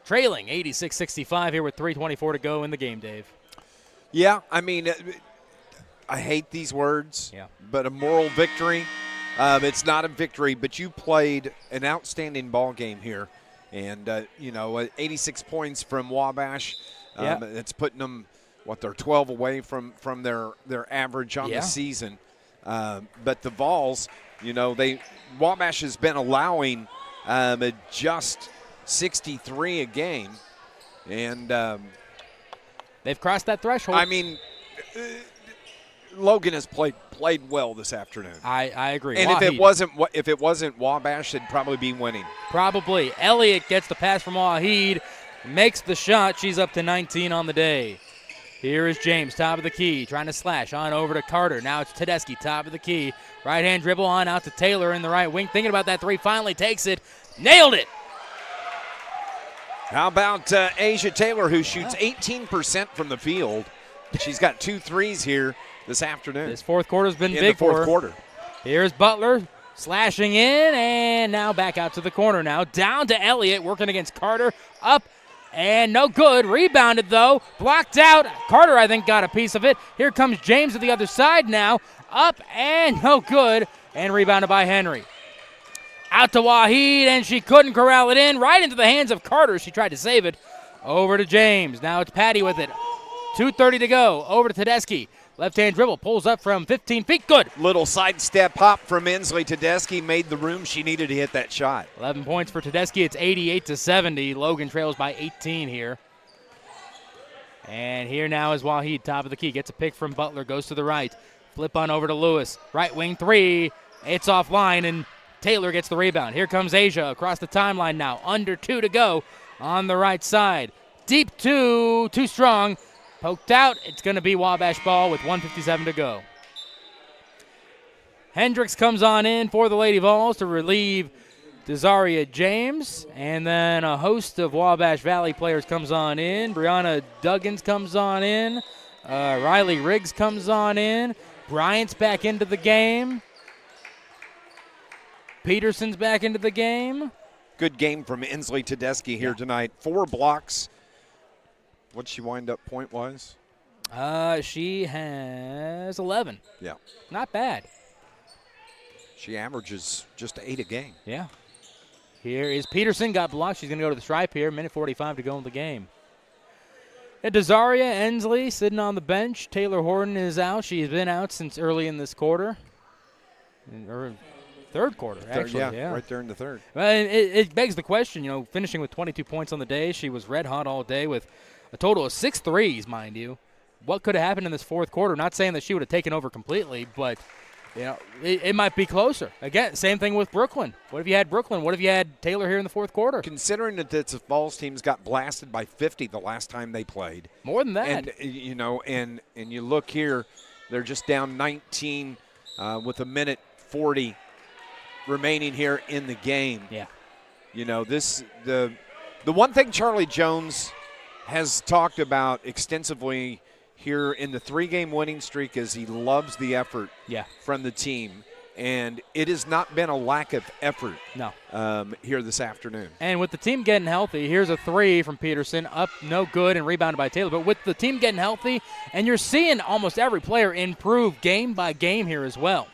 trailing 86-65 here with 3:24 to go in the game, Dave. Yeah, I mean, I hate these words, but a moral victory. It's not a victory, but you played an outstanding ball game here. And, 86 points from Wabash. It's putting them, they're 12 away from their average on the season. But the Vols, Wabash has been allowing just 63 a game. And they've crossed that threshold. I mean, Logan has played well this afternoon. I agree. And if it wasn't Wabash, they'd probably be winning. Probably. Elliott gets the pass from Waheed, makes the shot. She's up to 19 on the day. Here is James, top of the key, trying to slash on over to Carter. Now it's Tedeschi, top of the key. Right-hand dribble on out to Taylor in the right wing. Thinking about that three, finally takes it. Nailed it. How about Asia Taylor, who shoots 18% from the field? She's got 2 threes here this afternoon. This fourth quarter's been in big the fourth for her. quarter. Here's Butler slashing in, and now back out to the corner now. Down to Elliott, working against Carter. Up, and no good. Rebounded, though. Blocked out. Carter, I think, got a piece of it. Here comes James to the other side now. Up, and no good. And rebounded by Henry. Out to Waheed, and she couldn't corral it in. Right into the hands of Carter. She tried to save it. Over to James. Now it's Patty with it. 2:30 to go. Over to Tedeschi. Left-hand dribble, pulls up from 15 feet. Good. Little sidestep hop from Inslee. Tedeschi made the room she needed to hit that shot. 11 points for Tedeschi. It's 88-70. Logan trails by 18 here. And here now is Waheed, top of the key. Gets a pick from Butler, goes to the right. Flip on over to Lewis. Right wing three. It's offline, and Taylor gets the rebound. Here comes Asia across the timeline now. Under 2 to go on the right side. Deep two, too strong. Poked out. It's going to be Wabash ball with 1:57 to go. Hendricks comes on in for the Lady Vols to relieve Desaria James. And then a host of Wabash Valley players comes on in. Brianna Duggins comes on in. Riley Riggs comes on in. Bryant's back into the game. Peterson's back into the game. Good game from Inslee Tedeschi here tonight. 4 blocks. What'd she wind up point-wise? She has 11. Yeah. Not bad. She averages just 8 a game. Yeah. Here is Peterson. Got blocked. She's going to go to the stripe here. Minute 45 to go in the game. And Desaria Ensley sitting on the bench. Taylor Horton is out. She's been out since early in this quarter. Or third quarter, actually. Yeah, right there in the third. It begs the question, finishing with 22 points on the day. She was red hot all day with a total of 6 threes, mind you. What could have happened in this fourth quarter? Not saying that she would have taken over completely, but it might be closer. Again, same thing with Brooklyn. What if you had Brooklyn? What if you had Taylor here in the fourth quarter? Considering that the Vols teams got blasted by 50 the last time they played. More than that. And, and you look here, they're just down 19 with a minute 40 remaining here in the game. Yeah. You know, the one thing Charlie Jones has talked about extensively here in the 3-game winning streak is he loves the effort from the team. And it has not been a lack of effort here this afternoon. And with the team getting healthy, here's a 3 from Peterson, up no good and rebounded by Taylor. But with the team getting healthy, and you're seeing almost every player improve game by game here as well.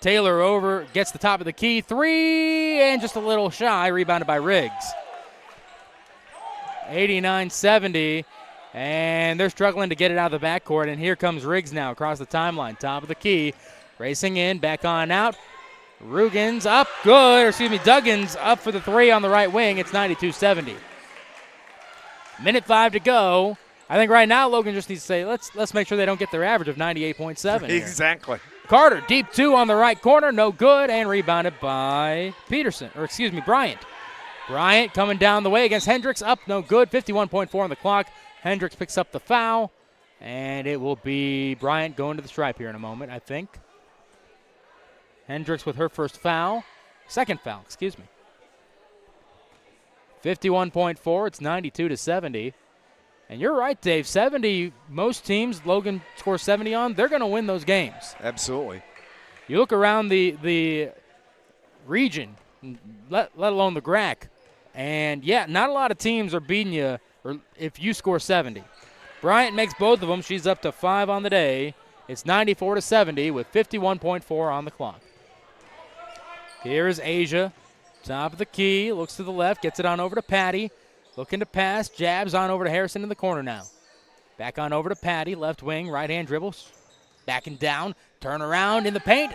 Taylor over, gets the top of the key, 3, and just a little shy, rebounded by Riggs. 89-70, and they're struggling to get it out of the backcourt, and here comes Riggs now across the timeline, top of the key. Racing in, back on out. Duggins up for the 3 on the right wing. It's 92-70. Minute 5 to go. I think right now Logan just needs to say, let's make sure they don't get their average of 98.7. Exactly. Carter, deep 2 on the right corner, no good, and rebounded by Bryant. Bryant coming down the way against Hendricks, up no good, 51.4 on the clock. Hendricks picks up the foul, and it will be Bryant going to the stripe here in a moment, I think. Hendricks with her second foul. 51.4, it's 92-70. And you're right, Dave, 70, most teams Logan scores 70 on, they're going to win those games. Absolutely. You look around the region, let alone the GRAC, and not a lot of teams are beating you if you score 70. Bryant makes both of them. She's up to 5 on the day. It's 94-70 with 51.4 on the clock. Here is Asia, top of the key, looks to the left, gets it on over to Patty. Looking to pass, jabs on over to Harrison in the corner now. Back on over to Patty, left wing, right-hand dribbles. Backing down, turn around in the paint.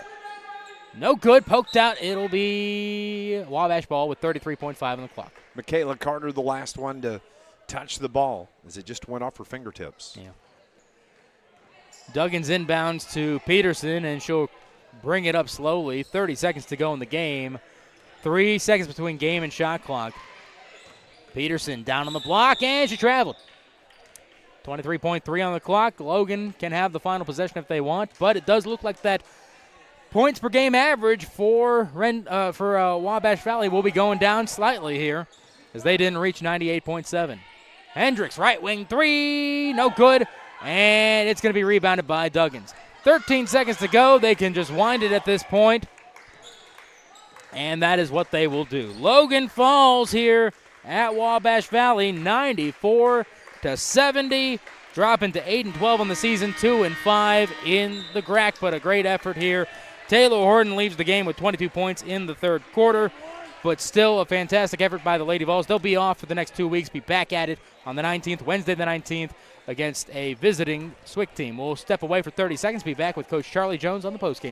No good, poked out. It'll be Wabash ball with 33.5 on the clock. Michaela Carter, the last one to touch the ball as it just went off her fingertips. Yeah. Duggins inbounds to Peterson, and she'll bring it up slowly. 30 seconds to go in the game. 3 seconds between game and shot clock. Peterson down on the block, and she traveled. 23.3 on the clock. Logan can have the final possession if they want, but it does look like that points per game average for Wabash Valley will be going down slightly here as they didn't reach 98.7. Hendricks, right wing 3, no good, and it's going to be rebounded by Duggins. 13 seconds to go. They can just wind it at this point, and that is what they will do. Logan falls here at Wabash Valley, 94-70, dropping to 8-12 on the season, 2-5 in the GRAC, but a great effort here. Taylor Horton leaves the game with 22 points in the third quarter, but still a fantastic effort by the Lady Vols. They'll be off for the next 2 weeks, be back at it on the 19th, Wednesday the 19th, against a visiting SWIC team. We'll step away for 30 seconds, be back with Coach Charlie Jones on the postgame.